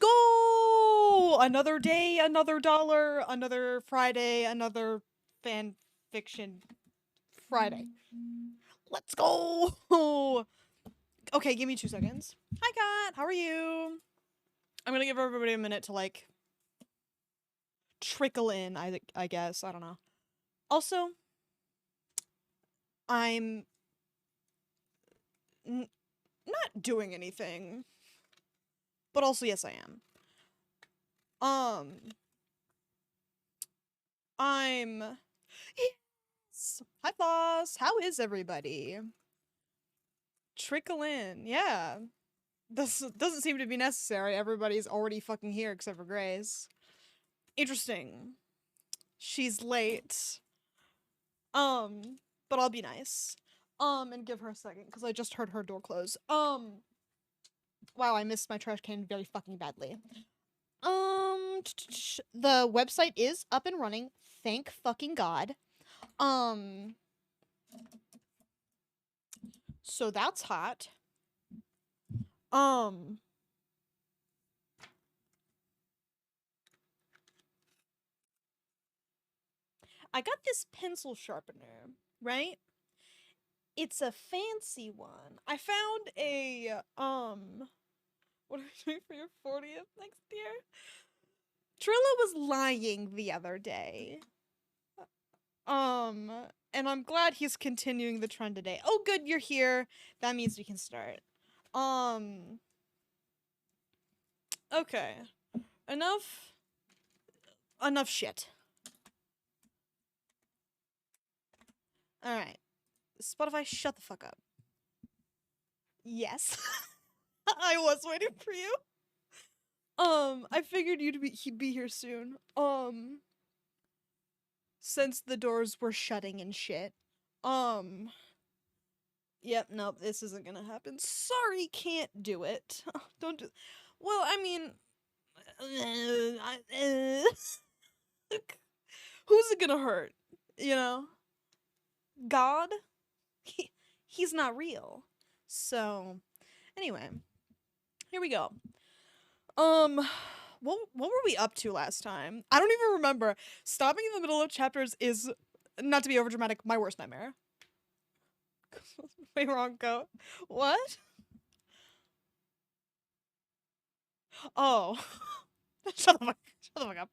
go! Another day, another dollar, another Friday, another fan fiction Friday. Let's go! Okay, give me 2 seconds. Hi, Kat. How are you? I'm gonna give everybody a minute to, like, trickle in, I guess. I don't know. Also, I'm not doing anything. But also, yes, I am. I'm... Yes! Hi, boss. How is everybody? Trickle in. Yeah. This doesn't seem to be necessary. Everybody's already fucking here except for Grace. Interesting. She's late. But I'll be nice. And give her a second, because I just heard her door close. Wow, I missed my trash can very fucking badly. The website is up and running. Thank fucking God. So that's hot. I got this pencil sharpener, right? It's a fancy one. I found a, what are we doing for your 40th next year? Trilla was lying the other day. And I'm glad he's continuing the trend today. Oh, good, you're here. That means we can start. Okay. Enough shit. Alright. Spotify, shut the fuck up. Yes. I was waiting for you. I figured he'd be here soon. Since the doors were shutting and shit. Yep, nope, this isn't gonna happen. Sorry, can't do it. Don't do... Well, I mean... who's it gonna hurt? You know? God? He's not real. So, anyway. Here we go. What were we up to last time? I don't even remember. Stopping in the middle of chapters is, not to be overdramatic, my worst nightmare. Way wrong, go. What? Oh. Shut the fuck up.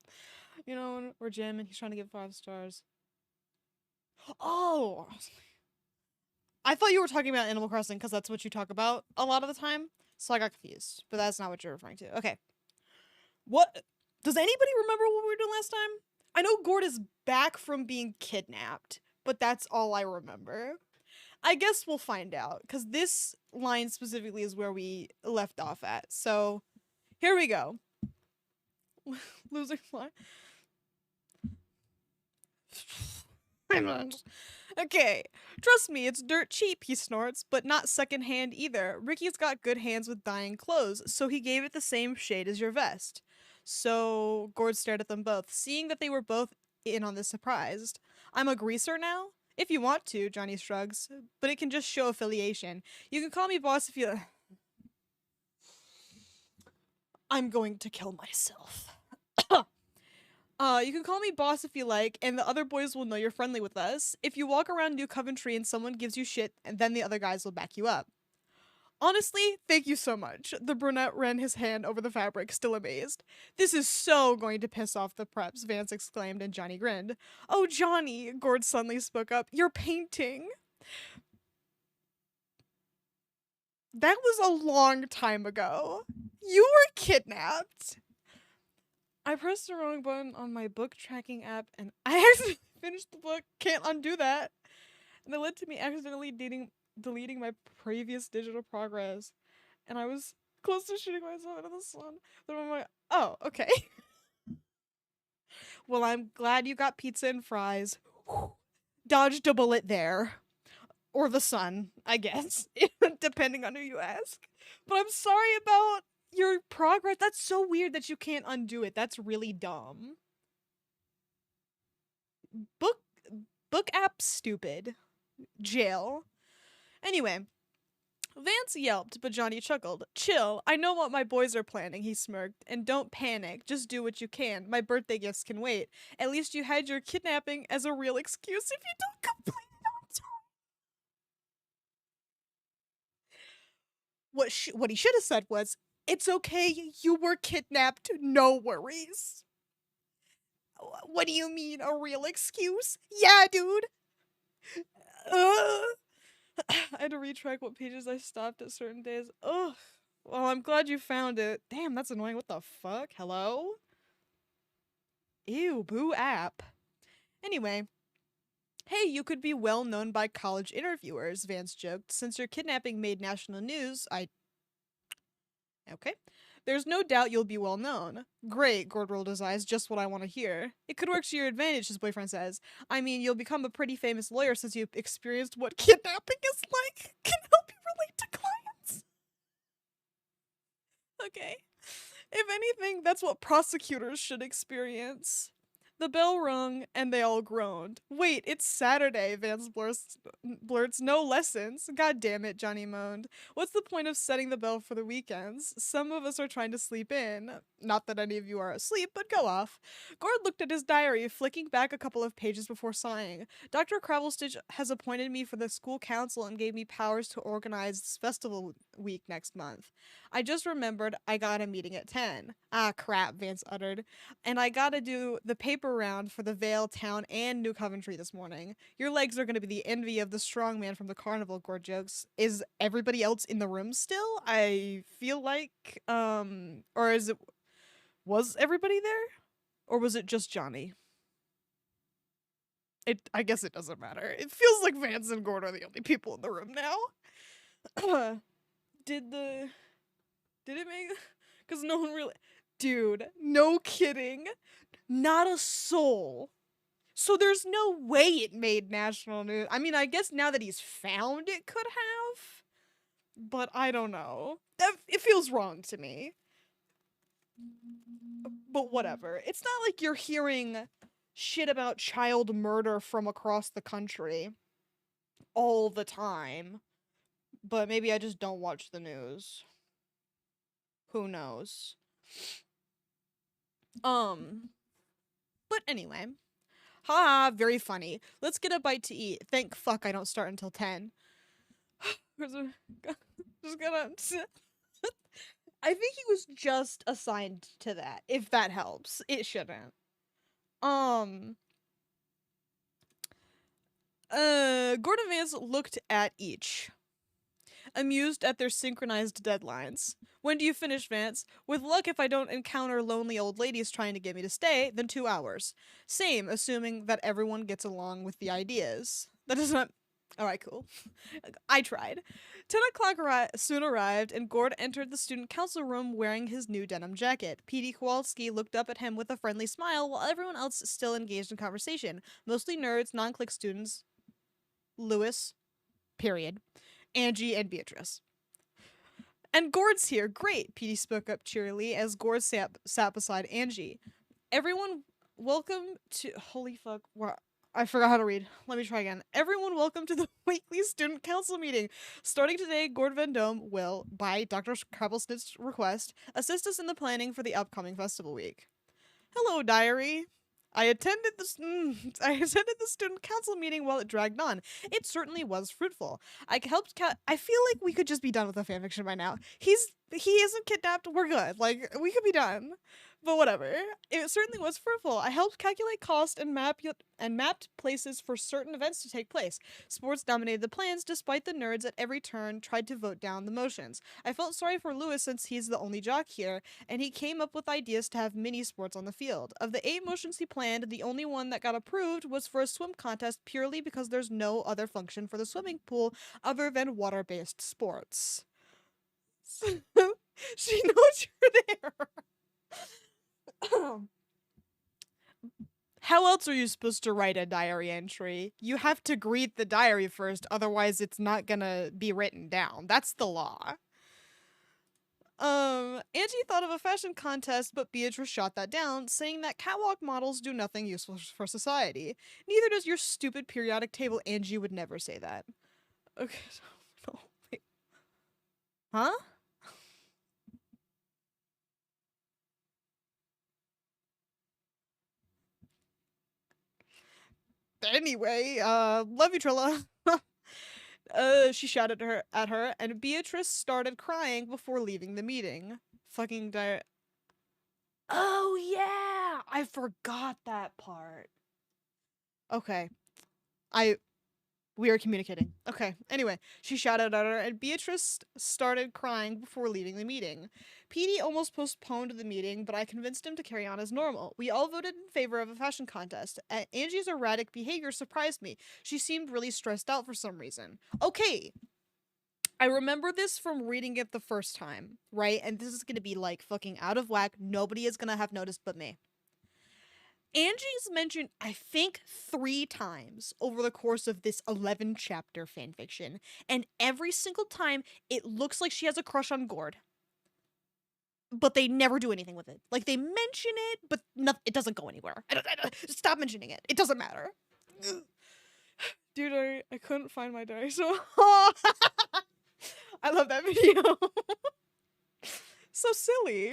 You know, we're Jim and he's trying to give 5 stars. Oh! I thought you were talking about Animal Crossing because that's what you talk about a lot of the time. So I got confused. But that's not what you're referring to. Okay. What? Does anybody remember what we were doing last time? I know Gord is back from being kidnapped, but that's all I remember. I guess we'll find out, because this line specifically is where we left off at. So, here we go. Losing line. Okay, trust me, it's dirt cheap, he snorts, but not secondhand either. Ricky's got good hands with dyeing clothes, so he gave it the same shade as your vest. So, Gord stared at them both, seeing that they were both in on this surprised. I'm a greaser now? If you want to, Johnny shrugs, but it can just show affiliation. You can call me boss if you... I'm going to kill myself. You can call me boss if you like, and the other boys will know you're friendly with us. If you walk around New Coventry and someone gives you shit, and then the other guys will back you up. Honestly, thank you so much. The brunette ran his hand over the fabric, still amazed. This is so going to piss off the preps, Vance exclaimed, and Johnny grinned. Oh, Johnny, Gord suddenly spoke up. You're painting. That was a long time ago. You were kidnapped. I pressed the wrong button on my book tracking app and I accidentally finished the book. Can't undo that. And it led to me accidentally deleting my previous digital progress. And I was close to shooting myself into the sun. Then I'm like, oh, okay. Well, I'm glad you got pizza and fries. Dodged a bullet there. Or the sun, I guess. Depending on who you ask. But I'm sorry about your progress. That's so weird that you can't undo it. That's really dumb. Book app stupid. Jail. Anyway. Vance yelped, but Johnny chuckled. Chill, I know what my boys are planning, he smirked. And don't panic, just do what you can. My birthday gifts can wait. At least you had your kidnapping as a real excuse if you don't complete it on time. What he should have said was, it's okay, you were kidnapped, no worries. What do you mean, a real excuse? Yeah, dude. I had to retrack what pages I stopped at certain days. Ugh. Well, I'm glad you found it. Damn, that's annoying. What the fuck? Hello? Ew, boo app. Anyway. Hey, you could be well known by college interviewers, Vance joked. Since your kidnapping made national news, Okay. There's no doubt you'll be well known. Great, Gord rolled his eyes, just what I want to hear. It could work to your advantage, his boyfriend says. I mean, you'll become a pretty famous lawyer since you've experienced what kidnapping is like. Can help you relate to clients. Okay. If anything, that's what prosecutors should experience. The bell rung, and they all groaned. Wait, it's Saturday, Vance blurts. No lessons. God damn it, Johnny moaned. What's the point of setting the bell for the weekends? Some of us are trying to sleep in. Not that any of you are asleep, but go off. Gord looked at his diary, flicking back a couple of pages before sighing. Dr. Cravelstitch has appointed me for the school council and gave me powers to organize festival week next month. I just remembered I got a meeting at 10. Ah, crap, Vance uttered. And I gotta do the paper round for the Vale, Town, and New Coventry this morning. Your legs are gonna be the envy of the strong man from the carnival, Gord jokes. Is everybody else in the room still? I feel like, or was everybody there? Or was it just Johnny? I guess it doesn't matter. It feels like Vance and Gord are the only people in the room now. Did it make... Because no one really... Dude, no kidding. Not a soul. So there's no way it made national news. I mean, I guess now that he's found it could have. But I don't know. It feels wrong to me. But whatever. It's not like you're hearing shit about child murder from across the country all the time. But maybe I just don't watch the news. Who knows? But anyway. Ha, very funny. Let's get a bite to eat. Thank fuck I don't start until 10. Just gonna... I think he was just assigned to that, if that helps. It shouldn't. Gordon Vance looked at each, amused at their synchronized deadlines. When do you finish, Vance? With luck, if I don't encounter lonely old ladies trying to get me to stay, then 2 hours. Same, assuming that everyone gets along with the ideas. That does not... Alright, cool. I tried. 10 o'clock soon arrived, and Gord entered the student council room wearing his new denim jacket. Petey Kowalski looked up at him with a friendly smile, while everyone else still engaged in conversation. Mostly nerds, non-click students. Lewis. Period. Angie and Beatrice. And Gord's here. Great, Petey spoke up cheerily as Gord sat beside Angie. Everyone, welcome to... Holy fuck. I forgot how to read. Let me try again. Everyone, welcome to the weekly student council meeting. Starting today, Gord Vendome will, by Dr. Cravelstitch's request, assist us in the planning for the upcoming festival week. Hello, diary. I attended the student council meeting while it dragged on. It certainly was fruitful. I feel like we could just be done with the fanfiction by now. He isn't kidnapped. We're good. Like, we could be done. But whatever. It certainly was fruitful. I helped calculate cost and mapped places for certain events to take place. Sports dominated the plans, despite the nerds at every turn tried to vote down the motions. I felt sorry for Lewis since he's the only jock here, and he came up with ideas to have mini sports on the field. Of the 8 motions he planned, the only one that got approved was for a swim contest purely because there's no other function for the swimming pool other than water-based sports. She knows you're there. How else are you supposed to write a diary entry? You have to greet the diary first, otherwise it's not gonna be written down. That's the law. Angie thought of a fashion contest, but Beatrice shot that down, saying that catwalk models do nothing useful for society. Neither does your stupid periodic table. Angie would never say that. Okay, no, wait. Huh? Anyway, love you, Trilla. She shouted at her, and Beatrice started crying before leaving the meeting. Fucking Oh yeah, I forgot that part. Okay, I we are communicating. Okay. Anyway, she shouted at her, and Beatrice started crying before leaving the meeting. Petey almost postponed the meeting, but I convinced him to carry on as normal. We all voted in favor of a fashion contest. Angie's erratic behavior surprised me. She seemed really stressed out for some reason. Okay, I remember this from reading it the first time, right? And this is gonna be like fucking out of whack. Nobody is gonna have noticed but me. Angie's mentioned, I think, 3 times over the course of this 11 chapter fanfiction, and every single time it looks like she has a crush on Gord. But they never do anything with it. Like, they mention it, but it doesn't go anywhere. Stop mentioning it. It doesn't matter. Dude, I couldn't find my dice. So I love that video. So silly.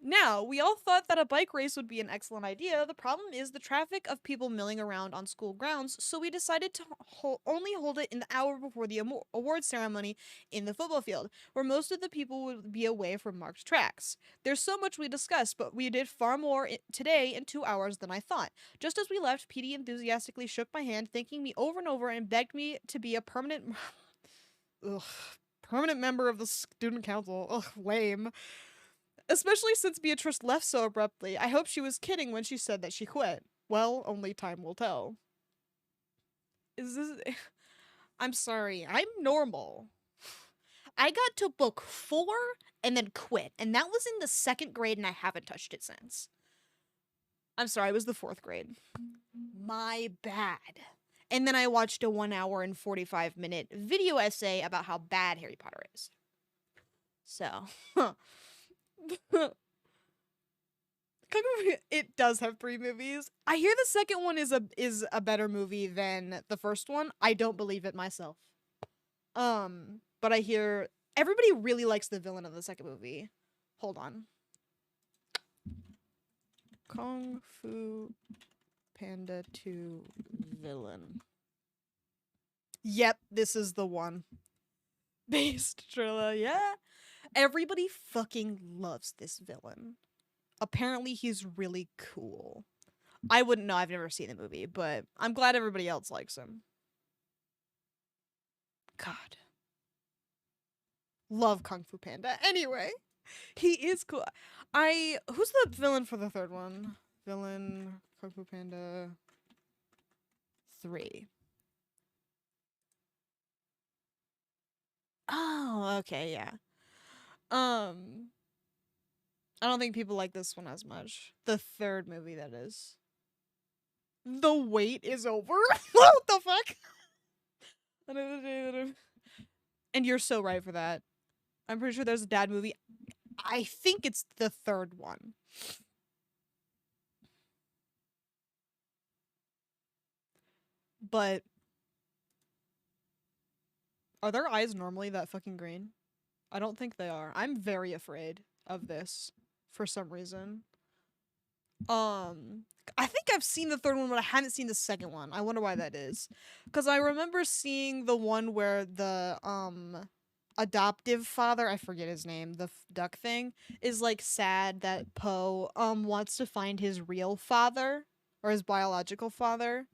Now, we all thought that a bike race would be an excellent idea. The problem is the traffic of people milling around on school grounds, so we decided to only hold it in the hour before the award ceremony in the football field, where most of the people would be away from marked tracks. There's so much we discussed, but we did far more today in 2 hours than I thought. Just as we left, Petey enthusiastically shook my hand, thanking me over and over, and begged me to be a permanent permanent member of the student council. Ugh, lame. Especially since Beatrice left so abruptly. I hope she was kidding when she said that she quit. Well, only time will tell. Is this... I'm sorry. I'm normal. I got to book 4 and then quit. And that was in the 2nd grade and I haven't touched it since. I'm sorry, it was the 4th grade. My bad. And then I watched a 1 hour and 45-minute video essay about how bad Harry Potter is. So... It does have 3 movies. I hear the second one is a better movie than the first one. I don't believe it myself. But I hear everybody really likes the villain of the second movie. Hold on. Kung Fu Panda 2 villain. Yep, this is the one. Based Trilla, yeah. Everybody fucking loves this villain. Apparently he's really cool. I wouldn't know, I've never seen the movie, but I'm glad everybody else likes him. God. Love Kung Fu Panda. Anyway, he is cool. Who's the villain for the 3rd one? Villain, Kung Fu Panda 3. Oh, okay, yeah. I don't think people like this one as much. The 3rd movie, that is. The wait is over? What the fuck? And you're so right for that. I'm pretty sure there's a dad movie. I think it's the 3rd one. But are their eyes normally that fucking green? I don't think they are. I'm very afraid of this for some reason. I think I've seen the 3rd one, but I haven't seen the 2nd one. I wonder why that is. Because I remember seeing the one where the, adoptive father, I forget his name, the duck thing, is, like, sad that Poe, wants to find his real father, or his biological father.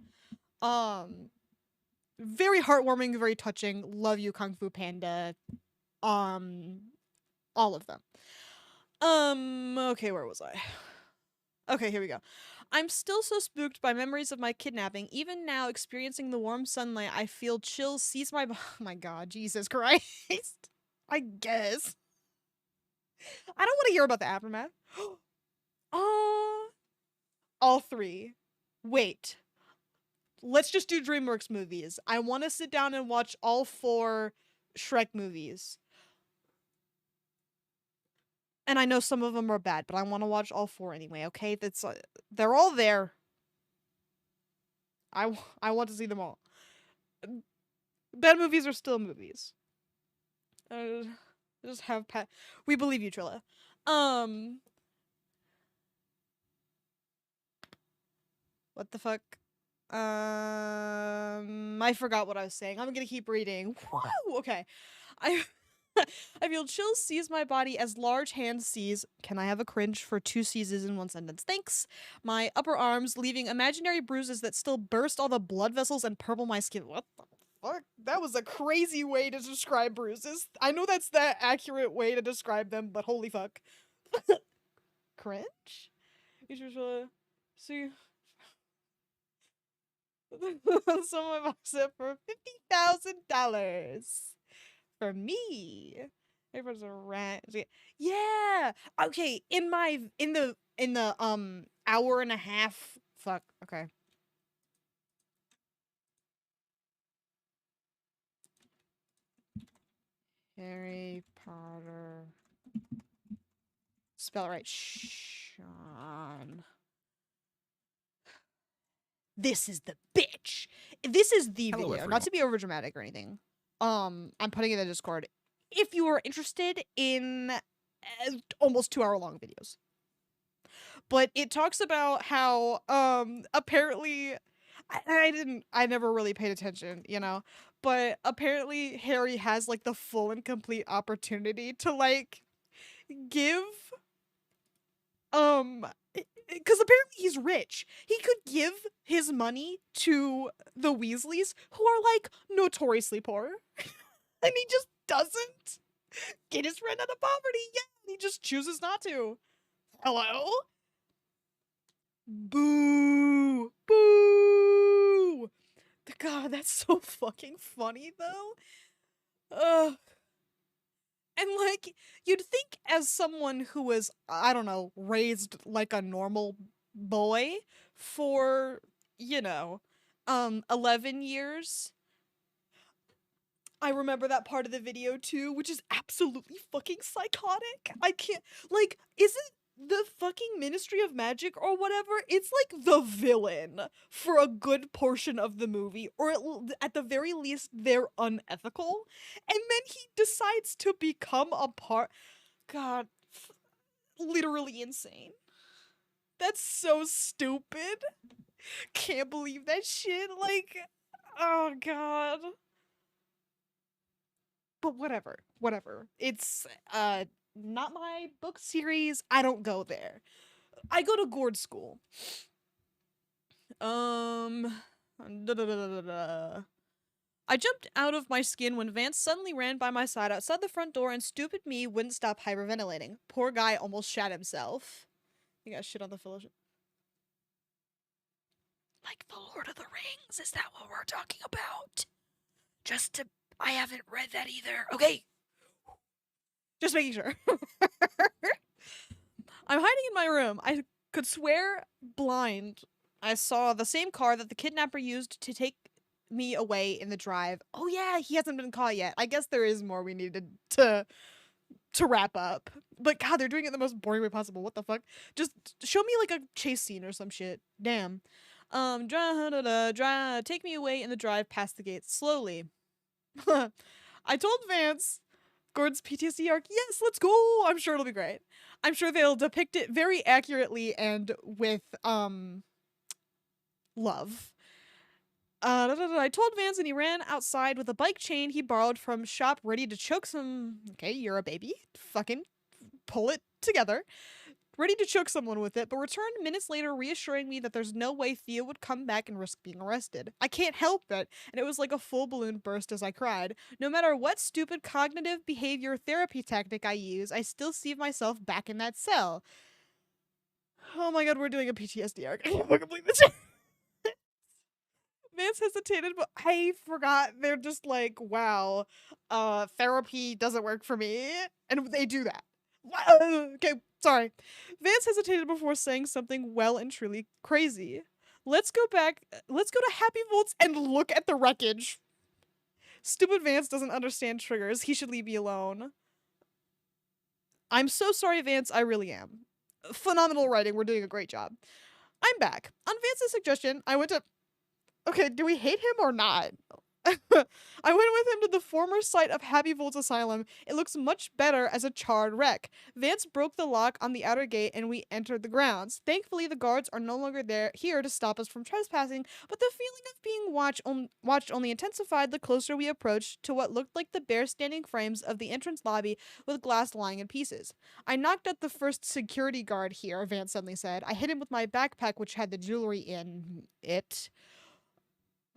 Very heartwarming, very touching. Love you, Kung Fu Panda. All of them. Okay, where was I? Okay, here we go. I'm still so spooked by memories of my kidnapping. Even now, experiencing the warm sunlight, I feel chills seize my... Oh my god, Jesus Christ. I guess. I don't want to hear about the aftermath. Oh, all 3. Wait. Let's just do DreamWorks movies. I want to sit down and watch all 4 Shrek movies. And I know some of them are bad, but I want to watch all 4 anyway, okay? They're all there. I want to see them all. Bad movies are still movies. Just have we believe you, Trilla. What the fuck? I forgot what I was saying. I'm gonna keep reading. Woo! Okay. I I feel chills seize my body as large hands seize. Can I have a cringe for 2 seizes in 1 sentence? Thanks. My upper arms, leaving imaginary bruises that still burst all the blood vessels and purple my skin. What the fuck? That was a crazy way to describe bruises. I know that's the accurate way to describe them, but holy fuck. Cringe? You should see. Someone buys it for $50,000 for me. Everyone's a rat. Yeah. Okay. In the hour and a half. Fuck. Okay. Harry Potter. Spell it right. Sean. This is the bitch. This is the Hello, video. everyone. Not to be overdramatic or anything. I'm putting it in the Discord. If you are interested in almost 2-hour long videos. But it talks about how apparently I never really paid attention, you know. But apparently Harry has like the full and complete opportunity to like give because apparently he's rich. He could give his money to the Weasleys, who are like notoriously poor, and he just doesn't get his friend out of poverty. Yeah, he just chooses not to. Hello? Boo! Boo! God, that's so fucking funny though. And like, you'd think as someone who was, I don't know, raised like a normal boy for, 11 years. I remember that part of the video too, which is absolutely fucking psychotic. I can't, like, isn't the fucking Ministry of Magic or whatever, it's like the villain for a good portion of the movie, or at the very least, they're unethical. And then he decides to become a part. God, literally insane. That's so stupid. Can't believe that shit. Like, oh god. But whatever. It's not my book series. I don't go there. I go to Gord school. I jumped out of my skin when Vance suddenly ran by my side outside the front door, and stupid me wouldn't stop hyperventilating. Poor guy almost shat himself. He got shit on the fellowship. Like the Lord of the Rings, is that what we're talking about? I haven't read that either. Okay. Just making sure. I'm hiding in my room. I could swear blind I saw the same car that the kidnapper used to take me away in the drive. Oh yeah, he hasn't been caught yet. I guess there is more we needed to wrap up. But god, they're doing it the most boring way possible. What the fuck? Just show me like a chase scene or some shit. Damn. Take me away in the drive past the gates slowly. I told Vance Gord's PTSD arc. Yes, let's go. I'm sure it'll be great. I'm sure they'll depict it very accurately and with love. I told Vance and he ran outside with a bike chain he borrowed from shop ready to choke some. Okay, you're a baby. Fucking pull it together. Ready to choke someone with it, but returned minutes later reassuring me that there's no way Theo would come back and risk being arrested. I can't help it, and it was like a full balloon burst as I cried. No matter what stupid cognitive behavior therapy tactic I use, I still see myself back in that cell. Oh my god, we're doing a PTSD arc. I can't fucking believe this. Vance hesitated, but I forgot. They're just like, wow, therapy doesn't work for me. And they do that. Okay, sorry. Vance hesitated before saying something well and truly crazy. Let's go to Happy Volts and look at the wreckage. Stupid Vance doesn't understand triggers. He should leave me alone. I'm so sorry, Vance. I really am. Phenomenal writing. We're doing a great job. I'm back. On Vance's suggestion, I went to... Okay, do we hate him or not? I went with him to the former site of Happy Volt's asylum. It looks much better as a charred wreck. Vance broke the lock on the outer gate and we entered the grounds. Thankfully, the guards are no longer here to stop us from trespassing, but the feeling of being watched only intensified the closer we approached to what looked like the bare standing frames of the entrance lobby with glass lying in pieces. I knocked at the first security guard here, Vance suddenly said. I hit him with my backpack, which had the jewelry in it.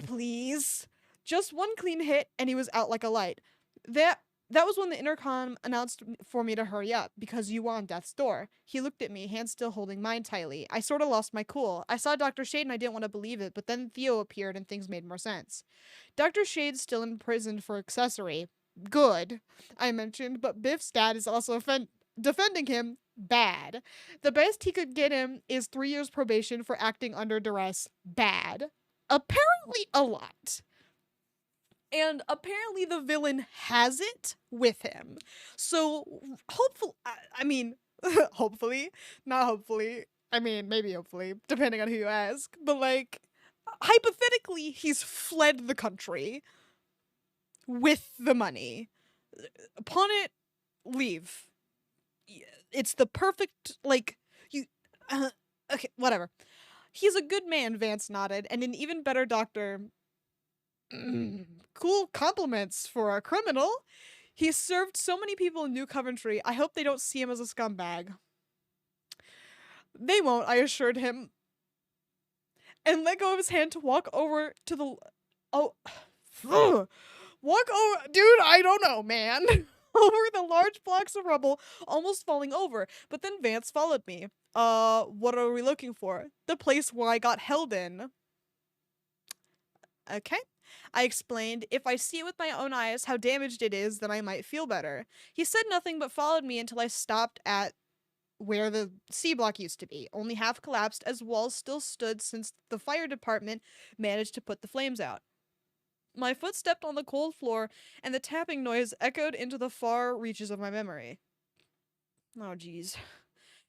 Please. Just one clean hit, and he was out like a light. That was when the intercom announced for me to hurry up, because you were on death's door. He looked at me, hands still holding mine tightly. I sort of lost my cool. I saw Dr. Shade and I didn't want to believe it, but then Theo appeared and things made more sense. Dr. Shade's still in prison for accessory. Good, I mentioned, but Biff's dad is also defending him. Bad. The best he could get him is 3 years probation for acting under duress. Bad. Apparently a lot. And apparently the villain has it with him. So hopefully, I mean, hopefully, not hopefully. I mean, maybe hopefully, depending on who you ask. But like, hypothetically, he's fled the country with the money. Upon it, leave. It's the perfect, like, you, okay, whatever. He's a good man, Vance nodded, and an even better doctor. Cool compliments for a criminal. He served so many people in New Coventry. I hope they don't see him as a scumbag. They won't, I assured him. And let go of his hand to walk over to the... Oh. Walk over... Dude, I don't know, man. Over the large blocks of rubble, almost falling over. But then Vance followed me. What are we looking for? The place where I got held in. Okay. I explained, if I see it with my own eyes how damaged it is, then I might feel better. He said nothing but followed me until I stopped at where the C block used to be, only half collapsed as walls still stood since the fire department managed to put the flames out. My foot stepped on the cold floor, and the tapping noise echoed into the far reaches of my memory. Oh, jeez.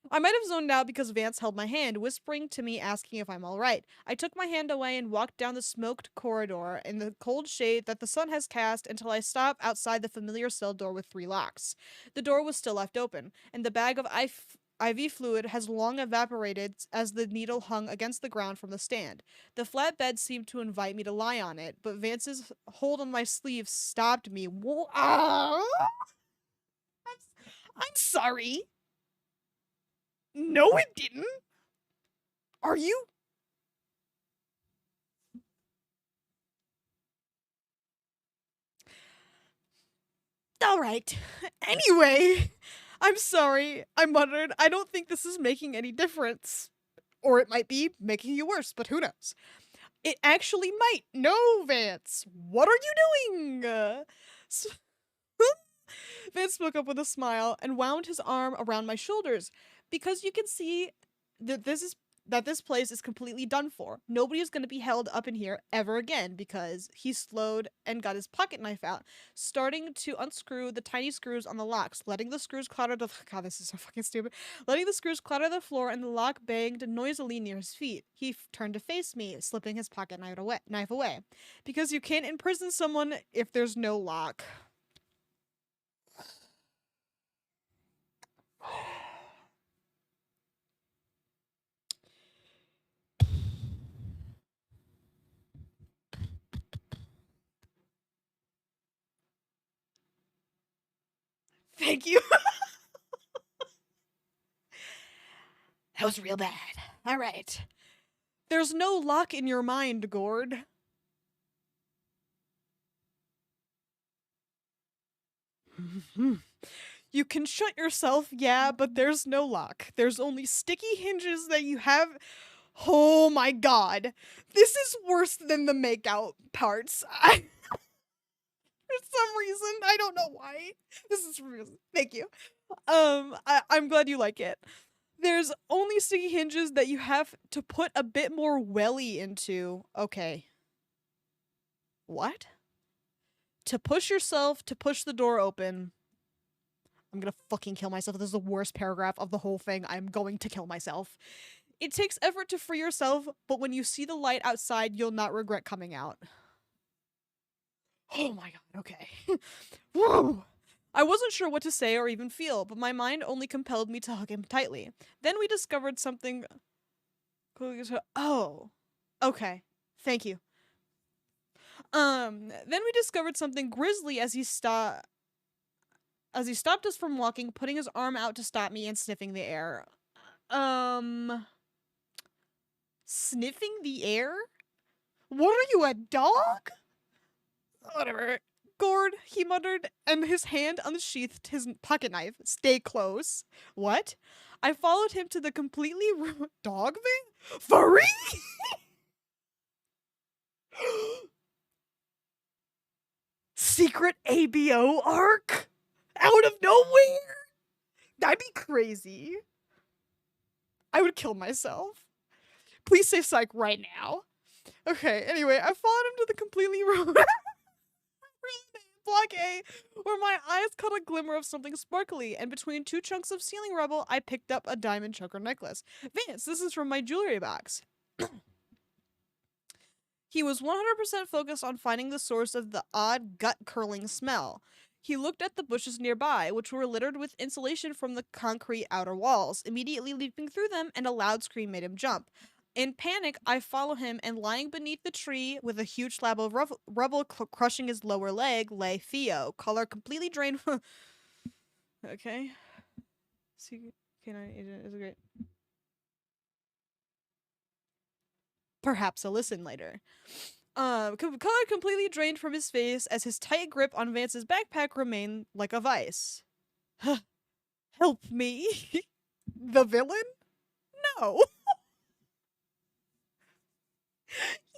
I might have zoned out because Vance held my hand, whispering to me, asking if I'm all right. I took my hand away and walked down the smoked corridor in the cold shade that the sun has cast until I stopped outside the familiar cell door with 3 locks. The door was still left open, and the bag of IV fluid has long evaporated as the needle hung against the ground from the stand. The flat bed seemed to invite me to lie on it, but Vance's hold on my sleeve stopped me. I'm sorry. No, it didn't. Are you? All right. Anyway, I'm sorry, I muttered. I don't think this is making any difference. Or it might be making you worse, but who knows? It actually might. No, Vance. What are you doing? Vance spoke up with a smile and wound his arm around my shoulders. Because you can see that this place is completely done for. Nobody is going to be held up in here ever again, because he slowed and got his pocket knife out, starting to unscrew the tiny screws on the locks, letting the screws clatter God, this is so fucking stupid. Letting the screws clatter the floor, and the lock banged noisily near his feet. He turned to face me, slipping his pocket knife away. Because you can't imprison someone if there's no lock. Thank you. That was real bad. All right. There's no lock in your mind, Gord. You can shut yourself, yeah, but there's no lock. There's only sticky hinges that you have. Oh my god. This is worse than the makeout parts. For some reason, I don't know why. This is real. Thank you. I'm glad you like it. There's only sticky hinges that you have to put a bit more welly into. Okay. What? To push yourself to push the door open. I'm gonna fucking kill myself. This is the worst paragraph of the whole thing. I'm going to kill myself. It takes effort to free yourself, but when you see the light outside, you'll not regret coming out. Oh my god, okay. Whoa! I wasn't sure what to say or even feel, but my mind only compelled me to hug him tightly. Then we discovered something. Oh, okay. Thank you. Then we discovered something grisly as he stopped us from walking, putting his arm out to stop me and sniffing the air. Um, Sniffing the air? What are you, a dog? Whatever. Gord, he muttered, and his hand unsheathed his pocket knife. Stay close. What? I followed him to the completely dog thing? Furry? Secret ABO arc? Out of nowhere? That'd be crazy. I would kill myself. Please say psych right now. Okay, anyway, I followed him to the completely wrong block A, where my eyes caught a glimmer of something sparkly, and between two chunks of ceiling rubble, I picked up a diamond choker necklace. Vance, this is from my jewelry box. He was 100% focused on finding the source of the odd, gut-curling smell. He looked at the bushes nearby, which were littered with insulation from the concrete outer walls, immediately leaping through them, and a loud scream made him jump. In panic, I follow him, and lying beneath the tree, with a huge slab of rubble crushing his lower leg, lay Theo, color completely drained. Okay. See, canine agent is great. Perhaps a listen later. Color completely drained from his face as his tight grip on Vance's backpack remained like a vice. Help me. The villain? No.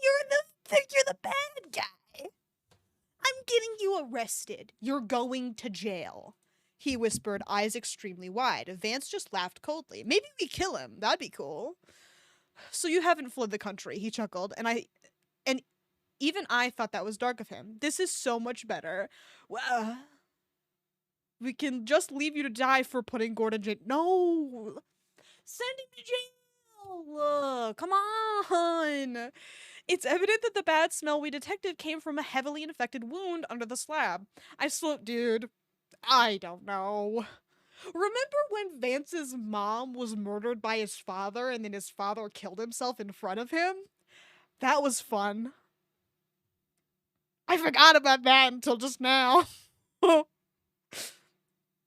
You're the bad guy. I'm getting you arrested. You're going to jail. He whispered, eyes extremely wide. Vance just laughed coldly. Maybe we kill him. That'd be cool. So you haven't fled the country, he chuckled, and even I thought that was dark of him. This is so much better. Well, we can just leave you to die for putting Gord in jail. No! Send him to jail! Come on! It's evident that the bad smell we detected came from a heavily infected wound under the slab. Dude, I don't know. Remember when Vance's mom was murdered by his father and then his father killed himself in front of him? That was fun. I forgot about that until just now. Dude,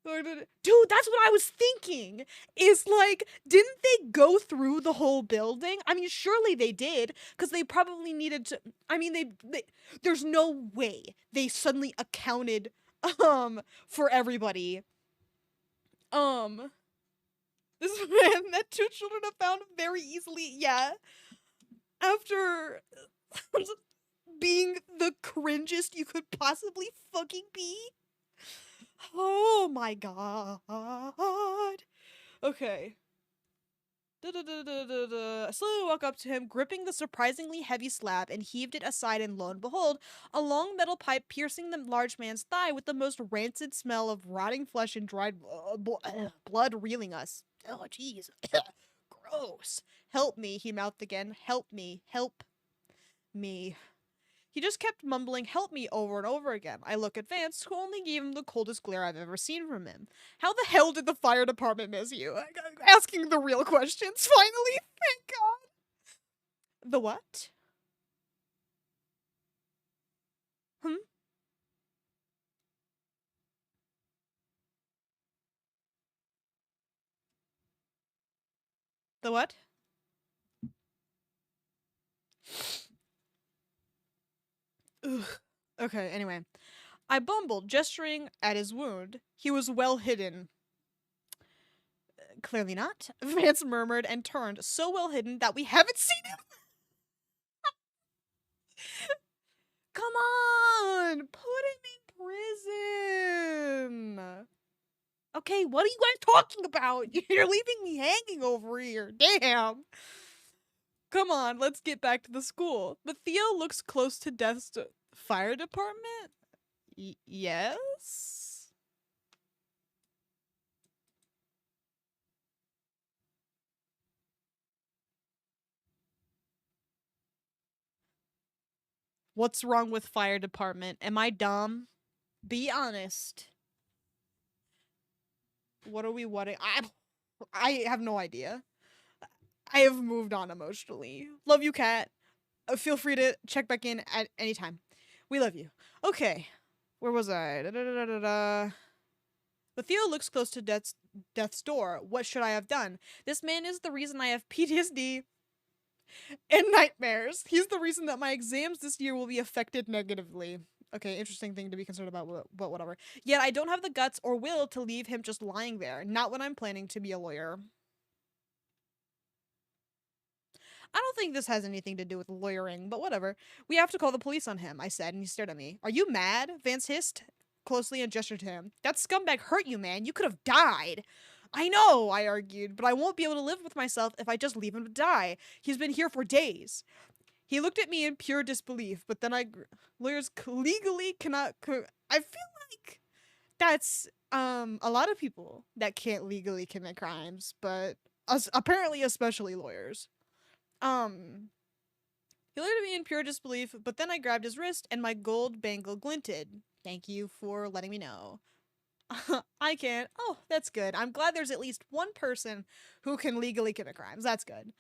that's what I was thinking. Is like, didn't they go through the whole building? I mean, surely they did, because they probably needed to. I mean, they there's no way they suddenly accounted for everybody. This man that two children have found very easily. Yeah, after being the cringest you could possibly fucking be. Oh my god. Okay. I slowly walked up to him, gripping the surprisingly heavy slab, and heaved it aside, and lo and behold, a long metal pipe piercing the large man's thigh with the most rancid smell of rotting flesh and dried blood reeling us. Oh, jeez. Gross. Help me, he mouthed again. Help me. Help me. He just kept mumbling, help me, over and over again. I look at Vance, who only gave him the coldest glare I've ever seen from him. How the hell did the fire department miss you? Asking the real questions, finally. Thank God. The what? Hmm? The what? Ugh. Okay, anyway. I bumbled, gesturing at his wound. He was well hidden. Clearly not. Vance murmured and turned, so well hidden that we haven't seen him. Come on! Put him in prison! Okay, what are you guys talking about? You're leaving me hanging over here. Damn. Come on, let's get back to the school. But Theo looks close to death's fire department? Yes? What's wrong with fire department? Am I dumb? Be honest. What are we wanting? I have no idea. I have moved on emotionally. Love you, Kat. Feel free to check back in at any time. We love you. Okay. Where was I? But Theo looks close to death's door. What should I have done? This man is the reason I have PTSD and nightmares. He's the reason that my exams this year will be affected negatively. Okay, interesting thing to be concerned about, but whatever. Yet I don't have the guts or will to leave him just lying there. Not when I'm planning to be a lawyer. I don't think this has anything to do with lawyering, but whatever. We have to call the police on him, I said, and he stared at me. Are you mad? Vance hissed closely and gestured to him. That scumbag hurt you, man. You could have died. I know, I argued, but I won't be able to live with myself if I just leave him to die. He's been here for days. He looked at me in pure disbelief, but then lawyers legally cannot. I feel like that's a lot of people that can't legally commit crimes, but apparently especially lawyers. He looked at me in pure disbelief, but then I grabbed his wrist and my gold bangle glinted. Thank you for letting me know. I can't. Oh, that's good. I'm glad there's at least one person who can legally commit crimes. That's good.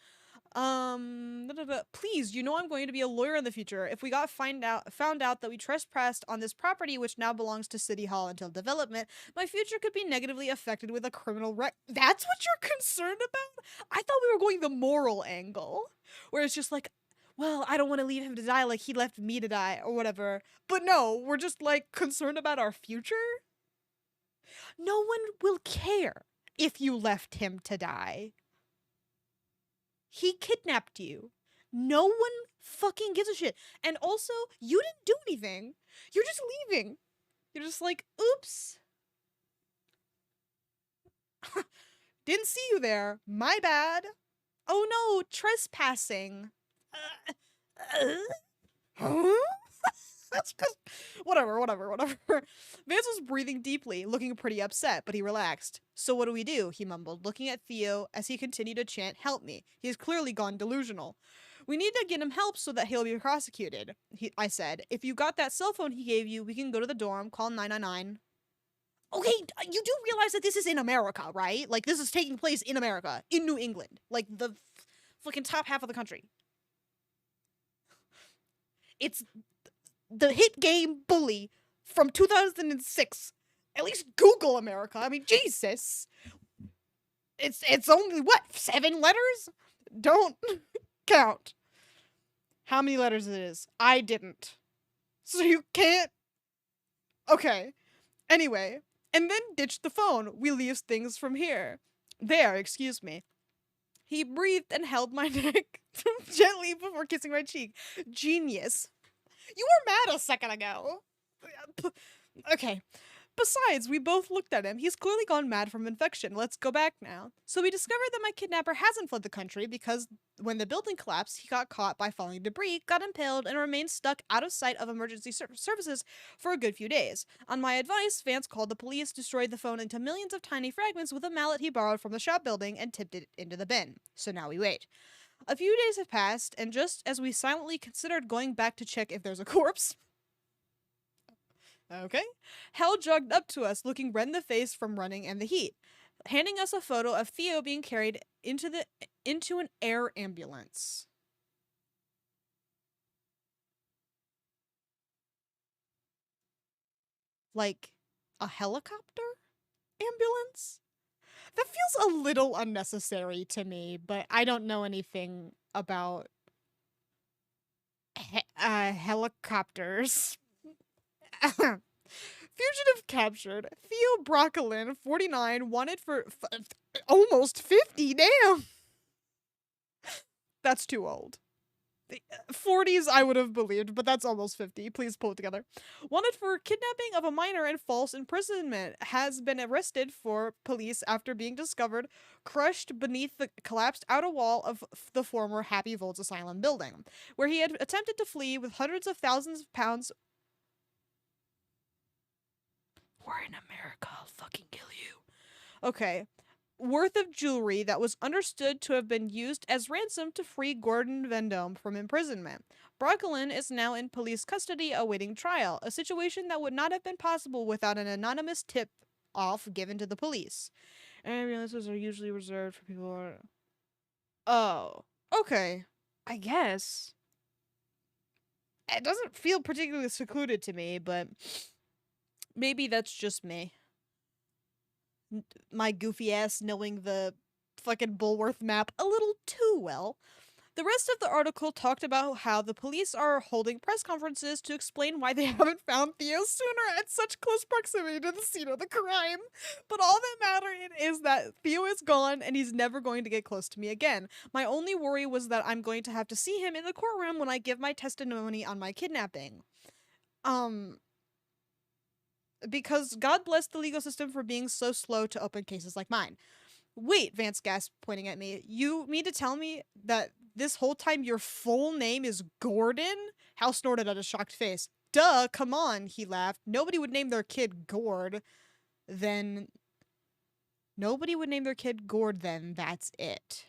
Please, you know I'm going to be a lawyer in the future. If we got found out that we trespassed on this property, which now belongs to City Hall until development, my future could be negatively affected with a criminal That's what you're concerned about? I thought we were going the moral angle, where it's just like, well, I don't want to leave him to die like he left me to die or whatever. But no, we're just like concerned about our future. No one will care if you left him to die. He kidnapped you. No one fucking gives a shit. And also, you didn't do anything. You're just leaving. You're just like, oops. Didn't see you there. My bad. Oh no, trespassing. Huh? That's just whatever. Vance was breathing deeply, looking pretty upset, but he relaxed. So what do? He mumbled, looking at Theo as he continued to chant, help me. He has clearly gone delusional. We need to get him help so that he'll be prosecuted, I said. If you got that cell phone he gave you, we can go to the dorm, call 999. Okay, you do realize that this is in America, right? Like, this is taking place in America, in New England. Like, the fucking top half of the country. It's the hit game Bully from 2006. At least Google America. I mean, Jesus. It's only, what, 7 letters? Don't count how many letters it is. I didn't. So you can't. Okay. Anyway. And then ditch the phone. We leave things from here. There, excuse me. He breathed and held my neck gently before kissing my cheek. Genius. You were mad a second ago. Okay. Besides, we both looked at him. He's clearly gone mad from infection. Let's go back now. So we discovered that my kidnapper hasn't fled the country because when the building collapsed, he got caught by falling debris, got impaled, and remained stuck out of sight of emergency services for a good few days. On my advice, Vance called the police, destroyed the phone into millions of tiny fragments with a mallet he borrowed from the shop building, and tipped it into the bin. So now we wait. A few days have passed, and just as we silently considered going back to check if there's a corpse, okay, Hell jogged up to us, looking red in the face from running and the heat, handing us a photo of Theo being carried into an air ambulance. Like a helicopter ambulance? That feels a little unnecessary to me, but I don't know anything about helicopters. Fugitive captured. Theo Broccolin, 49, wanted for almost 50. Damn. That's too old. 40s I would have believed, but that's almost 50. Please pull it together. Wanted for kidnapping of a minor and false imprisonment. Has been arrested for police after being discovered crushed beneath the collapsed outer wall of the former Happy Volts Asylum building, where he had attempted to flee with hundreds of thousands of pounds. We're in America. I'll fucking kill you. Okay. Worth of jewelry that was understood to have been used as ransom to free Gordon Vendome from imprisonment. Brooklyn is now in police custody awaiting trial, a situation that would not have been possible without an anonymous tip off given to the police. Ambulances are usually reserved for people who are... Oh, okay. I guess. It doesn't feel particularly secluded to me, but maybe that's just me. My goofy ass knowing the fucking Bulworth map a little too well. The rest of the article talked about how the police are holding press conferences to explain why they haven't found Theo sooner at such close proximity to the scene of the crime. But all that matters is that Theo is gone and he's never going to get close to me again. My only worry was that I'm going to have to see him in the courtroom when I give my testimony on my kidnapping. Because God bless the legal system for being so slow to open cases like mine. Wait, Vance gasped, pointing at me. You mean to tell me that this whole time your full name is Gordon? Hal snorted at a shocked face. Duh, come on, he laughed. Nobody would name their kid Gord. Then... Nobody would name their kid Gord then, that's it.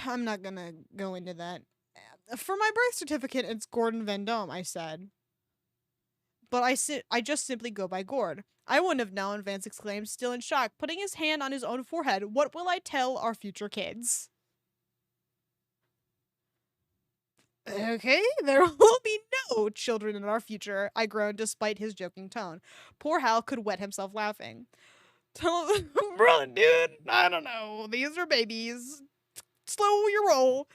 I'm not gonna go into that. For my birth certificate, it's Gordon Vendome, I said. But I just simply go by Gord. I wouldn't have known, Vance exclaimed, still in shock, putting his hand on his own forehead. What will I tell our future kids? Okay, there will be no children in our future, I groaned despite his joking tone. Poor Hal could wet himself laughing. Tell him, bro, dude, I don't know. These are babies. Slow your roll.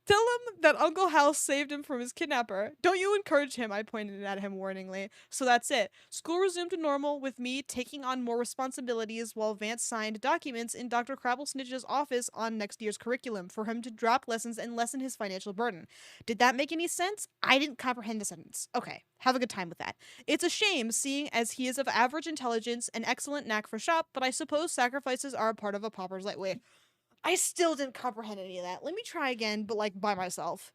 Tell him that Uncle Hal saved him from his kidnapper. Don't you encourage him, I pointed at him warningly. So that's it. School resumed to normal with me taking on more responsibilities while Vance signed documents in Dr. Crabblesnitch's office on next year's curriculum for him to drop lessons and lessen his financial burden. Did that make any sense? I didn't comprehend the sentence. Okay, have a good time with that. It's a shame, seeing as he is of average intelligence and excellent knack for shop, but I suppose sacrifices are a part of a pauper's life. Wait. I still didn't comprehend any of that. Let me try again, but like by myself.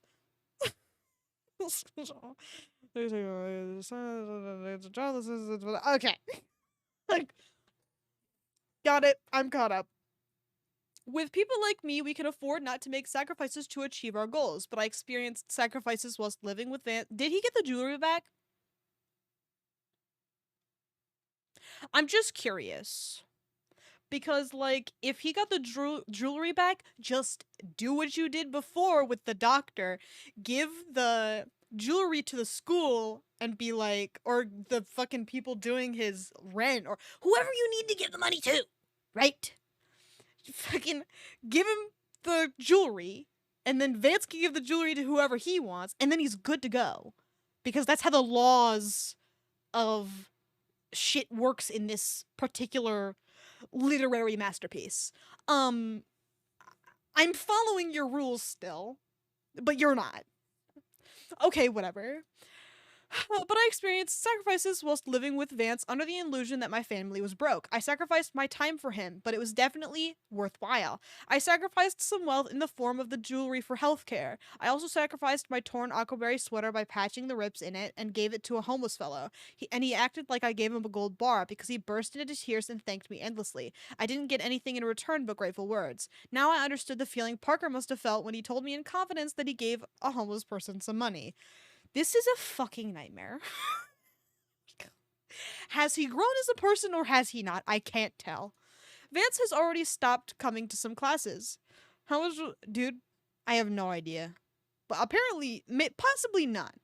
Okay. Like, got it. I'm caught up. With people like me, we can afford not to make sacrifices to achieve our goals, but I experienced sacrifices whilst living with Van. Did he get the jewelry back? I'm just curious. Because, like, if he got the jewelry back, just do what you did before with the doctor. Give the jewelry to the school and be like, or the fucking people doing his rent, or whoever you need to give the money to, right? Fucking give him the jewelry, and then Vance can give the jewelry to whoever he wants, and then he's good to go. Because that's how the laws of shit works in this particular literary masterpiece. I'm following your rules still, but you're not. Okay, whatever. But I experienced sacrifices whilst living with Vance under the illusion that my family was broke. I sacrificed my time for him, but it was definitely worthwhile. I sacrificed some wealth in the form of the jewelry for healthcare. I also sacrificed my torn aquaberry sweater by patching the rips in it and gave it to a homeless fellow. He acted like I gave him a gold bar because he burst into tears and thanked me endlessly. I didn't get anything in return but grateful words. Now I understood the feeling Parker must have felt when he told me in confidence that he gave a homeless person some money. This is a fucking nightmare. Has he grown as a person or has he not? I can't tell. Vance has already stopped coming to some classes. How much... Dude, I have no idea. But apparently, possibly none.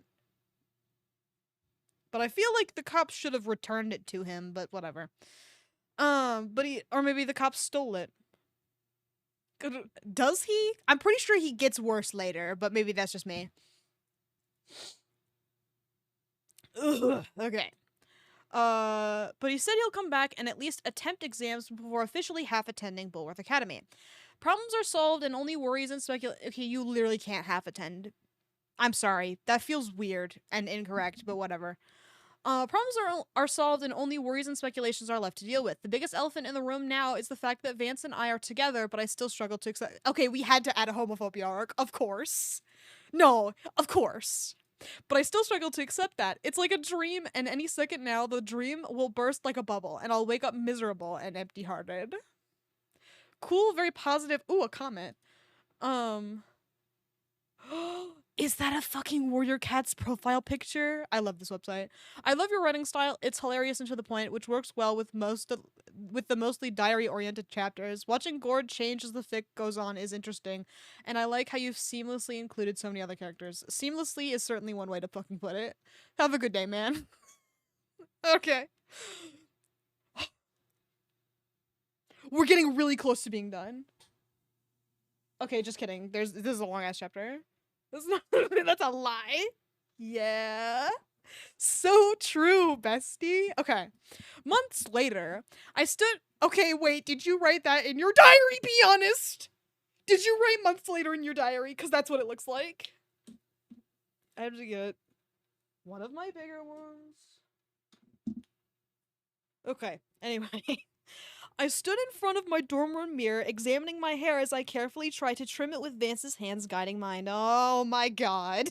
But I feel like the cops should have returned it to him, but whatever. Or maybe the cops stole it. Does he? I'm pretty sure he gets worse later, but maybe that's just me. Ugh, okay. But he said he'll come back and at least attempt exams before officially half attending Bulworth Academy. Problems are solved and only worries and speculation. Okay, you literally can't half attend. I'm sorry. That feels weird and incorrect, but whatever. Problems are solved and only worries and speculations are left to deal with. The biggest elephant in the room now is the fact that Vance and I are together, but I still struggle to accept. Okay, we had to add a homophobia arc, of course. No, of course. But I still struggle to accept that. It's like a dream, and any second now, the dream will burst like a bubble, and I'll wake up miserable and empty-hearted. cool, very positive. Ooh, a comment. Um, is that a fucking Warrior Cat's profile picture? I love this website. I love your writing style. It's hilarious and to the point, which works well with with the mostly diary-oriented chapters. Watching Gord change as the fic goes on is interesting, and I like how you've seamlessly included so many other characters. Seamlessly is certainly one way to fucking put it. Have a good day, man. Okay. We're getting really close to being done. Okay, just kidding. This is a long ass chapter. That's not that's a lie. Yeah. So true, bestie. Okay. Months later, I stood okay, wait, did you write that in your diary? Be honest. Did you write months later in your diary? Because that's what it looks like. I have to get one of my bigger ones. Okay, anyway. I stood in front of my dorm room mirror, examining my hair as I carefully tried to trim it with Vance's hands guiding mine. Oh my god.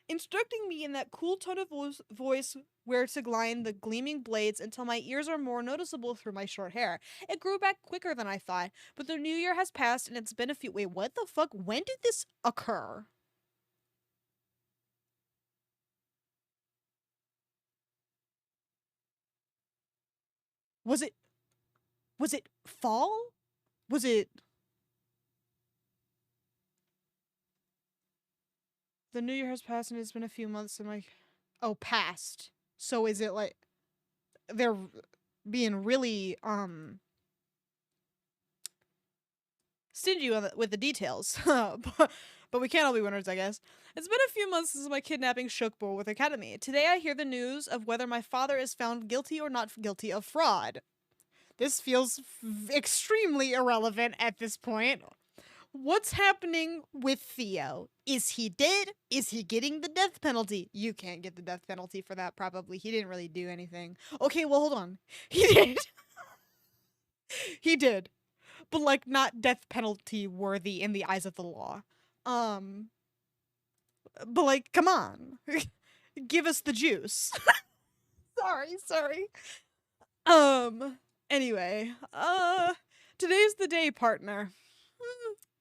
Instructing me in that cool tone of voice where to line the gleaming blades until my ears are more noticeable through my short hair. It grew back quicker than I thought, but the new year has passed and it's been a few— wait, what the fuck? When did this occur? Was it fall? Was it the new year has passed and it's been a few months and like oh, passed. So is it like they're being really stingy with the details? But we can't all be winners, I guess. It's been a few months since my kidnapping shook Bullworth Academy. Today I hear the news of whether my father is found guilty or not guilty of fraud. This feels extremely irrelevant at this point. What's happening with Theo? Is he dead? Is he getting the death penalty? You can't get the death penalty for that, probably. He didn't really do anything. Okay, well, hold on. He did. He did. But, like, not death penalty worthy in the eyes of the law. But, like, come on. Give us the juice. Sorry. Anyway, today's the day, partner.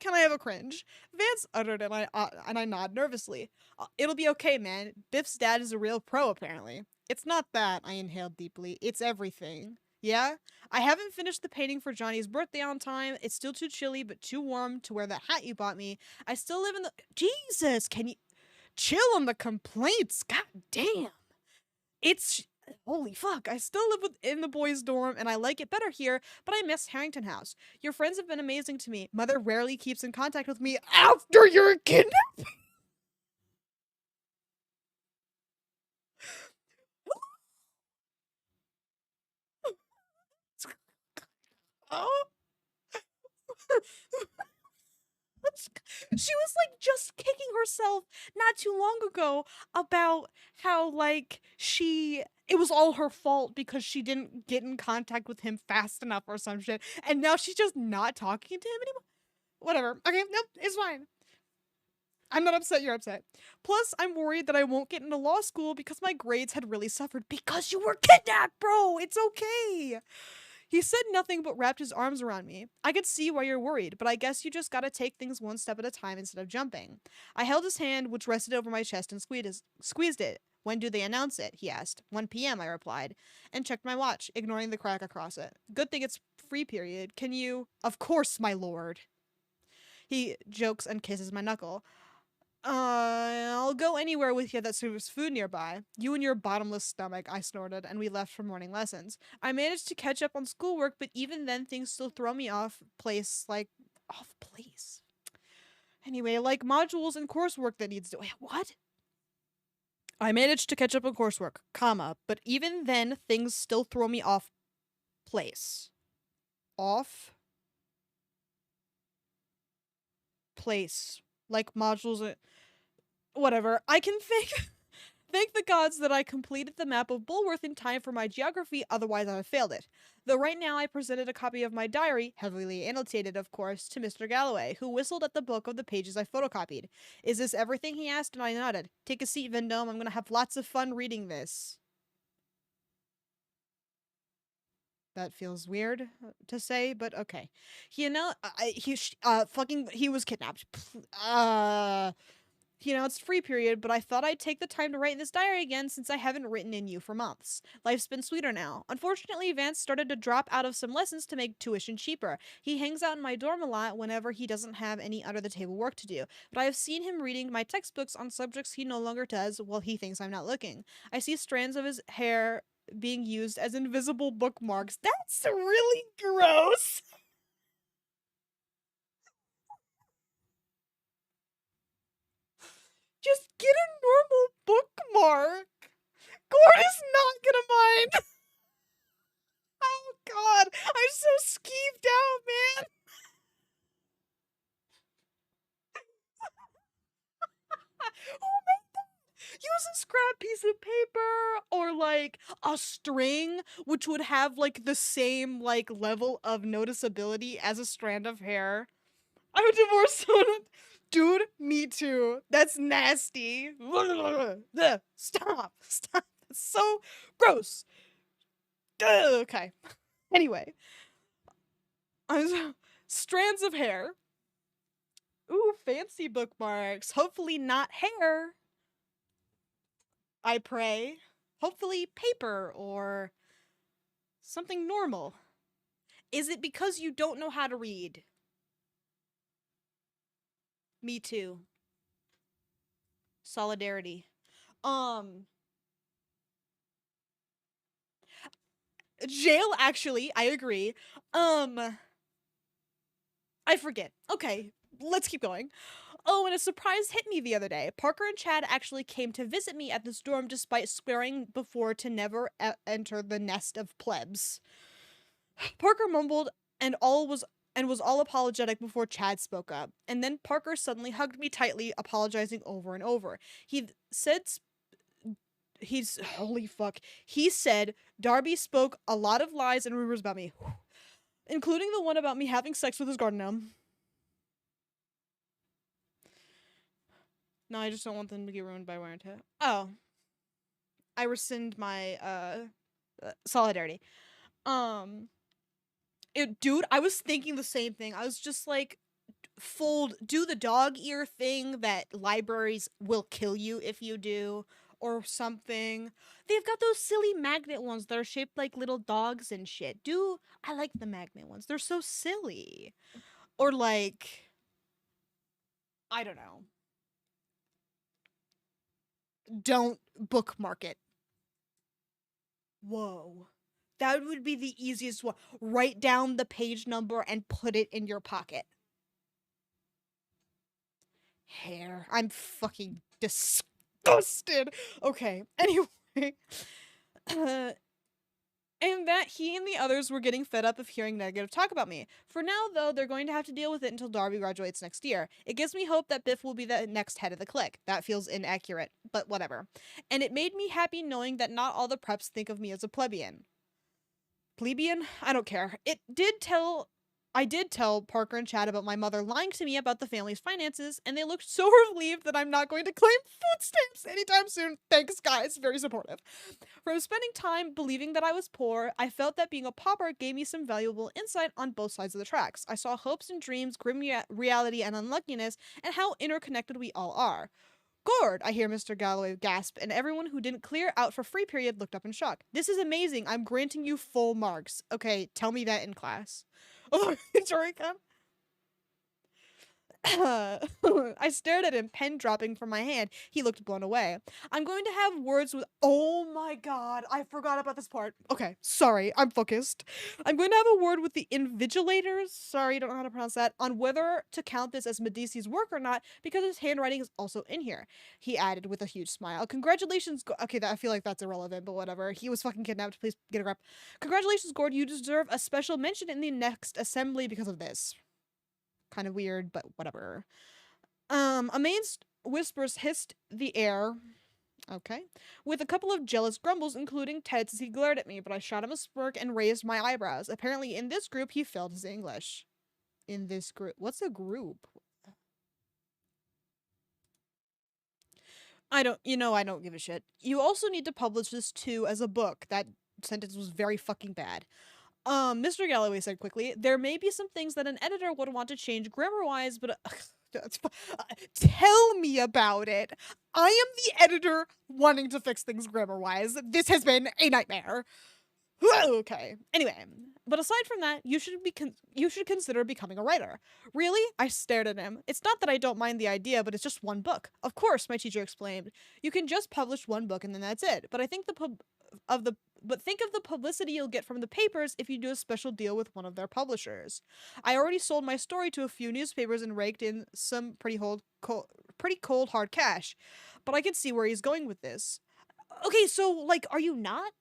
Can I have a cringe? Vance uttered and I nod nervously. It'll be okay, man. Biff's dad is a real pro, apparently. It's not that, I inhaled deeply. It's everything. Yeah? I haven't finished the painting for Johnny's birthday on time. It's still too chilly, but too warm to wear that hat you bought me. I still live in the— Jesus, can you— chill on the complaints? God damn. It's— holy fuck, I still live in the boys' dorm and I like it better here, but I miss Harrington House. Your friends have been amazing to me. Mother rarely keeps in contact with me after your kidnapping. Oh. She was like just kicking herself not too long ago about how like it was all her fault because she didn't get in contact with him fast enough or some shit. And now she's just not talking to him anymore. Whatever. Okay, nope, it's fine. I'm not upset, you're upset. Plus, I'm worried that I won't get into law school because my grades had really suffered because you were kidnapped, bro. It's okay. He said nothing but wrapped his arms around me. I could see why you're worried, but I guess you just gotta take things one step at a time instead of jumping. I held his hand, which rested over my chest, and squeezed it. When do they announce it? He asked. 1 p.m., I replied, and checked my watch, ignoring the crack across it. Good thing it's free period. Can you— Of course, my lord. He jokes and kisses my knuckle. I'll go anywhere with you that serves food nearby. You and your bottomless stomach, I snorted, and we left for morning lessons. I managed to catch up on schoolwork, but even then things still throw me off place. Anyway, like modules and coursework that needs to— wait, what? I managed to catch up on coursework, comma, but even then things still throw me off place. Off place. Like modules— whatever. I can thank the gods that I completed the map of Bulworth in time for my geography, otherwise I have failed it. Though right now I presented a copy of my diary, heavily annotated of course, to Mr. Galloway, who whistled at the book of the pages I photocopied. Is this everything, he asked, and I nodded. Take a seat, Vendome, I'm gonna have lots of fun reading this. That feels weird to say, but okay. He was kidnapped. It's free period, but I thought I'd take the time to write in this diary again since I haven't written in you for months. Life's been sweeter now. Unfortunately, Vance started to drop out of some lessons to make tuition cheaper. He hangs out in my dorm a lot whenever he doesn't have any under the table work to do, but I have seen him reading my textbooks on subjects he no longer does while he thinks I'm not looking. I see strands of his hair being used as invisible bookmarks. That's really gross. Just get a normal bookmark. Gord is not gonna mind. Oh god, I'm so skeeved out, man. Who made that? Use a scrap piece of paper or like a string, which would have like the same like level of noticeability as a strand of hair. I would divorce someone. Dude, me too. That's nasty. Stop. Stop. That's so gross. Okay. Anyway, strands of hair. Ooh, fancy bookmarks. Hopefully not hair. I pray. Hopefully paper or something normal. Is it because you don't know how to read? Me too. Solidarity. Jail, actually, I agree. I forget. Okay, let's keep going. Oh, and a surprise hit me the other day. Parker and Chad actually came to visit me at this dorm despite swearing before to never enter the nest of plebs. Parker mumbled and was all apologetic before Chad spoke up. And then Parker suddenly hugged me tightly, apologizing over and over. Holy fuck. He said Darby spoke a lot of lies and rumors about me, including the one about me having sex with his garden gnome. No, I just don't want them to get ruined by wear and tear. Oh. I rescind my solidarity. Dude, I was thinking the same thing. I was just like, do the dog ear thing that libraries will kill you if you do, or something. They've got those silly magnet ones that are shaped like little dogs and shit. I like the magnet ones. They're so silly. Or like, I don't know. Don't bookmark it. Whoa. That would be the easiest one. Write down the page number and put it in your pocket. Hair. I'm fucking disgusted. Okay, anyway. And that he and the others were getting fed up of hearing negative talk about me. For now, though, they're going to have to deal with it until Darby graduates next year. It gives me hope that Biff will be the next head of the clique. That feels inaccurate, but whatever. And it made me happy knowing that not all the preps think of me as a plebeian. Plebeian? I don't care. I did tell Parker and Chad about my mother lying to me about the family's finances, and they looked so relieved that I'm not going to claim food stamps anytime soon. Thanks, guys. Very supportive. From spending time believing that I was poor, I felt that being a pauper gave me some valuable insight on both sides of the tracks. I saw hopes and dreams, grim reality and unluckiness, and how interconnected we all are. Gord, I hear Mr. Galloway gasp, and everyone who didn't clear out for free period looked up in shock. This is amazing. I'm granting you full marks. Okay, tell me that in class. Oh, sorry, come. I stared at him, pen dropping from my hand. He looked blown away. I'm going to have words with. Oh my god, I forgot about this part. Okay, sorry, I'm focused. I'm going to have a word with the invigilators. Sorry, don't know how to pronounce that. On whether to count this as Medici's work or not, because his handwriting is also in here. He added with a huge smile. Congratulations. Okay, I feel like that's irrelevant, but whatever. He was fucking kidnapped. Please get a grip. Congratulations, Gord. You deserve a special mention in the next assembly because of this. Kind of weird, but whatever. Amazed whispers hissed the air. Okay. With a couple of jealous grumbles, including Ted's as he glared at me, but I shot him a smirk and raised my eyebrows. Apparently, in this group, he failed his English. In this group. What's a group? I don't give a shit. You also need to publish this too as a book. That sentence was very fucking bad. Mr. Galloway said quickly, there may be some things that an editor would want to change grammar-wise, but tell me about it. I am the editor wanting to fix things grammar-wise. This has been a nightmare. Okay. Anyway, but aside from that, you should consider becoming a writer. Really? I stared at him. It's not that I don't mind the idea, but it's just one book. Of course, my teacher explained. You can just publish one book and then that's it. But I think think of the publicity you'll get from the papers if you do a special deal with one of their publishers. I already sold my story to a few newspapers and raked in some pretty cold hard cash. But I can see where he's going with this. Okay, so like, are you not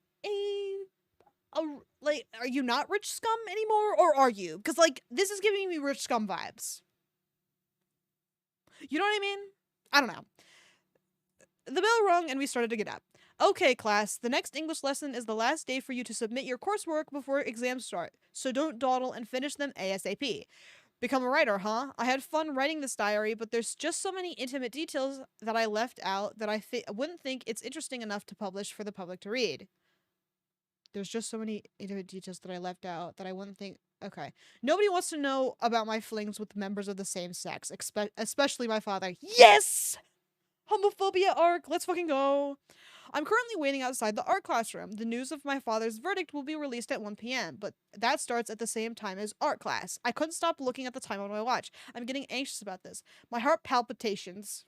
are you not rich scum anymore, or are you? Because like, this is giving me rich scum vibes. You know what I mean? I don't know. The bell rung and we started to get up. Okay, class, the next English lesson is the last day for you to submit your coursework before exams start, so don't dawdle and finish them ASAP. Become a writer, huh? I had fun writing this diary, but there's just so many intimate details that I left out that I wouldn't think it's interesting enough to publish for the public to read. There's just so many intimate details that I left out that I wouldn't think. Okay. Nobody wants to know about my flings with members of the same sex, especially my father. Yes! Homophobia arc, let's fucking go. I'm currently waiting outside the art classroom. The news of my father's verdict will be released at 1 p.m., but that starts at the same time as art class. I couldn't stop looking at the time on my watch. I'm getting anxious about this. My heart palpitations.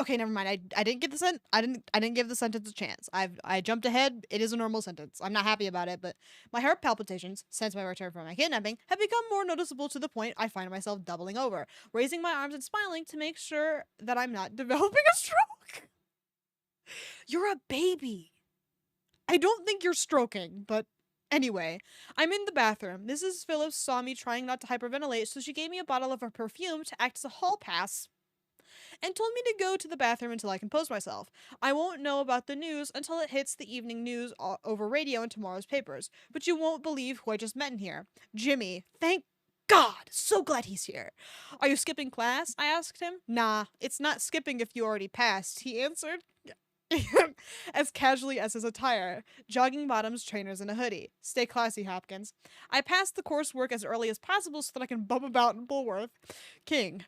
Okay, never mind. I didn't give the sentence a chance. I jumped ahead. It is a normal sentence. I'm not happy about it, but my heart palpitations since my return from my kidnapping have become more noticeable to the point I find myself doubling over, raising my arms and smiling to make sure that I'm not developing a stroke. You're a baby. I don't think you're stroking, but anyway, I'm in the bathroom. Mrs. Phillips saw me trying not to hyperventilate, so she gave me a bottle of her perfume to act as a hall pass and told me to go to the bathroom until I compose myself. I won't know about the news until it hits the evening news over radio in tomorrow's papers. But you won't believe who I just met in here. Jimmy. Thank God. So glad he's here. Are you skipping class? I asked him. Nah, it's not skipping if you already passed, he answered. As casually as his attire, jogging bottoms, trainers, and a hoodie. Stay classy, Hopkins. I passed the coursework as early as possible so that I can bum about in Bulworth. King.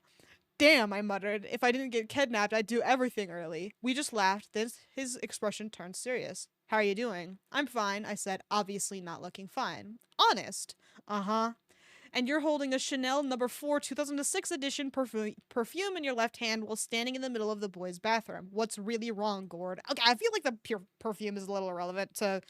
Damn, I muttered. If I didn't get kidnapped, I'd do everything early. We just laughed. Then his expression turned serious. How are you doing? I'm fine, I said, obviously not looking fine. Honest? Uh-huh. And you're holding a Chanel No. 4 2006 edition perfume in your left hand while standing in the middle of the boys' bathroom. What's really wrong, Gord? Okay, I feel like the pure perfume is a little irrelevant to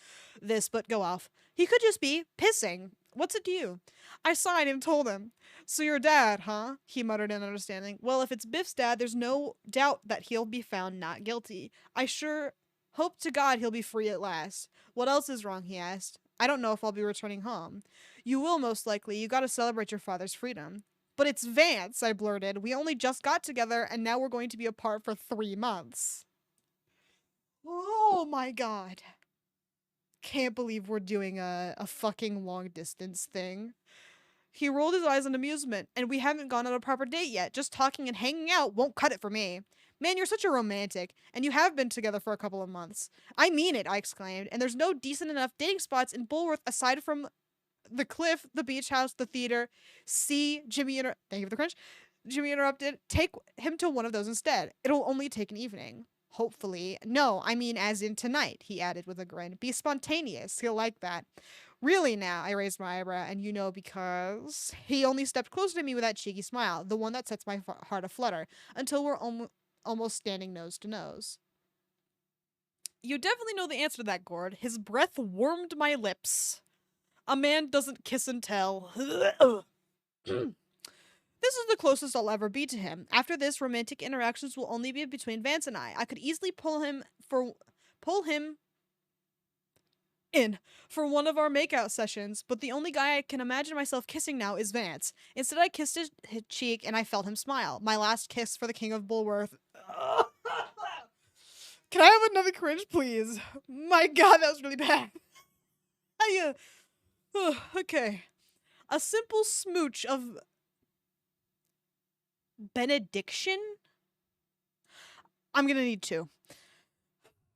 this, but go off. He could just be pissing. What's it to you? I sighed and told him. So your dad, huh? He muttered in understanding. Well, if it's Biff's dad, there's no doubt that he'll be found not guilty. I sure hope to God he'll be free at last. What else is wrong, he asked. I don't know if I'll be returning home. You will most likely. You gotta celebrate your father's freedom. But it's Vance, I blurted. We only just got together and now we're going to be apart for 3 months. Oh my God. Can't believe we're doing a fucking long distance thing. He rolled his eyes in amusement, and we haven't gone on a proper date yet. Just talking and hanging out won't cut it for me. Man, you're such a romantic, and you have been together for a couple of months. I mean it, I exclaimed, and there's no decent enough dating spots in Bulworth aside from the cliff, the beach house, the theater. See, thank you for the crunch. Jimmy interrupted. Take him to one of those instead. It'll only take an evening. Hopefully. No, I mean as in tonight, he added with a grin. Be spontaneous. He'll like that. Really now, I raised my eyebrow, and you know because he only stepped closer to me with that cheeky smile, the one that sets my heart aflutter, until we're almost standing nose to nose. You definitely know the answer to that, Gord. His breath warmed my lips. A man doesn't kiss and tell. This is the closest I'll ever be to him. After this, romantic interactions will only be between Vance and I. I could easily pull him in for one of our makeout sessions, but the only guy I can imagine myself kissing now is Vance. Instead, I kissed his cheek and I felt him smile. My last kiss for the King of Bulworth. Can I have another cringe, please? My God, that was really bad. Okay. A simple smooch of benediction? I'm gonna need 2.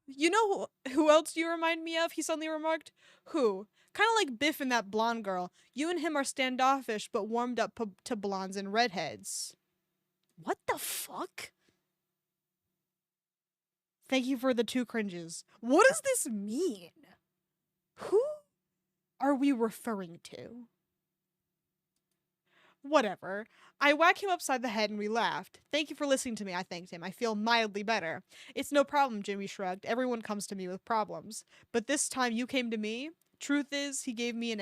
You know who else you remind me of? He suddenly remarked. Who? Kind of like Biff and that blonde girl. You and him are standoffish, but warmed up to blondes and redheads. What the fuck? Thank you for the 2 cringes. What does this mean? Who are we referring to? Whatever. I whack him upside the head and we laughed. Thank you for listening to me, I thanked him. I feel mildly better. It's no problem, Jimmy shrugged. Everyone comes to me with problems. But this time you came to me? Truth is, he gave me an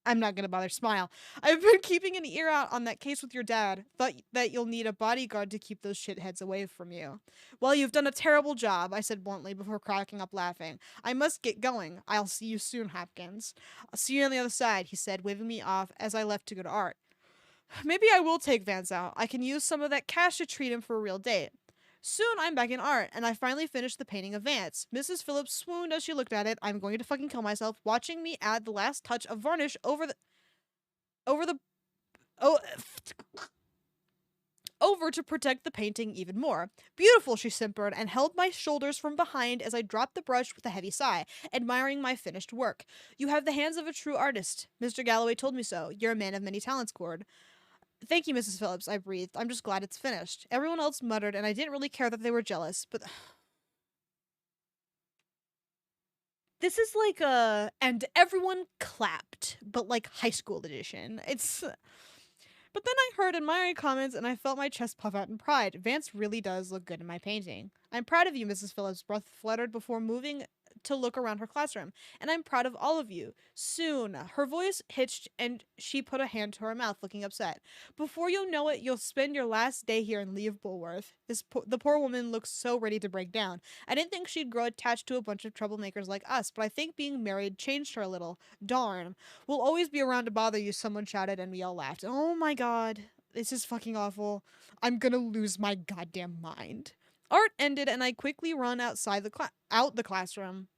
I'm not gonna bother smile. I've been keeping an ear out on that case with your dad. Thought that you'll need a bodyguard to keep those shitheads away from you. Well, you've done a terrible job, I said bluntly before cracking up laughing. I must get going. I'll see you soon, Hopkins. I'll see you on the other side, he said, waving me off as I left to go to Art. Maybe I will take Vance out. I can use some of that cash to treat him for a real date. Soon I'm back in Art, and I finally finished the painting of Vance. Mrs. Phillips swooned as she looked at it. I'm going to fucking kill myself, watching me add the last touch of varnish over oh over to protect the painting even more. Beautiful, she simpered, and held my shoulders from behind as I dropped the brush with a heavy sigh, admiring my finished work. You have the hands of a true artist. Mr. Galloway told me so. You're a man of many talents, Gord. Thank you, Mrs. Phillips, I breathed. I'm just glad it's finished. Everyone else muttered, and I didn't really care that they were jealous, but this is like a and everyone clapped, but like high school edition. It's But then I heard admiring comments and I felt my chest puff out in pride. Vance really does look good in my painting. I'm proud of you, Mrs. Phillips' breath fluttered before moving to look around her classroom. And I'm proud of all of you. Soon. Her voice hitched and she put a hand to her mouth, looking upset. Before you know it, you'll spend your last day here and leave Bulworth. The poor woman looks so ready to break down. I didn't think she'd grow attached to a bunch of troublemakers like us, but I think being married changed her a little. Darn. We'll always be around to bother you, someone shouted, and we all laughed. Oh my god. This is fucking awful. I'm gonna lose my goddamn mind. Art ended and I quickly run outside the classroom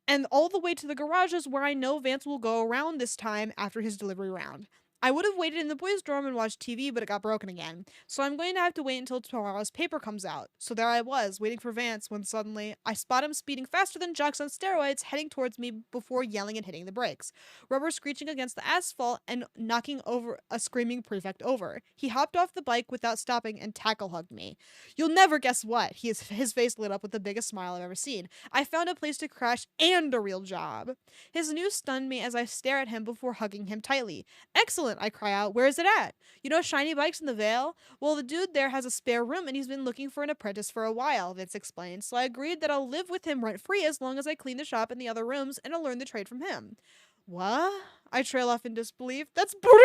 and all the way to the garages where I know Vance will go around this time after his delivery round. I would have waited in the boys' dorm and watched TV, but it got broken again. So I'm going to have to wait until tomorrow's paper comes out. So there I was, waiting for Vance, when suddenly I spot him speeding faster than jocks on steroids, heading towards me before yelling and hitting the brakes. Rubber screeching against the asphalt and knocking over a screaming prefect over. He hopped off the bike without stopping and tackle hugged me. You'll never guess what. His face lit up with the biggest smile I've ever seen. I found a place to crash and a real job. His news stunned me as I stare at him before hugging him tightly. Excellent, I cry out. Where is it at? You know Shiny Bikes in the Vale? Well, the dude there has a spare room and he's been looking for an apprentice for a while, Vince explained. So I agreed that I'll live with him rent-free as long as I clean the shop and the other rooms and I'll learn the trade from him. What? I trail off in disbelief. That's borderline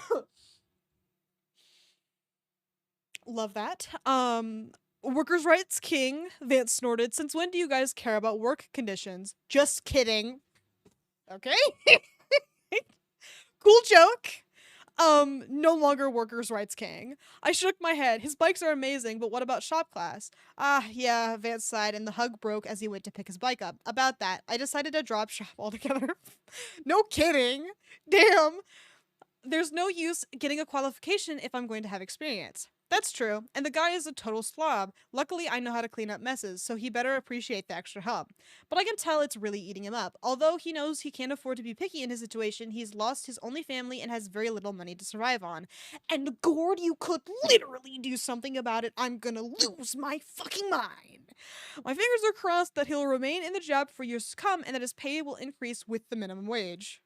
slavery. Love that. Workers' rights king, Vance snorted. Since when do you guys care about work conditions? Just kidding. Okay. Cool joke. No longer workers' rights king. I shook my head. His bikes are amazing, but what about shop class? Ah, yeah, Vance sighed, and the hug broke as he went to pick his bike up. About that, I decided to drop shop altogether. No kidding. Damn. There's no use getting a qualification if I'm going to have experience. That's true, and the guy is a total slob. Luckily, I know how to clean up messes, so he better appreciate the extra help. But I can tell it's really eating him up. Although he knows he can't afford to be picky in his situation, he's lost his only family and has very little money to survive on. And Gord, you could literally do something about it. I'm gonna lose my fucking mind. My fingers are crossed that he'll remain in the job for years to come and that his pay will increase with the minimum wage.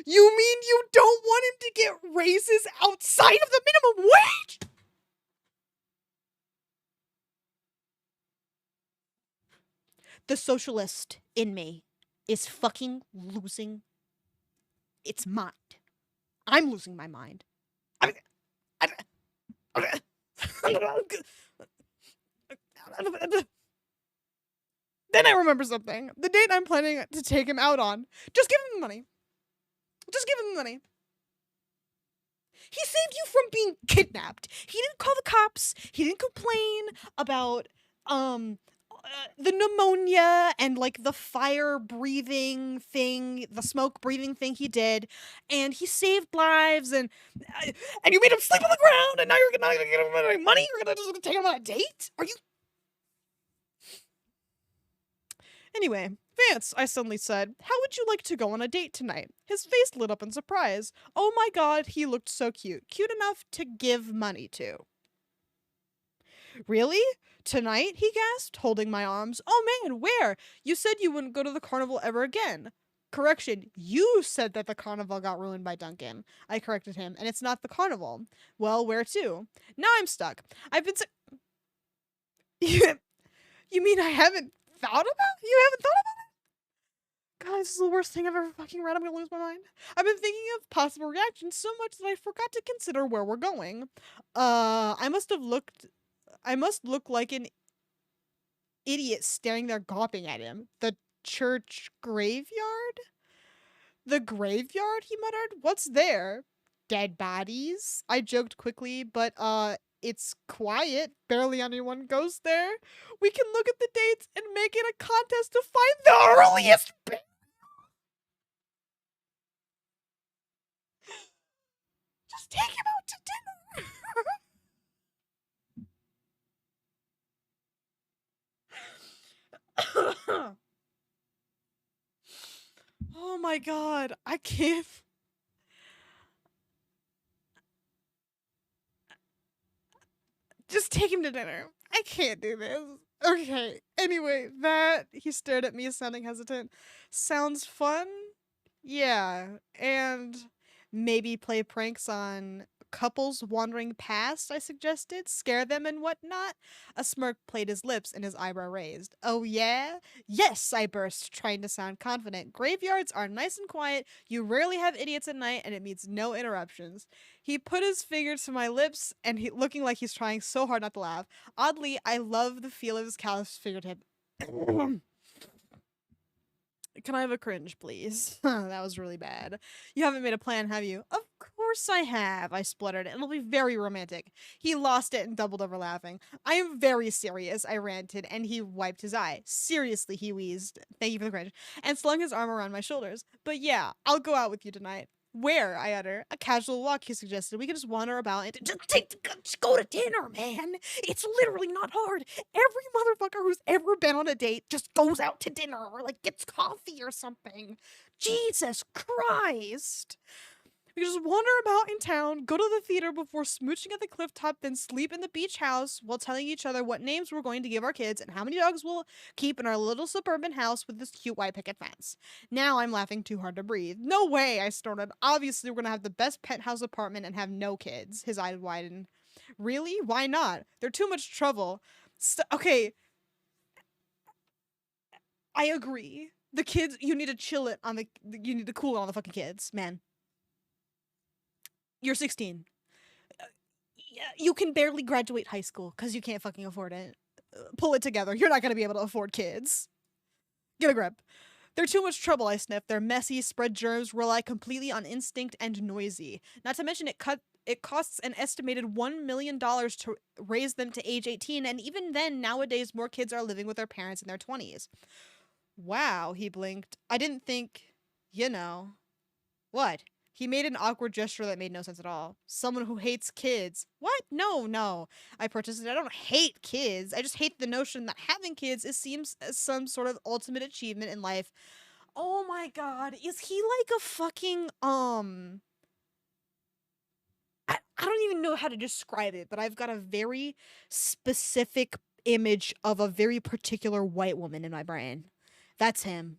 You mean you don't want him to get raises outside of the minimum wage? The socialist in me is fucking losing its mind. I'm losing my mind. Then I remember something. The date I'm planning to take him out on. Just give him the money. Just give him the money. He saved you from being kidnapped. He didn't call the cops. He didn't complain about the pneumonia and like the fire breathing thing, the smoke breathing thing he did, and he saved lives, and you made him sleep on the ground, and now you're not gonna give him any money. You're gonna just take him on a date? Are you? Anyway, Vance, I suddenly said, how would you like to go on a date tonight? His face lit up in surprise. Oh my god, he looked so cute. Cute enough to give money to. Really? Tonight? He gasped, holding my arms. Oh man, where? You said you wouldn't go to the carnival ever again. Correction, you said that the carnival got ruined by Duncan. I corrected him, and it's not the carnival. Well, where to? Now I'm stuck. I've been You mean I haven't thought about? You haven't thought about it? God, this is the worst thing I've ever fucking read. I'm gonna lose my mind. I've been thinking of possible reactions so much that I forgot to consider where we're going. I must look like an idiot staring there gawping at him. The church graveyard? The graveyard, he muttered. What's there? Dead bodies? I joked quickly, but it's quiet. Barely anyone goes there. We can look at the dates and make it a contest to find the earliest Just take him out to dinner. Oh my god, I can't. Just take him to dinner. I can't do this. Okay. Anyway, he stared at me, sounding hesitant. Sounds fun? Yeah. And maybe play pranks on couples wandering past, I suggested. Scare them and whatnot. A smirk played his lips and his eyebrow raised. Oh, yeah? Yes, I burst, trying to sound confident. Graveyards are nice and quiet. You rarely have idiots at night, and it means no interruptions. He put his finger to my lips, and looking like he's trying so hard not to laugh. Oddly, I love the feel of his calloused fingertip. Can I have a cringe, please? That was really bad. You haven't made a plan, have you? Of course I have, I spluttered. It'll be very romantic. He lost it and doubled over laughing. I am very serious, I ranted, and he wiped his eye. Seriously, he wheezed. Thank you for the cringe. And slung his arm around my shoulders. But yeah, I'll go out with you tonight. Where? I utter. A casual walk, he suggested. We can just wander about and just go to dinner, man. It's literally not hard. Every motherfucker who's ever been on a date just goes out to dinner or like gets coffee or something. Jesus Christ. We just wander about in town, go to the theater before smooching at the cliff top, then sleep in the beach house while telling each other what names we're going to give our kids and how many dogs we'll keep in our little suburban house with this cute white picket fence. Now I'm laughing too hard to breathe. No way, I snorted. Obviously, we're going to have the best penthouse apartment and have no kids. His eyes widened. Really? Why not? They're too much trouble. Okay. I agree. The kids, you need to chill it on you need to cool it on the fucking kids, man. You're 16. You can barely graduate high school because you can't fucking afford it. Pull it together. You're not going to be able to afford kids. Get a grip. They're too much trouble, I sniffed. They're messy, spread germs, rely completely on instinct, and noisy. Not to mention it costs an estimated $1 million to raise them to age 18, and even then, nowadays, more kids are living with their parents in their 20s. Wow, he blinked. I didn't think, What? He made an awkward gesture that made no sense at all. Someone who hates kids. What? No. I protested. I don't hate kids. I just hate the notion that having kids seems as some sort of ultimate achievement in life. Oh my god. Is he like a fucking, I don't even know how to describe it, but I've got a very specific image of a very particular white woman in my brain. That's him.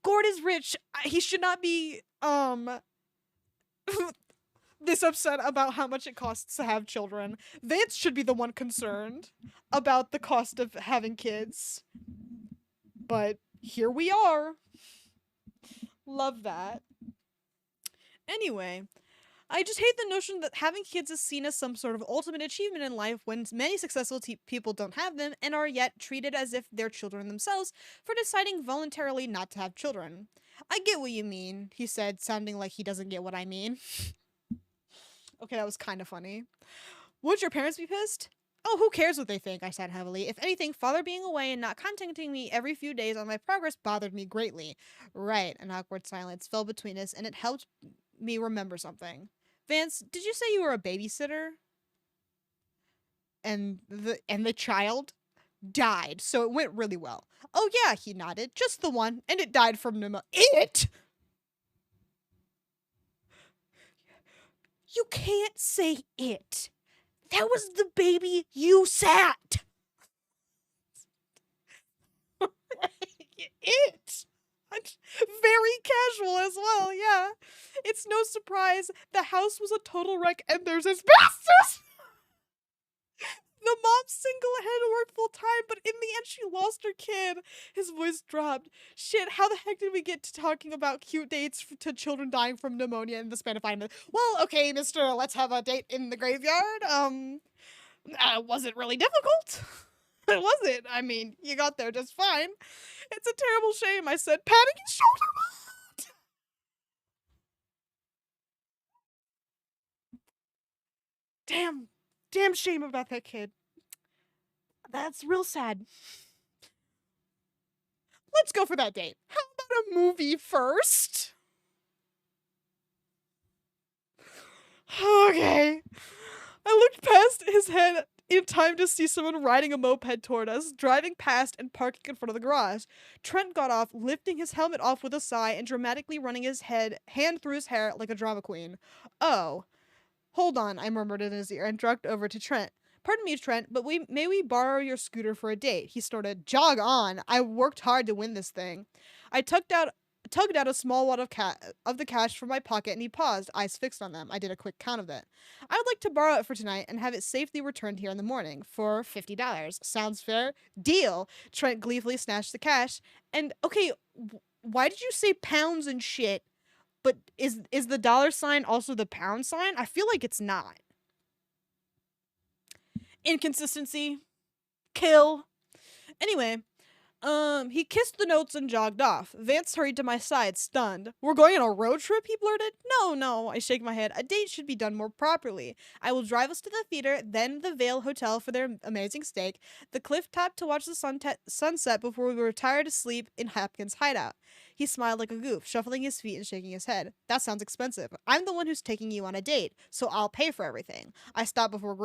Gord is rich. He should not be, this upset about how much it costs to have children. Vance should be the one concerned about the cost of having kids. But here we are. Love that. Anyway, I just hate the notion that having kids is seen as some sort of ultimate achievement in life when many successful people don't have them and are yet treated as if they're children themselves for deciding voluntarily not to have children. I get what you mean, he said, sounding like he doesn't get what I mean. Okay, that was kind of funny. Would your parents be pissed? Oh, who cares what they think? I said heavily. If anything, father being away and not contacting me every few days on my progress bothered me greatly. Right, an awkward silence fell between us, and it helped me remember something. Vance, did you say you were a babysitter? And the child died, so it went really well. Oh yeah, he nodded. Just the one, and it died from pneumonia. It? You can't say it. That was the baby you sat. It. Very casual as well, yeah. It's no surprise the house was a total wreck and there's asbestos. The mom single had worked full time, but in the end she lost her kid. His voice dropped. Shit, how the heck did we get to talking about cute dates to children dying from pneumonia in the span of 5 minutes? Well, okay, mister, let's have a date in the graveyard. Was it really difficult? It wasn't. I mean, you got there just fine. It's a terrible shame, I said, patting his shoulder. Damn shame about that kid. That's real sad. Let's go for that date. How about a movie first? Okay. I looked past his head in time to see someone riding a moped toward us, driving past and parking in front of the garage. Trent got off, lifting his helmet off with a sigh and dramatically running his hand through his hair like a drama queen. Oh. Hold on, I murmured in his ear and dragged over to Trent. Pardon me, Trent, but may we borrow your scooter for a date? He snorted. Jog on. I worked hard to win this thing. I tugged out a small wad of the cash from my pocket, and he paused, eyes fixed on them. I did a quick count of it. I would like to borrow it for tonight and have it safely returned here in the morning for $50. Sounds fair? Deal. Trent gleefully snatched the cash. And okay, why did you say pounds and shit? But is the dollar sign also the pound sign? I feel like it's not. Inconsistency. Kill. Anyway, he kissed the notes and jogged off. Vance hurried to my side, stunned. We're going on a road trip, he blurted. No, I shake my head. A date should be done more properly. I will drive us to the theater, then the Vale Hotel for their amazing steak, the cliff top to watch the sunset before we retire to sleep in Hopkins' hideout. He smiled like a goof, shuffling his feet and shaking his head. That sounds expensive. I'm the one who's taking you on a date, so I'll pay for everything. I stopped before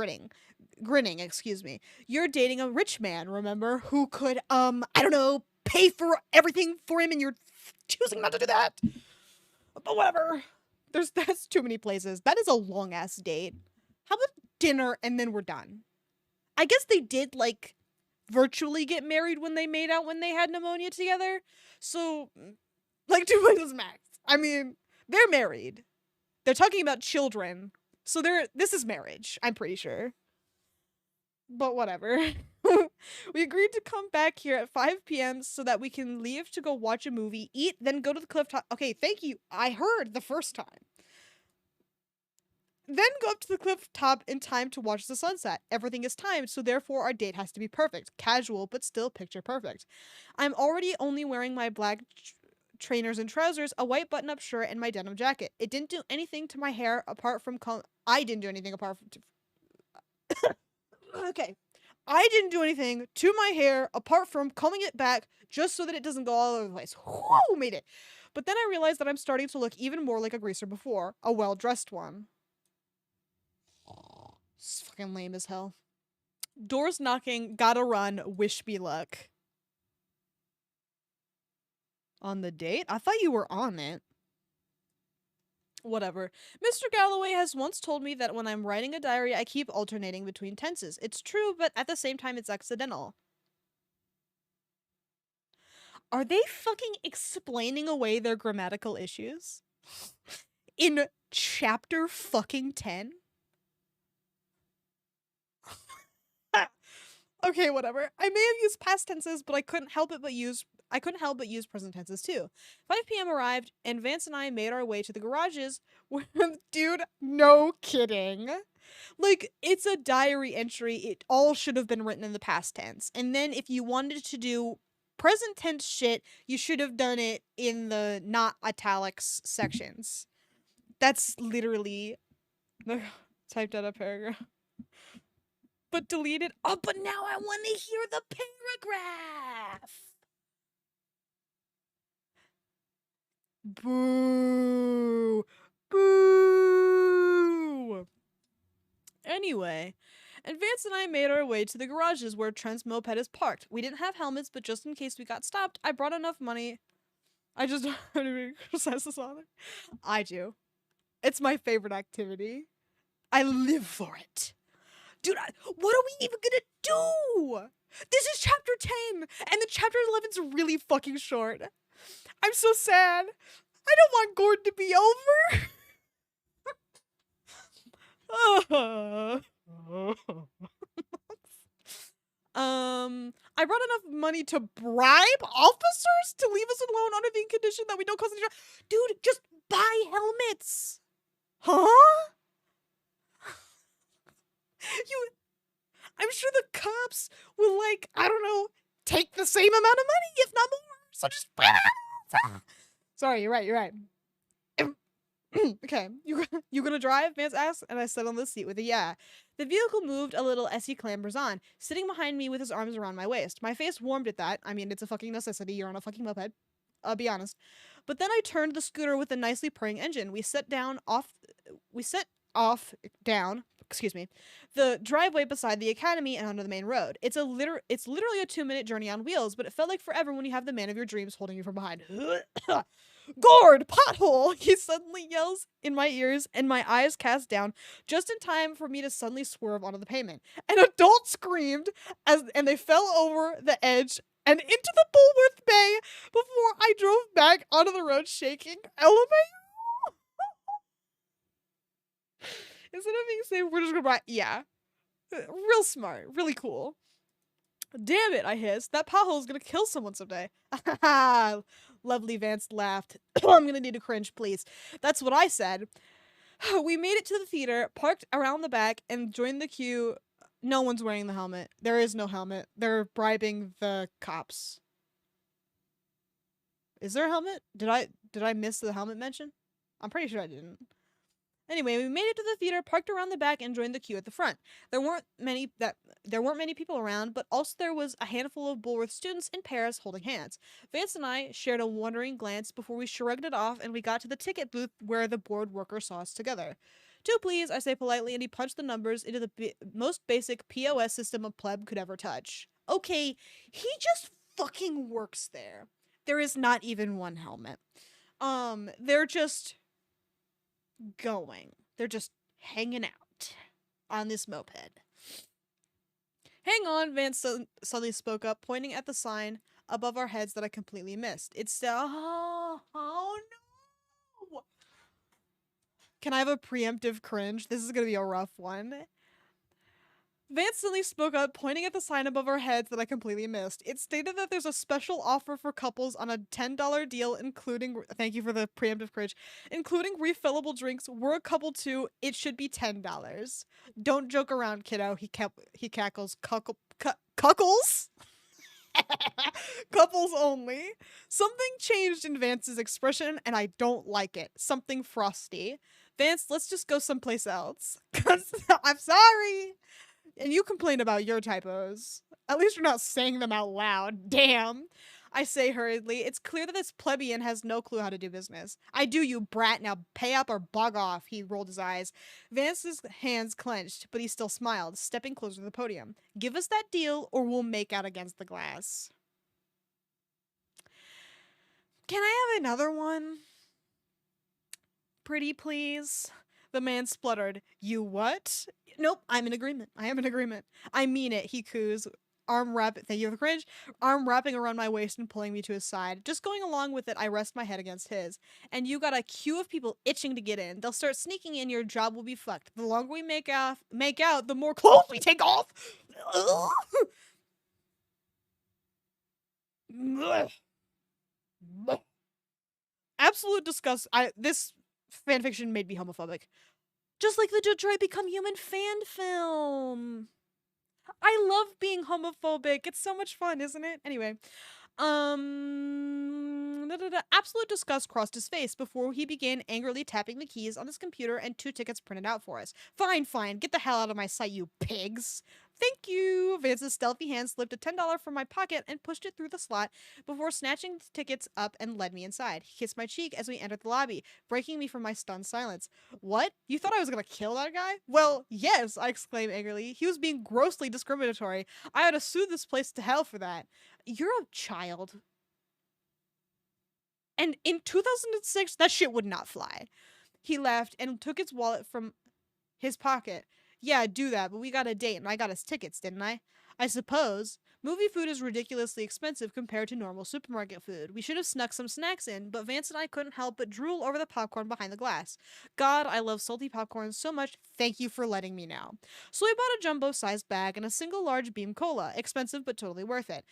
grinning, excuse me. You're dating a rich man, remember, who could, I don't know, pay for everything for him, and you're choosing not to do that. But whatever. That's too many places. That is a long ass date. How about dinner and then we're done? I guess they did, like, virtually get married when they made out when they had pneumonia together. So, like, 2 places max. I mean, they're married. They're talking about children. So this is marriage, I'm pretty sure. But whatever. We agreed to come back here at 5 p.m. so that we can leave to go watch a movie, eat, then go to the cliff top. Okay, thank you. I heard the first time. Then go up to the cliff top in time to watch the sunset. Everything is timed, so therefore our date has to be perfect. Casual, but still picture perfect. I'm already only wearing my black trainers and trousers, a white button-up shirt, and my denim jacket. It didn't do anything to my hair apart from I didn't do anything apart from okay. I didn't do anything to my hair apart from combing it back just so that it doesn't go all over the place. Whoo, made it. But then I realized that I'm starting to look even more like a greaser before, a well-dressed one. It's fucking lame as hell. Doors knocking, gotta run, wish me luck. On the date? I thought you were on it. Whatever. Mr. Galloway has once told me that when I'm writing a diary, I keep alternating between tenses. It's true, but at the same time, it's accidental. Are they fucking explaining away their grammatical issues? In chapter fucking 10? Okay, whatever. I may have used past tenses, but I couldn't help but use present tenses too. 5 p.m. arrived, and Vance and I made our way to the garages. Dude, no kidding. Like, it's a diary entry. It all should have been written in the past tense. And then if you wanted to do present tense shit, you should have done it in the not italics sections. That's literally typed out a paragraph. but deleted. Oh, but now I want to hear the paragraph. Boo. Boo. Anyway, and Vance and I made our way to the garages where Trent's moped is parked. We didn't have helmets, but just in case we got stopped, I brought enough money. I just don't have to criticize this on it. I do. It's my favorite activity. I live for it. Dude, what are we even gonna do? This is chapter 10, and the chapter 11's really fucking short. I'm so sad. I don't want Gord to be over. I brought enough money to bribe officers to leave us alone under the condition that we don't cause any trouble. Dude, just buy helmets. Huh? I'm sure the cops will, like, I don't know, take the same amount of money, if not more. So just sorry, you're right. Okay, you gonna drive? Vance asked, and I sat on the seat with a yeah. The vehicle moved a little as he clambers on, sitting behind me with his arms around my waist. My face warmed at that. I mean, it's a fucking necessity. You're on a fucking moped. Be honest. But then I turned the scooter with a nicely purring engine. We set off down the driveway beside the academy and onto the main road. It's literally a 2-minute journey on wheels, but it felt like forever when you have the man of your dreams holding you from behind. Gord, pothole! He suddenly yells in my ears, and my eyes cast down just in time for me to suddenly swerve onto the pavement. An adult screamed and they fell over the edge and into the Bullworth Bay before I drove back onto the road shaking. Elevator. Instead of being safe, we're just gonna buy. Yeah. Real smart. Really cool. Damn it, I hissed. That pothole's gonna kill someone someday. Lovely Vance laughed. I'm gonna need a cringe, please. That's what I said. We made it to the theater, parked around the back, and joined the queue. No one's wearing the helmet. There is no helmet. They're bribing the cops. Is there a helmet? Did I miss the helmet mention? I'm pretty sure I didn't. Anyway, we made it to the theater, parked around the back, and joined the queue at the front. There weren't many people around, but also there was a handful of Bullworth students in pairs holding hands. Vance and I shared a wondering glance before we shrugged it off, and we got to the ticket booth where the board worker saw us together. 2, please, I say politely, and he punched the numbers into the most basic POS system a pleb could ever touch. Okay, he just fucking works there. There is not even one helmet. They're just going. They're just hanging out on this moped. Hang on, Vance suddenly spoke up, pointing at the sign above our heads that I completely missed. It's oh no! Can I have a preemptive cringe? This is gonna be a rough one. Vance suddenly spoke up, pointing at the sign above our heads that I completely missed. It stated that there's a special offer for couples on a $10 deal, including, thank you for the preemptive cringe, including refillable drinks. We're a couple too. It should be $10. Don't joke around, kiddo. He cackles. Cuckles? Couples only. Something changed in Vance's expression, and I don't like it. Something frosty. Vance, let's just go someplace else. 'Cause I'm sorry. And you complain about your typos. At least you're not saying them out loud. Damn. I say hurriedly. It's clear that this plebeian has no clue how to do business. I do, you brat. Now pay up or bug off. He rolled his eyes. Vance's hands clenched, but he still smiled, stepping closer to the podium. Give us that deal or we'll make out against the glass. Can I have another one? Pretty please? The man spluttered. You what? Nope, I'm in agreement. I am in agreement. I mean it, he coos. Thank you for the cringe. Arm wrapping around my waist and pulling me to his side. Just going along with it, I rest my head against his. And you got a queue of people itching to get in. They'll start sneaking in, your job will be fucked. The longer we make out, the more clothes we take off. Absolute disgust. This fanfiction made me homophobic. Just like the Detroit Become Human fan film. I love being homophobic. It's so much fun, isn't it? Anyway. Absolute disgust crossed his face before he began angrily tapping the keys on his computer and 2 tickets printed out for us. Fine. Get the hell out of my sight, you pigs. Thank you. Vance's stealthy hand slipped a $10 from my pocket and pushed it through the slot before snatching the tickets up and led me inside. He kissed my cheek as we entered the lobby, breaking me from my stunned silence. What? You thought I was gonna kill that guy? Well, yes, I exclaimed angrily. He was being grossly discriminatory. I ought to sue this place to hell for that. You're a child. And in 2006, that shit would not fly. He laughed and took his wallet from his pocket. Yeah, do that, but we got a date and I got us tickets, didn't I? I suppose. Movie food is ridiculously expensive compared to normal supermarket food. We should have snuck some snacks in, but Vance and I couldn't help but drool over the popcorn behind the glass. God, I love salty popcorn so much. Thank you for letting me know. So we bought a jumbo-sized bag and a single large beam cola. Expensive, but totally worth it.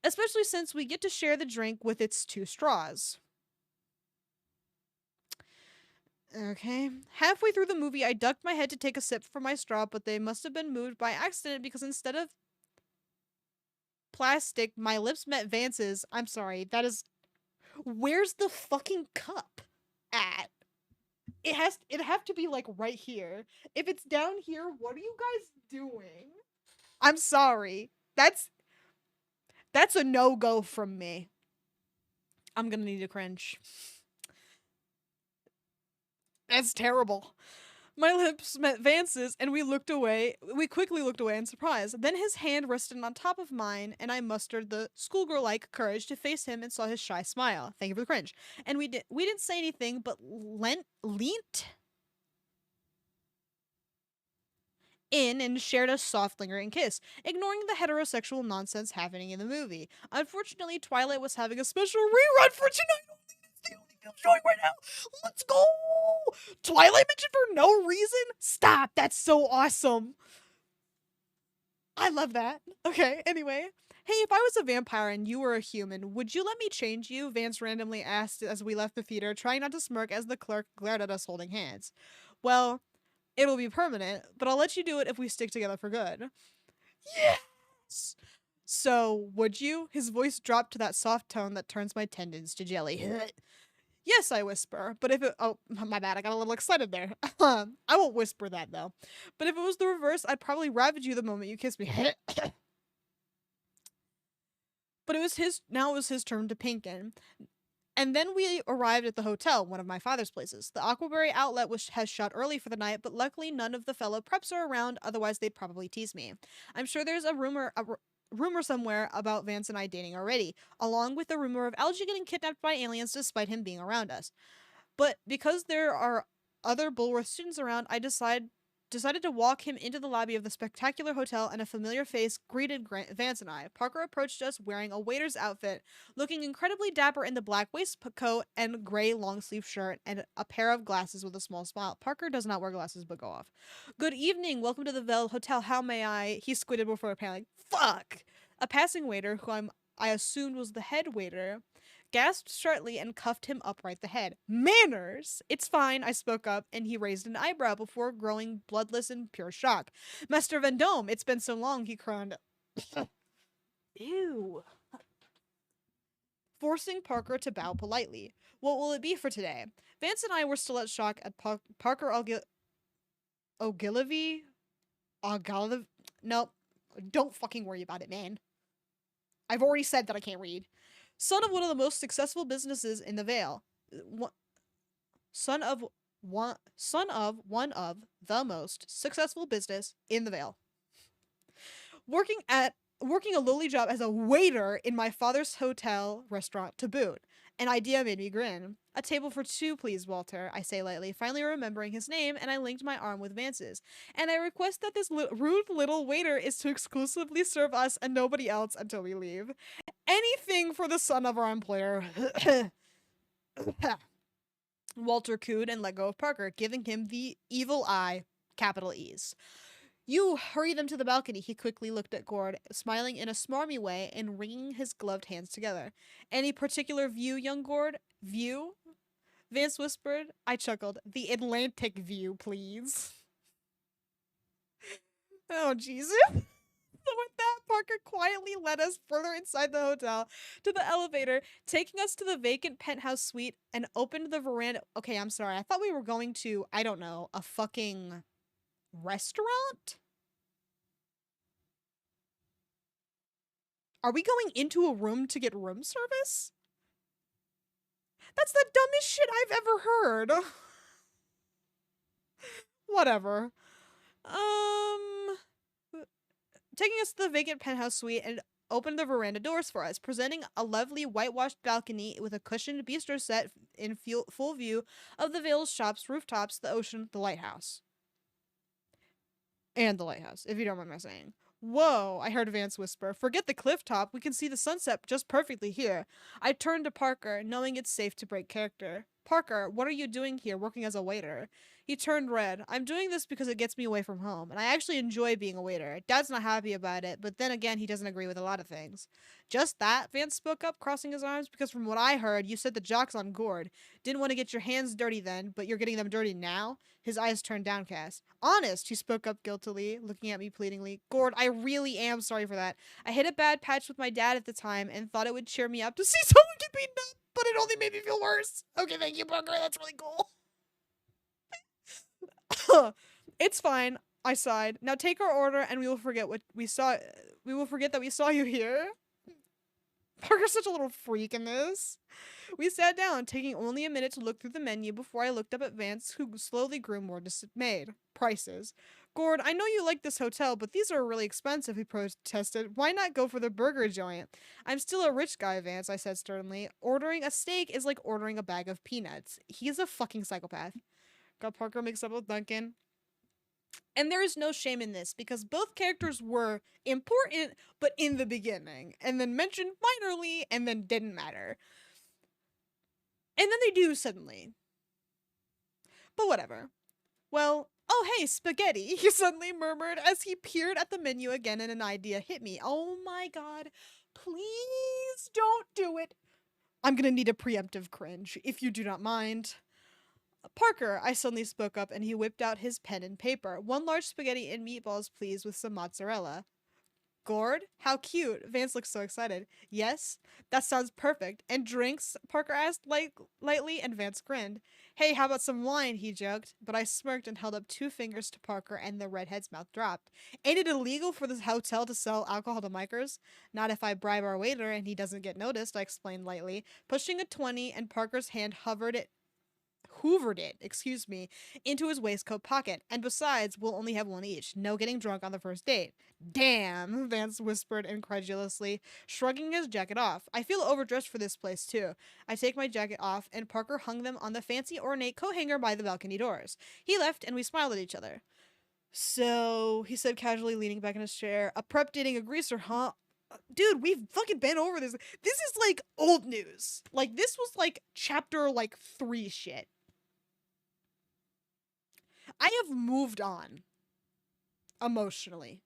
Especially since we get to share the drink with its 2 straws. Okay. Halfway through the movie, I ducked my head to take a sip from my straw, but they must have been moved by accident because instead of plastic, my lips met Vance's. I'm sorry, that is. Where's the fucking cup at? It'd have to be like right here. If it's down here, what are you guys doing? I'm sorry. That's a no-go from me. I'm gonna need to cringe. That's terrible. My lips met Vance's, and we looked away. We quickly looked away in surprise. Then his hand rested on top of mine, and I mustered the schoolgirl-like courage to face him and saw his shy smile. Thank you for the cringe. And we didn't say anything, but leant in and shared a soft lingering kiss, ignoring the heterosexual nonsense happening in the movie. Unfortunately, Twilight was having a special rerun for tonight only. It's the only film showing right now. Let's go! Twilight mentioned for no reason? Stop, that's so awesome. I love that. Okay, anyway. Hey, if I was a vampire and you were a human, would you let me change you? Vance randomly asked as we left the theater, trying not to smirk as the clerk glared at us holding hands. Well, it'll be permanent, but I'll let you do it if we stick together for good. Yes! So, would you? His voice dropped to that soft tone that turns my tendons to jelly. Yes, I whisper, but if it— oh, my bad, I got a little excited there. I won't whisper that, though. But if it was the reverse, I'd probably ravage you the moment you kiss me. But now it was his turn to pinken. And then we arrived at the hotel, one of my father's places. The Aquaberry outlet has shut early for the night, but luckily none of the fellow preps are around, otherwise they'd probably tease me. I'm sure there's a rumor somewhere about Vance and I dating already, along with the rumor of Algie getting kidnapped by aliens despite him being around us. But because there are other Bulworth students around, I decided to walk him into the lobby of the spectacular hotel, and a familiar face greeted Vance and I. Parker approached us wearing a waiter's outfit, looking incredibly dapper in the black waistcoat and gray long-sleeve shirt and a pair of glasses with a small smile. Parker does not wear glasses, but go off. Good evening. Welcome to the Vel Hotel. How may I— he squinted before paneling. Fuck! A passing waiter, who I assumed was the head waiter, gasped shortly and cuffed him upright the head. Manners! It's fine, I spoke up, and he raised an eyebrow before growing bloodless in pure shock. Master Vendome, it's been so long, he crooned. Ew. Forcing Parker to bow politely. What will it be for today? Vance and I were still at shock at Parker Ogilvy? Nope. Don't fucking worry about it, man. I've already said that I can't read. Son of one of the most successful businesses in the Vale. Son of one of the most successful business in the Vale. Working a lowly job as a waiter in my father's hotel restaurant to boot. An idea made me grin. A table for 2, please, Walter, I say lightly, finally remembering his name, and I linked my arm with Vance's. And I request that this rude little waiter is to exclusively serve us and nobody else until we leave. Anything for the son of our employer. Walter cooed and let go of Parker, giving him the evil eye, capital E's. You hurry them to the balcony. He quickly looked at Gord, smiling in a smarmy way and wringing his gloved hands together. Any particular view, young Gord? View? Vance whispered. I chuckled. The Atlantic view, please. Oh, Jesus. So with that, Parker quietly led us further inside the hotel to the elevator, taking us to the vacant penthouse suite and opened the veranda. Okay, I'm sorry. I thought we were going to, I don't know, a fucking restaurant? Are we going into a room to get room service? That's the dumbest shit I've ever heard. Whatever. Um, taking us to the vacant penthouse suite and opened the veranda doors for us, presenting a lovely whitewashed balcony with a cushioned bistro set in full view of the Vale's shops, rooftops, the ocean, the lighthouse. And the lighthouse, if you don't mind my saying. Whoa, I heard Vance whisper. Forget the cliff top. We can see the sunset just perfectly here. I turned to Parker, knowing it's safe to break character. Parker, what are you doing here, working as a waiter? He turned red. I'm doing this because it gets me away from home, and I actually enjoy being a waiter. Dad's not happy about it, but then again, he doesn't agree with a lot of things. Just that? Vance spoke up, crossing his arms, because from what I heard, you said the jock's on Gord. Didn't want to get your hands dirty then, but you're getting them dirty now? His eyes turned downcast. Honest, he spoke up guiltily, looking at me pleadingly. Gord, I really am sorry for that. I hit a bad patch with my dad at the time and thought it would cheer me up to see someone get beaten up, but it only made me feel worse. Okay, thank you, Parker. That's really cool. It's fine, I sighed. Now take our order and we will forget what we saw. We will forget that we saw you here. Parker's such a little freak in this. We sat down, taking only a minute to look through the menu before I looked up at Vance, who slowly grew more dismayed. Prices. Gord, I know you like this hotel, but these are really expensive, he protested. Why not go for the burger joint? I'm still a rich guy, Vance, I said sternly. Ordering a steak is like ordering a bag of peanuts. He's a fucking psychopath. Got Parker mixed up with Duncan. And there is no shame in this because both characters were important, but in the beginning, and then mentioned minorly, and then didn't matter. And then they do suddenly. But whatever. Well, oh hey, spaghetti, he suddenly murmured as he peered at the menu again and an idea hit me. Oh my god, please don't do it. I'm gonna need a preemptive cringe, if you do not mind. Parker, I suddenly spoke up and he whipped out his pen and paper. One large spaghetti and meatballs, please, with some mozzarella. Gord? How cute. Vance looked so excited. Yes, that sounds perfect. And drinks? Parker asked lightly, and Vance grinned. Hey, how about some wine? He joked. But I smirked and held up 2 fingers to Parker, and the redhead's mouth dropped. Ain't it illegal for this hotel to sell alcohol to micers? Not if I bribe our waiter and he doesn't get noticed, I explained lightly. Pushing a 20, and Parker's hand hoovered it, into his waistcoat pocket. And besides, we'll only have one each. No getting drunk on the first date. Damn, Vance whispered incredulously, shrugging his jacket off. I feel overdressed for this place, too. I take my jacket off, and Parker hung them on the fancy ornate coat hanger by the balcony doors. He left, and we smiled at each other. So, he said casually, leaning back in his chair, a prep dating a greaser, huh? Dude, we've fucking been over this. This is like old news. Like, this was like chapter 3 shit. I have moved on emotionally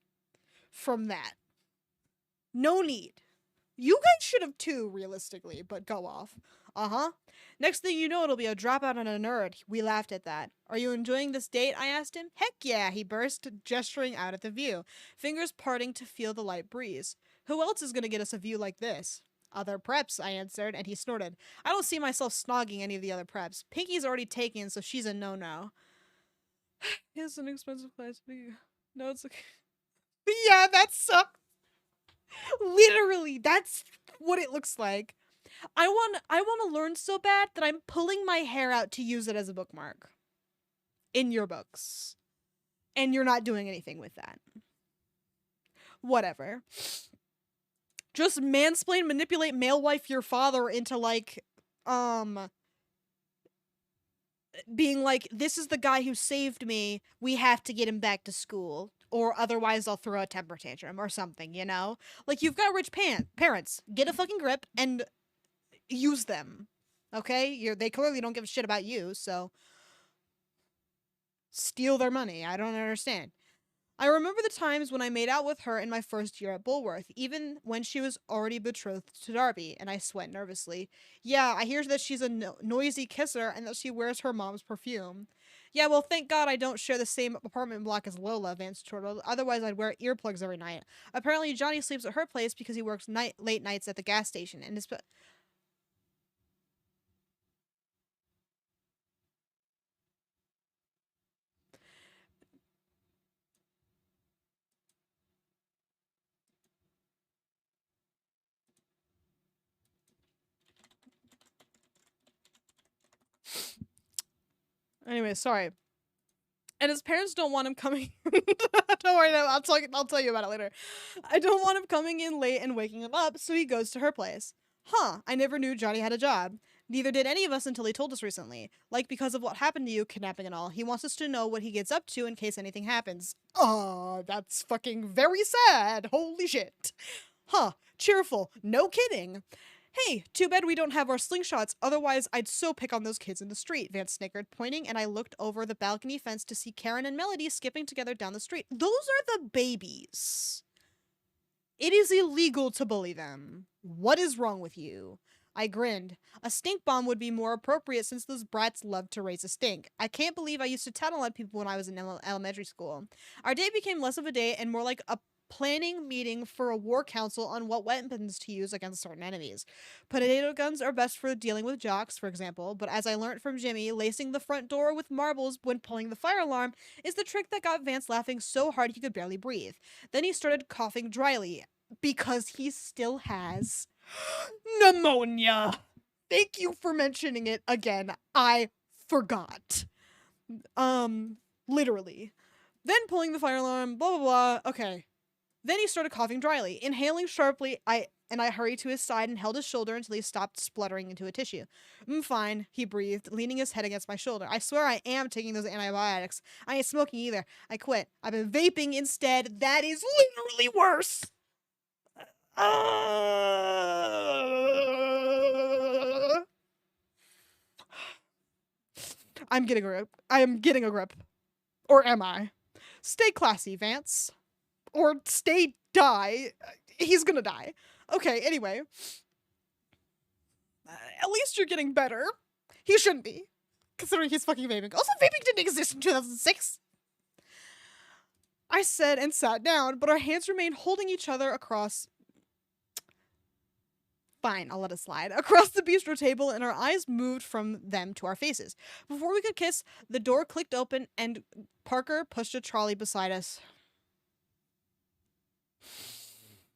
from that. No need. You guys should have too, realistically, but go off. Uh-huh. Next thing you know, it'll be a dropout and a nerd. We laughed at that. Are you enjoying this date? I asked him. Heck yeah, he burst, gesturing out at the view, fingers parting to feel the light breeze. Who else is gonna get us a view like this? Other preps, I answered, and he snorted. I don't see myself snogging any of the other preps. Pinky's already taken, so she's a no-no. It's an expensive place. No, it's okay. Yeah, that sucks. Literally, that's what it looks like. I want to learn so bad that I'm pulling my hair out to use it as a bookmark in your books. And you're not doing anything with that. Whatever. Just mansplain, manipulate, male wife your father into being like, this is the guy who saved me. We have to get him back to school. Or otherwise I'll throw a temper tantrum or something, you know? Like, you've got rich parents. Get a fucking grip and use them. Okay? They clearly don't give a shit about you, so steal their money. I don't understand. I remember the times when I made out with her in my first year at Bulworth, even when she was already betrothed to Darby, and I sweat nervously. Yeah, I hear that she's a noisy kisser and that she wears her mom's perfume. Yeah, well, thank God I don't share the same apartment block as Lola, Vance chortled. Otherwise, I'd wear earplugs every night. Apparently, Johnny sleeps at her place because he works late nights at the gas station, and is Anyway, sorry. And his parents don't want him coming. Don't worry, no, I'll tell you about it later. I don't want him coming in late and waking him up, so he goes to her place. Huh, I never knew Johnny had a job. Neither did any of us until he told us recently. Like, because of what happened to you, kidnapping and all. He wants us to know what he gets up to in case anything happens. That's fucking very sad. Holy shit. Huh, cheerful. No kidding. Hey, too bad we don't have our slingshots, otherwise I'd so pick on those kids in the street, Vance snickered, pointing, and I looked over the balcony fence to see Karen and Melody skipping together down the street. Those are the babies. It is illegal to bully them. What is wrong with you? I grinned. A stink bomb would be more appropriate since those brats love to raise a stink. I can't believe I used to tattle on people when I was in elementary school. Our day became less of a day and more like a planning meeting for a war council on what weapons to use against certain enemies. Potato guns are best for dealing with jocks, for example, but as I learned from Jimmy, lacing the front door with marbles when pulling the fire alarm is the trick that got Vance laughing so hard he could barely breathe. Then he started coughing dryly, because he still has pneumonia. Thank you for mentioning it again. I forgot. Literally. Then pulling the fire alarm, blah, blah, blah. Okay. Then he started coughing dryly. Inhaling sharply, I hurried to his side and held his shoulder until he stopped spluttering into a tissue. Fine, he breathed, leaning his head against my shoulder. I swear I am taking those antibiotics. I ain't smoking either. I quit. I've been vaping instead. That is literally worse. I'm getting a grip. I am getting a grip. Or am I? Stay classy, Vance. Or die. He's gonna die. Okay, anyway. At least you're getting better. He shouldn't be, considering he's fucking vaping. Also, vaping didn't exist in 2006. I said and sat down, but our hands remained holding each other across... Fine, I'll let it slide. Across the bistro table, and our eyes moved from them to our faces. Before we could kiss, the door clicked open, and Parker pushed a trolley beside us.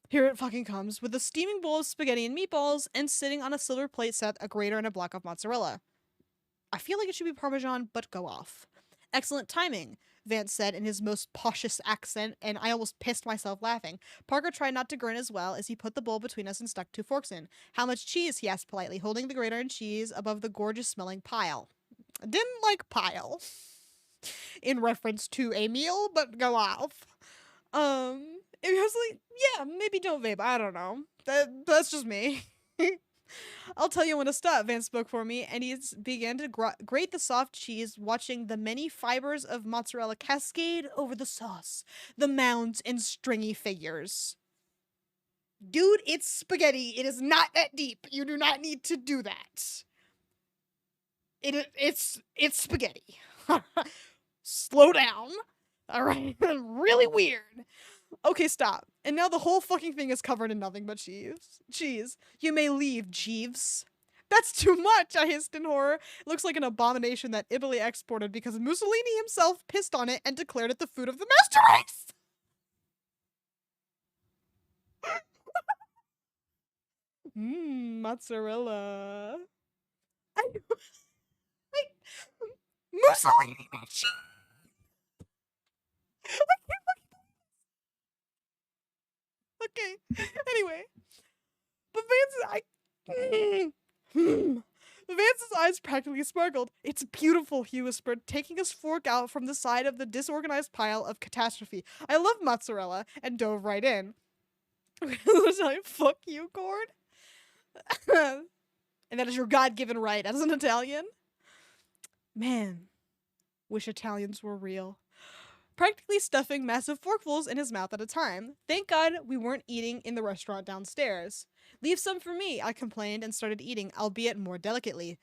Here it fucking comes, with a steaming bowl of spaghetti and meatballs, and sitting on a silver plate set, a grater and a block of mozzarella. I feel like it should be Parmesan, but go off. Excellent timing, Vance said in his most poshest accent, and I almost pissed myself laughing. Parker tried not to grin as well as he put the bowl between us and stuck 2 forks in. How much cheese? He asked politely, holding the grater and cheese above the gorgeous-smelling pile. I didn't like pile. In reference to a meal, but go off. It was like, yeah, maybe don't vape. I don't know. That's just me. I'll tell you when to stop, Vance spoke for me, and he began to grate the soft cheese, watching the many fibers of mozzarella cascade over the sauce, the mounds and stringy figures. Dude, it's spaghetti. It is not that deep. You do not need to do that. It's spaghetti. Slow down. All right. Really weird. Okay, stop. And now the whole fucking thing is covered in nothing but cheese. You may leave, Jeeves. That's too much, I hissed in horror. It looks like an abomination that Italy exported because Mussolini himself pissed on it and declared it the food of the master race. Mozzarella. Mussolini. Okay. Anyway. But Vance's eyes practically sparkled. It's beautiful, he whispered, taking his fork out from the side of the disorganized pile of catastrophe. I love mozzarella, and dove right in. Fuck you, Gord. And that is your God-given right as an Italian. Man, wish Italians were real. Practically stuffing massive forkfuls in his mouth at a time. Thank God we weren't eating in the restaurant downstairs. Leave some for me, I complained and started eating, albeit more delicately.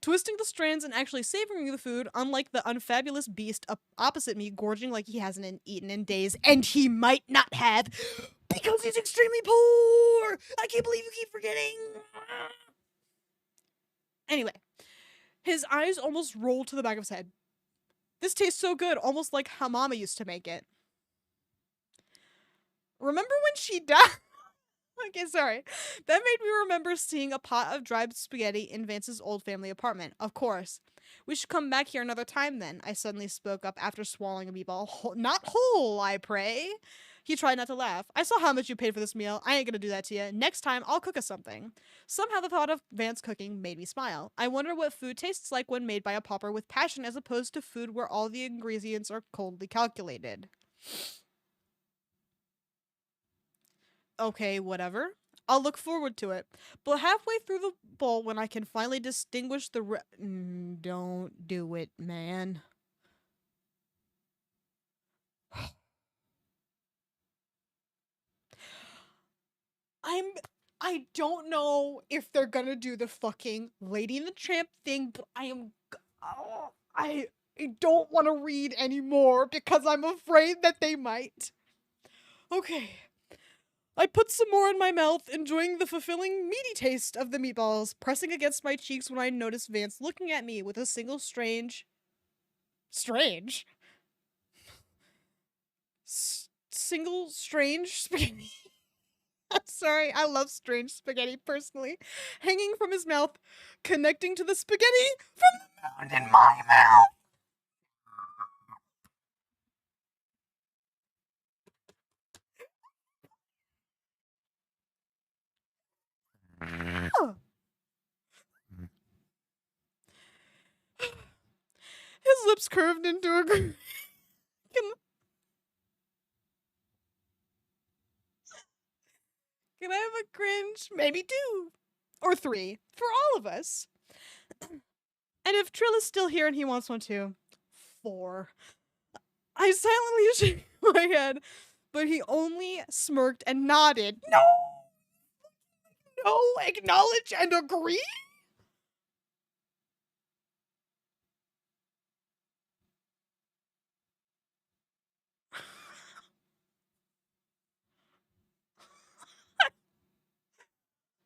Twisting the strands and actually savoring the food, unlike the unfabulous beast opposite me, gorging like he hasn't eaten in days, and he might not have, because he's extremely poor! I can't believe you keep forgetting! Anyway, his eyes almost rolled to the back of his head. This tastes so good, almost like how Mama used to make it. Remember when she died? Okay, sorry. That made me remember seeing a pot of dried spaghetti in Vance's old family apartment. Of course. We should come back here another time then, I suddenly spoke up after swallowing a meatball. Not whole, I pray. He tried not to laugh. I saw how much you paid for this meal. I ain't gonna do that to you. Next time, I'll cook us something. Somehow the thought of Vance cooking made me smile. I wonder what food tastes like when made by a pauper with passion as opposed to food where all the ingredients are coldly calculated. Okay, whatever. I'll look forward to it. But halfway through the bowl, when I can finally distinguish the don't do it, man. I'm I don't know if they're gonna do the fucking Lady and the Tramp thing, but I don't want to read anymore because I'm afraid that they might. Okay. I put some more in my mouth, enjoying the fulfilling, meaty taste of the meatballs, pressing against my cheeks when I noticed Vance looking at me with a single strange, single strange spaghetti. I'm sorry, I love strange spaghetti personally. Hanging from his mouth, connecting to the spaghetti from the mound in my mouth. His lips curved into a can I have a cringe? Maybe two. Or three. For all of us. And if Trill is still here and he wants one too, four. I silently shook my head, but he only smirked and nodded. No! No! Acknowledge and agree?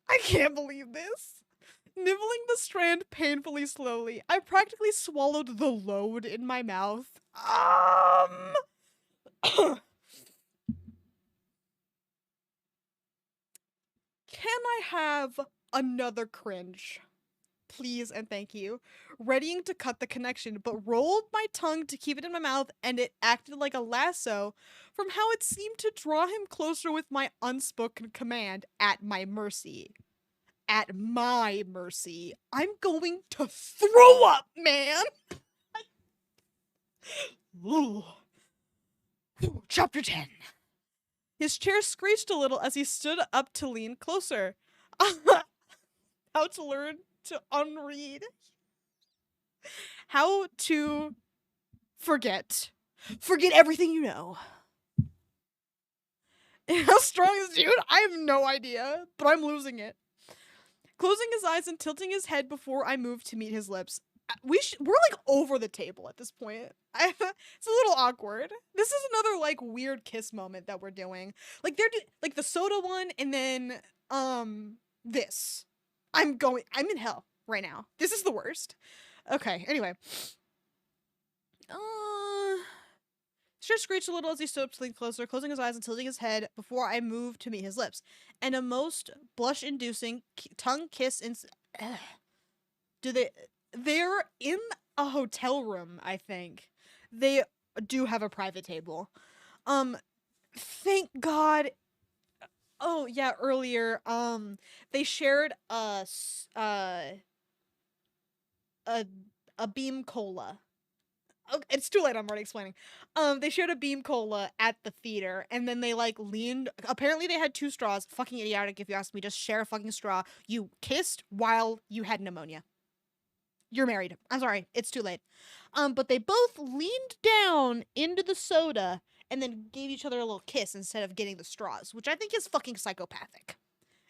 I can't believe this. Nibbling the strand painfully slowly, I practically swallowed the load in my mouth. Can I have another cringe? Please and thank you. Readying to cut the connection, but rolled my tongue to keep it in my mouth, and it acted like a lasso from how it seemed to draw him closer with my unspoken command at my mercy. At my mercy. I'm going to throw up, man! Chapter 10. His chair screeched a little as he stood up to lean closer. How to learn to unread. How to forget. Forget everything you know. How strong is dude? I have no idea, but I'm losing it. Closing his eyes and tilting his head before I moved to meet his lips. We're like over the table at this point. It's a little awkward. This is another like weird kiss moment that we're doing. Like they're like the soda one, and then this. I'm in hell right now. This is the worst. Okay. Anyway. Sure screeched a little as he stood up to lean closer, closing his eyes and tilting his head before I moved to meet his lips. And a most blush-inducing tongue kiss They're in a hotel room, I think. They do have a private table. Thank God. Oh, yeah, earlier, they shared a beam cola. Oh, it's too late. I'm already explaining. They shared a beam cola at the theater, and then they like leaned. Apparently, they had two straws. Fucking idiotic, if you ask me. Just share a fucking straw. You kissed while you had pneumonia. You're married. I'm sorry. It's too late. But they both leaned down into the soda and then gave each other a little kiss instead of getting the straws, which I think is fucking psychopathic,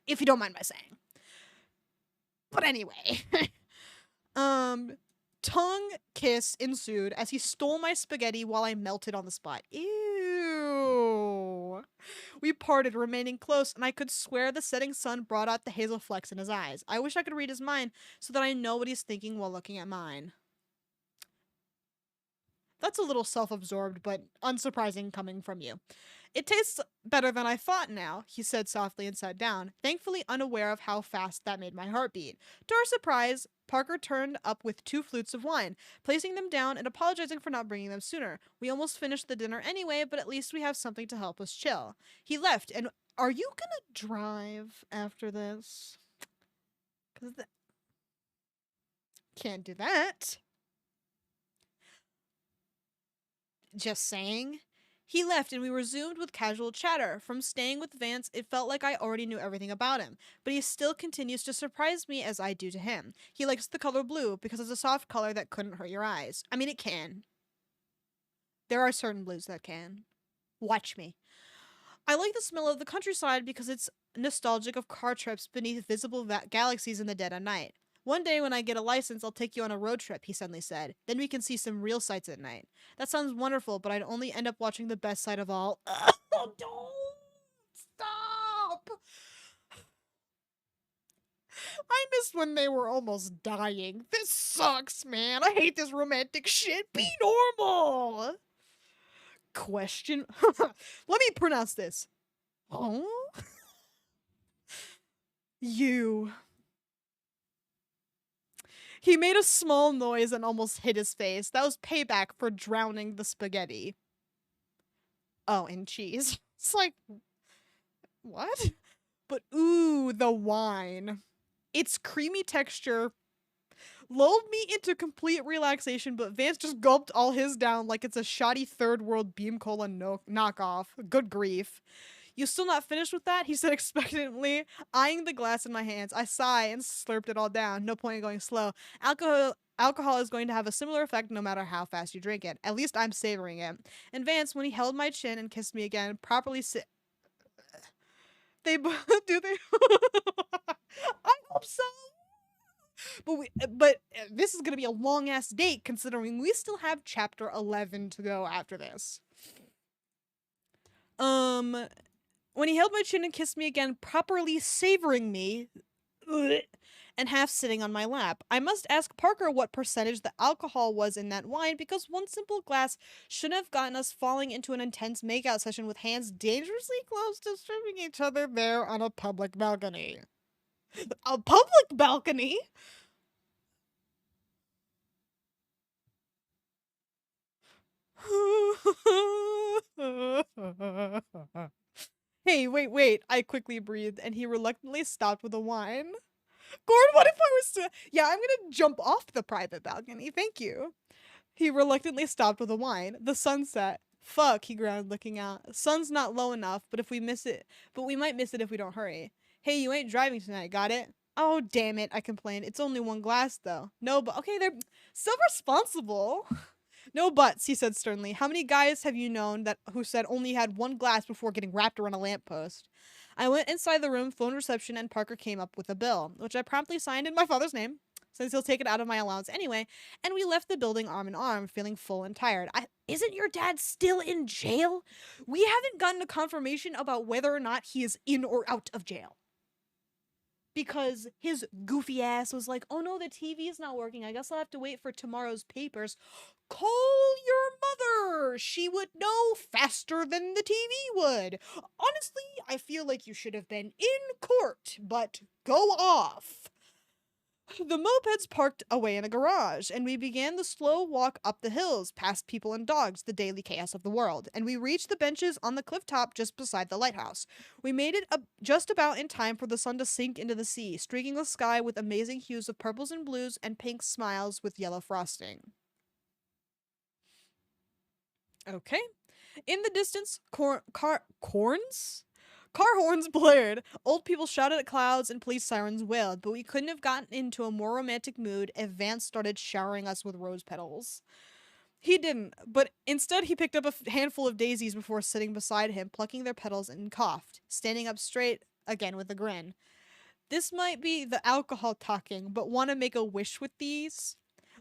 if you don't mind my saying. But anyway, tongue kiss ensued as he stole my spaghetti while I melted on the spot. Ew. We parted, remaining close, and I could swear the setting sun brought out the hazel flecks in his eyes. I wish I could read his mind so that I know what he's thinking while looking at mine. That's a little self-absorbed, but unsurprising coming from you. It tastes better than I thought now, he said softly and sat down, thankfully unaware of how fast that made my heart beat. To our surprise, Parker turned up with 2 flutes of wine, placing them down and apologizing for not bringing them sooner. We almost finished the dinner anyway, but at least we have something to help us chill. He left, and are you gonna drive after this? Because can't do that. Just saying. He left and we resumed with casual chatter. From staying with Vance, it felt like I already knew everything about him, but he still continues to surprise me as I do to him. He likes the color blue because it's a soft color that couldn't hurt your eyes. I mean, it can. There are certain blues that can. Watch me. I like the smell of the countryside because it's nostalgic of car trips beneath visible galaxies in the dead of night. One day when I get a license, I'll take you on a road trip, he suddenly said. Then we can see some real sights at night. That sounds wonderful, but I'd only end up watching the best sight of all. Oh, don't stop! I missed when they were almost dying. This sucks, man. I hate this romantic shit. Be normal! Question. Let me pronounce this. Oh? You. He made a small noise and almost hit his face. That was payback for drowning the spaghetti. Oh, and cheese. It's like, what? But ooh, the wine. Its creamy texture lulled me into complete relaxation, but Vance just gulped all his down like it's a shoddy third world Beam Cola knockoff. Good grief. You still not finished with that? He said expectantly, eyeing the glass in my hands. I sigh and slurped it all down. No point in going slow. Alcohol is going to have a similar effect no matter how fast you drink it. At least I'm savoring it. And Vance, when he held my chin and kissed me again, properly they do they? I hope so. But this is gonna be a long ass date considering we still have chapter 11 to go after this. When he held my chin and kissed me again, properly savoring me, and half sitting on my lap. I must ask Parker what percentage the alcohol was in that wine because one simple glass shouldn't have gotten us falling into an intense makeout session with hands dangerously close to stripping each other bare on a public balcony. A public balcony? Hey, wait. I quickly breathed, and he reluctantly stopped with a whine. Gord, what if I was to... Yeah, I'm gonna jump off the private balcony. Thank you. He reluctantly stopped with a whine. The sun set. Fuck, he groaned, looking out. Sun's not low enough, but if we miss it... But we might miss it if we don't hurry. Hey, you ain't driving tonight, got it? Oh, damn it, I complained. It's only one glass, though. No, but... Okay, they're so responsible. No buts, he said sternly. How many guys have you known who said only had one glass before getting wrapped around a lamppost? I went inside the room, phone reception, and Parker came up with a bill, which I promptly signed in my father's name, since he'll take it out of my allowance anyway, and we left the building arm in arm, feeling full and tired. Isn't your dad still in jail? We haven't gotten a confirmation about whether or not he is in or out of jail. Because his goofy ass was like, oh no, the TV is not working. I guess I'll have to wait for tomorrow's papers. Call your mother. She would know faster than the TV would. Honestly, I feel like you should have been in court, but go off. The mopeds parked away in a garage, and we began the slow walk up the hills, past people and dogs, the daily chaos of the world, and we reached the benches on the cliff top just beside the lighthouse. We made it just about in time for the sun to sink into the sea, streaking the sky with amazing hues of purples and blues and pink smiles with yellow frosting. Okay. In the distance, corns? Car horns blared, old people shouted at clouds, and police sirens wailed, but we couldn't have gotten into a more romantic mood if Vance started showering us with rose petals. He didn't, but instead he picked up a handful of daisies before sitting beside him, plucking their petals, and coughed, standing up straight, again with a grin. This might be the alcohol talking, but want to make a wish with these?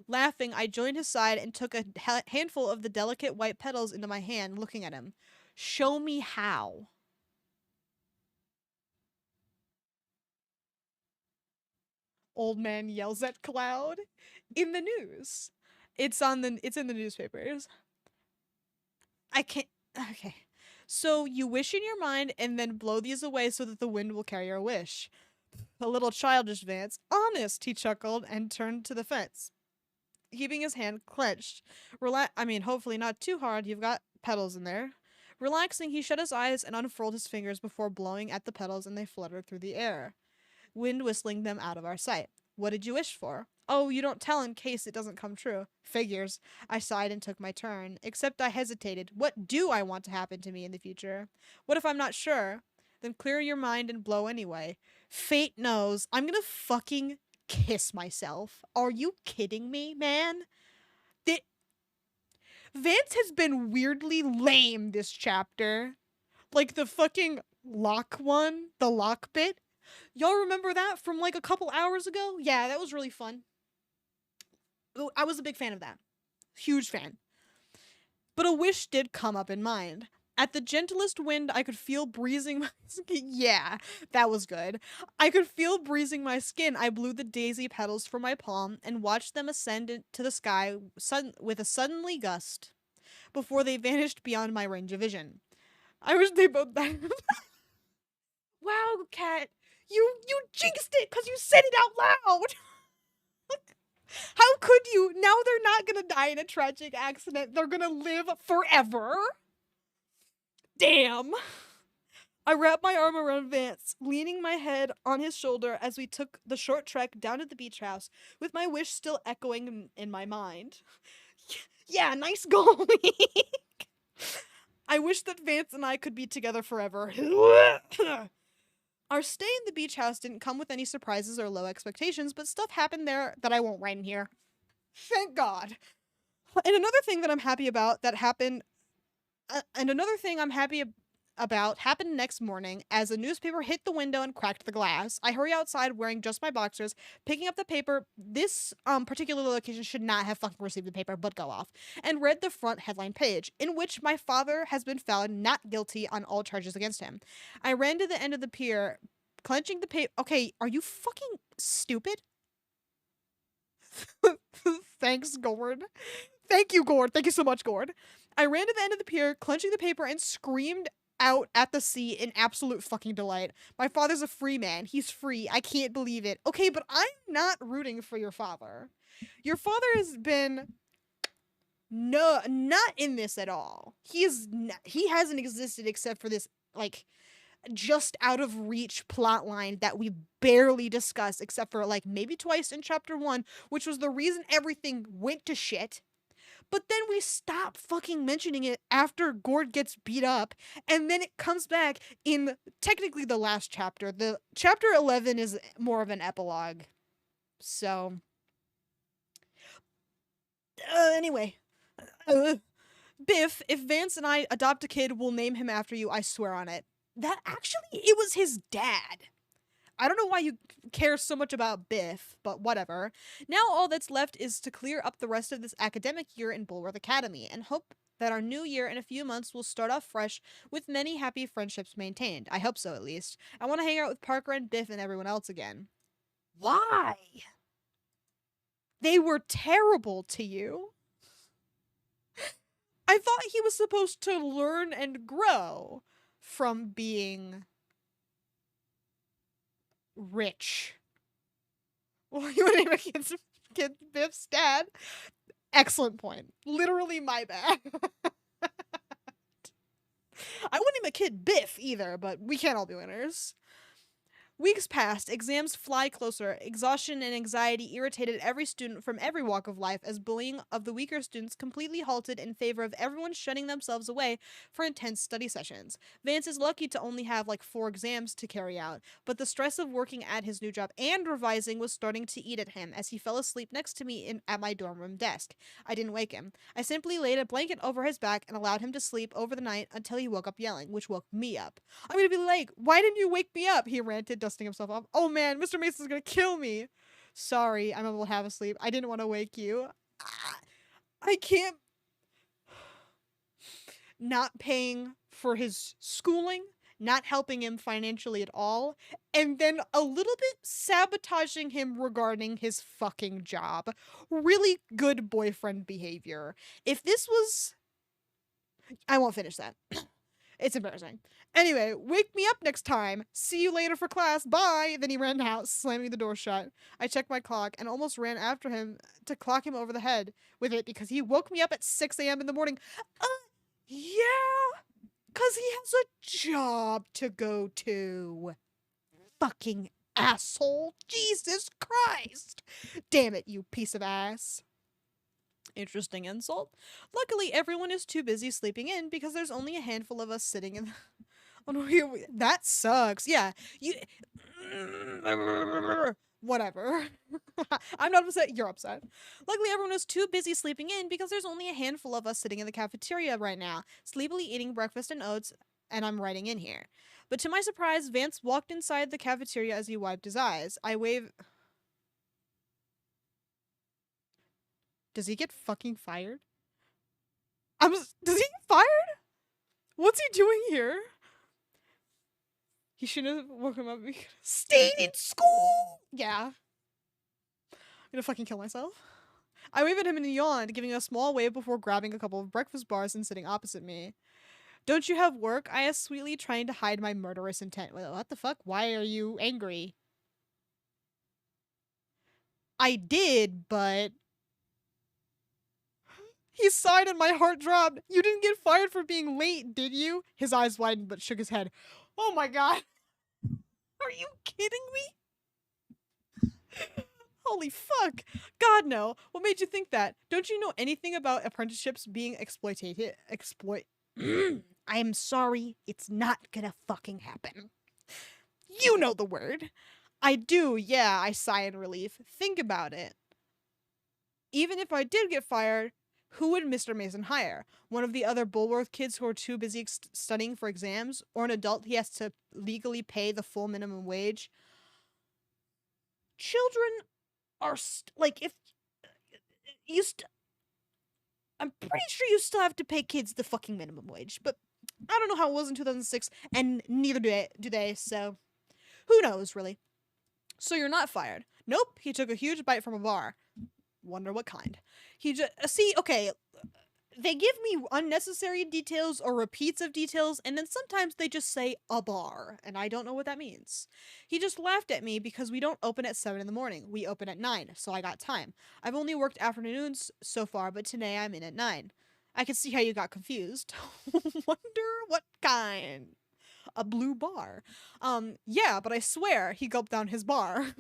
Laughing, I joined his side and took a handful of the delicate white petals into my hand, looking at him. Show me how. Old man yells at cloud in the news. It's in the newspapers. I can't. Okay. So you wish in your mind and then blow these away so that the wind will carry your wish. A little childish, Vance. Honest, he chuckled and turned to the fence, keeping his hand clenched. Hopefully not too hard. You've got petals in there. Relaxing, he shut his eyes and unfurled his fingers before blowing at the petals, and they fluttered through the air, wind whistling them out of our sight. What did you wish for? Oh, you don't tell in case it doesn't come true. Figures. I sighed and took my turn. Except I hesitated. What do I want to happen to me in the future? What if I'm not sure? Then clear your mind and blow anyway. Fate knows. I'm gonna fucking kiss myself. Are you kidding me, man? Th- Vance has been weirdly lame this chapter. Like the fucking lock one, the lock bit. Y'all remember that from like a couple hours ago? Yeah, that was really fun. Ooh, I was a big fan of that. Huge fan. But a wish did come up in mind. At the gentlest wind, I could feel breezing my skin. Yeah, that was good. I could feel breezing my skin. I blew the daisy petals from my palm and watched them ascend into the sky with a suddenly gust before they vanished beyond my range of vision. I wish they both died. Wow, Cat, you jinxed it because you said it out loud. How could you? Now they're not gonna die in a tragic accident. They're gonna live forever. Damn. I wrapped my arm around Vance, leaning my head on his shoulder as we took the short trek down to the beach house, with my wish still echoing in my mind. Yeah, nice going. I wish that Vance and I could be together forever. Our stay in the beach house didn't come with any surprises or low expectations, but stuff happened there that I won't write in here. Thank God. And another thing that I'm happy about that happened, and another thing I'm happy about happened next morning as a newspaper hit the window and cracked the glass. I hurry outside wearing just my boxers, picking up the paper. This particular location should not have fucking received the paper, but go off. And read the front headline page, in which my father has been found not guilty on all charges against him. I ran to the end of the pier, clenching the paper. Okay, are you fucking stupid? Thanks, Gord. Thank you, Gord. Thank you so much, Gord. I ran to the end of the pier, clenching the paper, and screamed out at the sea in absolute fucking delight. My father's a free man. He's free. I can't believe it. Okay, but I'm not rooting for your father. Your father has been not in this at all. He hasn't existed except for this like just out of reach plot line that we barely discuss except for like maybe twice in chapter 1, which was the reason everything went to shit. But then we stop fucking mentioning it after Gord gets beat up, and then it comes back in technically the last chapter. The chapter 11 is more of an epilogue. So anyway, Biff, if Vance and I adopt a kid, we'll name him after you. I swear on it. That actually, it was his dad. I don't know why you care so much about Biff, but whatever. Now all that's left is to clear up the rest of this academic year in Bulworth Academy and hope that our new year in a few months will start off fresh with many happy friendships maintained. I hope so, at least. I want to hang out with Parker and Biff and everyone else again. Why? They were terrible to you. I thought he was supposed to learn and grow from being rich. Well, you want to name a kid Biff's dad? Excellent point. Literally my bad. I wouldn't name a kid Biff either, but we can't all be winners. Weeks passed, exams fly closer, exhaustion and anxiety irritated every student from every walk of life as bullying of the weaker students completely halted in favor of everyone shutting themselves away for intense study sessions. Vance is lucky to only have like 4 exams to carry out, but the stress of working at his new job and revising was starting to eat at him as he fell asleep next to me at my dorm room desk. I didn't wake him. I simply laid a blanket over his back and allowed him to sleep over the night until he woke up yelling, which woke me up. I'm gonna be like, why didn't you wake me up? He ranted, dusting himself off. Oh man, Mr. Mason's gonna kill me. Sorry, I'm able to have a sleep. I didn't want to wake you. I can't. Not paying for his schooling, not helping him financially at all, and then a little bit sabotaging him regarding his fucking job. Really good boyfriend behavior. If this was... I won't finish that. It's embarrassing. Anyway, wake me up next time. See you later for class. Bye. Then he ran out, slamming the door shut. I checked my clock and almost ran after him to clock him over the head with it because he woke me up at 6 a.m. in the morning. Yeah, because he has a job to go to. Fucking asshole. Jesus Christ. Damn it, you piece of ass. Interesting insult. Luckily, everyone is too busy sleeping in because there's only a handful of us sitting in. Oh no, that sucks. Yeah, you. Whatever. I'm not upset. You're upset. Luckily, everyone is too busy sleeping in because there's only a handful of us sitting in the cafeteria right now, sleepily eating breakfast and oats, and I'm writing in here. But to my surprise, Vance walked inside the cafeteria as he wiped his eyes. I wave. Does he get fucking fired? Does he get fired? What's he doing here? He shouldn't have woken him up. Stayed in school! Yeah. I'm gonna fucking kill myself. I waved at him and he yawned, giving a small wave before grabbing a couple of breakfast bars and sitting opposite me. Don't you have work? I asked sweetly, trying to hide my murderous intent. Well, what the fuck? Why are you angry? I did, but... He sighed and my heart dropped. You didn't get fired for being late, did you? His eyes widened but shook his head. Oh my god. Are you kidding me? Holy fuck. God, no. What made you think that? Don't you know anything about apprenticeships being exploitated? I am sorry. It's not gonna fucking happen. You know the word. I do, yeah, I sigh in relief. Think about it. Even if I did get fired, who would Mr. Mason hire? One of the other Bulworth kids who are too busy studying for exams? Or an adult he has to legally pay the full minimum wage? Children are, like, if you I'm pretty sure you still have to pay kids the fucking minimum wage. But I don't know how it was in 2006, and neither do they, so who knows, really. So you're not fired. Nope, he took a huge bite from a bar. Wonder what kind. He just okay, they give me unnecessary details or repeats of details, and then sometimes they just say a bar, and I don't know what that means. He just laughed at me because we don't open at 7 in the morning. We open at 9, so I got time. I've only worked afternoons so far, but today I'm in at 9. I can see how you got confused. Wonder what kind. A blue bar. Yeah, but I swear he gulped down his bar.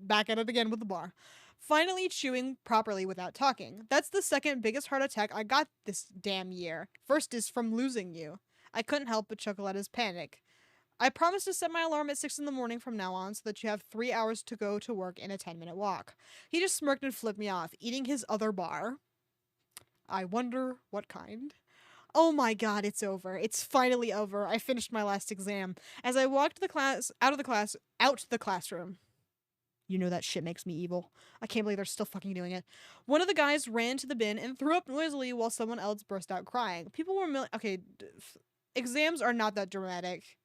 Back at it again with the bar. Finally chewing properly without talking. That's the second biggest heart attack I got this damn year. First is from losing you. I couldn't help but chuckle at his panic. I promised to set my alarm at 6 in the morning from now on so that you have 3 hours to go to work in a 10-minute walk. He just smirked and flipped me off, eating his other bar. I wonder what kind. Oh my god, it's over. It's finally over. I finished my last exam. As I walked out the classroom. You know that shit makes me evil. I can't believe they're still fucking doing it. One of the guys ran to the bin and threw up noisily while someone else burst out crying. People were exams are not that dramatic.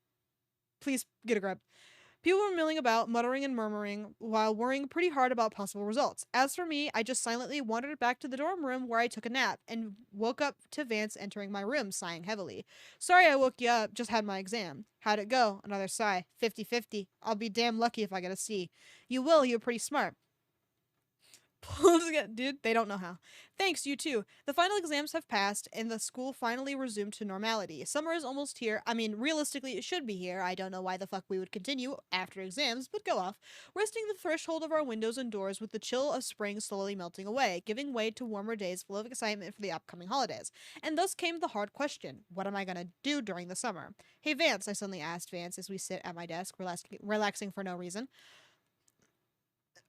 Please get a grip. People were milling about, muttering and murmuring, while worrying pretty hard about possible results. As for me, I just silently wandered back to the dorm room where I took a nap, and woke up to Vance entering my room, sighing heavily. Sorry I woke you up, just had my exam. How'd it go? Another sigh. 50-50. I'll be damn lucky if I get a C. You will, you're pretty smart. Dude, they don't know how. Thanks, you too. The final exams have passed, and the school finally resumed to normality. Summer is almost here. I mean, realistically, it should be here. I don't know why the fuck we would continue after exams, but go off. Resting the threshold of our windows and doors with the chill of spring slowly melting away, giving way to warmer days full of excitement for the upcoming holidays. And thus came the hard question. What am I gonna do during the summer? Hey, Vance, I suddenly asked Vance as we sit at my desk, relaxing for no reason.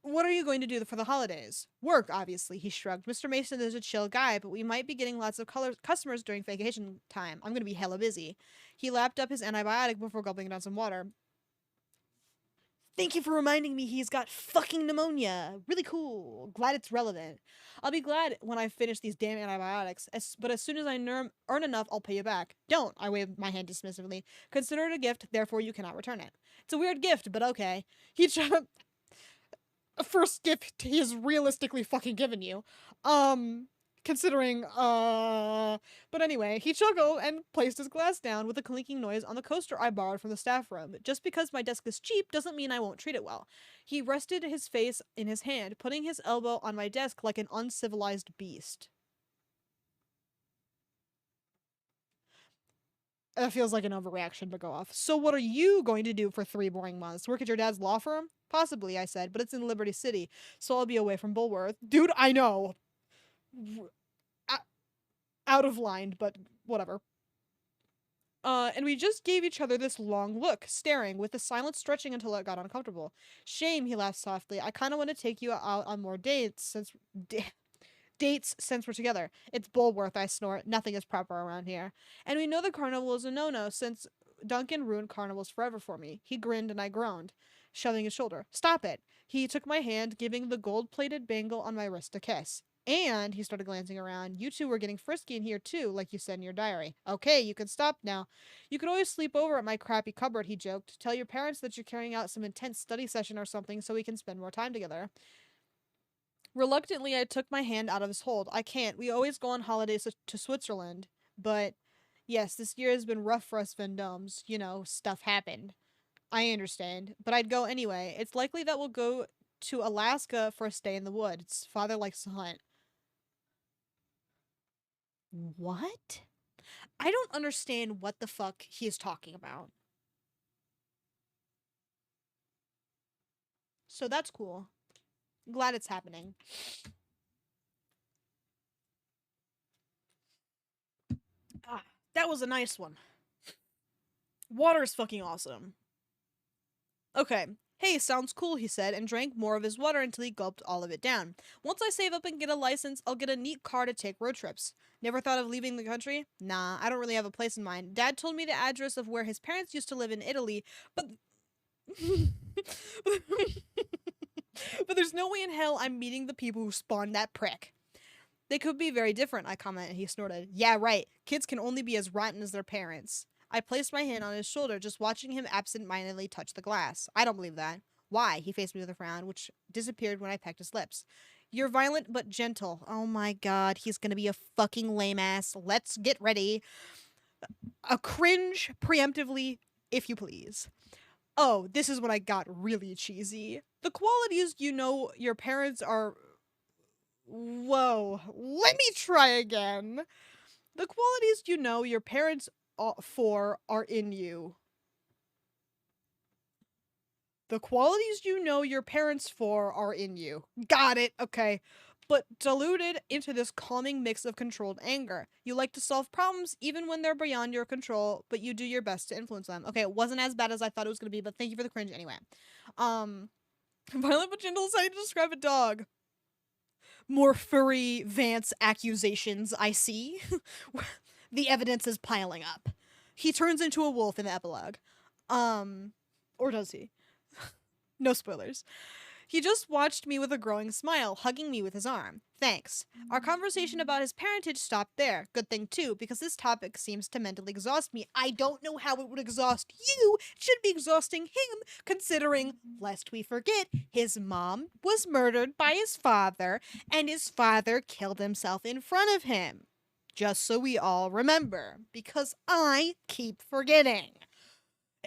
What are you going to do for the holidays? Work, obviously, he shrugged. Mr. Mason is a chill guy, but we might be getting lots of customers during vacation time. I'm going to be hella busy. He lapped up his antibiotic before gulping down some water. Thank you for reminding me he's got fucking pneumonia. Really cool. Glad it's relevant. I'll be glad when I finish these damn antibiotics, but as soon as I earn enough, I'll pay you back. Don't, I waved my hand dismissively. Consider it a gift, therefore you cannot return it. It's a weird gift, but okay. He tried to... A first gift he has realistically fucking given you. Considering, But anyway, he chuckled and placed his glass down with a clinking noise on the coaster I borrowed from the staff room. Just because my desk is cheap doesn't mean I won't treat it well. He rested his face in his hand, putting his elbow on my desk like an uncivilized beast. That feels like an overreaction, but go off. So what are you going to do for 3 boring months? Work at your dad's law firm? Possibly, I said, but it's in Liberty City, so I'll be away from Bulworth. Dude, I know. Out of line, but whatever. And we just gave each other this long look, staring, with the silence stretching until it got uncomfortable. Shame, he laughed softly. I kind of want to take you out on more dates since we're together. It's Bulworth, I snort. Nothing is proper around here. And we know the carnival is a no-no, since Duncan ruined carnivals forever for me. He grinned and I groaned, shoving his shoulder. Stop it. He took my hand, giving the gold-plated bangle on my wrist a kiss. And he started glancing around. You two were getting frisky in here too, like you said in your diary. Okay, you can stop now. You could always sleep over at my crappy cupboard, he joked. Tell your parents that you're carrying out some intense study session or something so we can spend more time together. Reluctantly, I took my hand out of his hold. I can't. We always go on holidays to Switzerland. But, yes, this year has been rough for us Vendomes. You know, stuff happened. I understand. But I'd go anyway. It's likely that we'll go to Alaska for a stay in the woods. Father likes to hunt. What? I don't understand what the fuck he is talking about. So that's cool. Glad it's happening. Ah, that was a nice one. Water is fucking awesome. Okay. Hey, sounds cool, he said, and drank more of his water until he gulped all of it down. Once I save up and get a license, I'll get a neat car to take road trips. Never thought of leaving the country? Nah, I don't really have a place in mind. Dad told me the address of where his parents used to live in Italy, but... but there's no way in hell I'm meeting the people who spawned that prick. They could be very different, I commented. He snorted. Yeah, right. Kids can only be as rotten as their parents. I placed my hand on his shoulder, just watching him absent-mindedly touch the glass. I don't believe that. Why? He faced me with a frown, which disappeared when I pecked his lips. You're violent but gentle. Oh my god, he's gonna be a fucking lame ass. Let's get ready. A cringe preemptively, if you please. Oh, this is when I got really cheesy. The qualities you know your parents are... Whoa, let me try again. The qualities you know your parents for are in you. The qualities you know your parents for are in you. Got it, okay. But diluted into this calming mix of controlled anger. You like to solve problems even when they're beyond your control, but you do your best to influence them. Okay, it wasn't as bad as I thought it was going to be, but thank you for the cringe anyway. Violent but gentle is how you describe a dog. More furry Vance accusations, I see. The evidence is piling up. He turns into a wolf in the epilogue. Or does he? No spoilers. He just watched me with a growing smile, hugging me with his arm. Thanks. Our conversation about his parentage stopped there. Good thing, too, because this topic seems to mentally exhaust me. I don't know how it would exhaust you. It should be exhausting him, considering, lest we forget, his mom was murdered by his father, and his father killed himself in front of him. Just so we all remember, because I keep forgetting.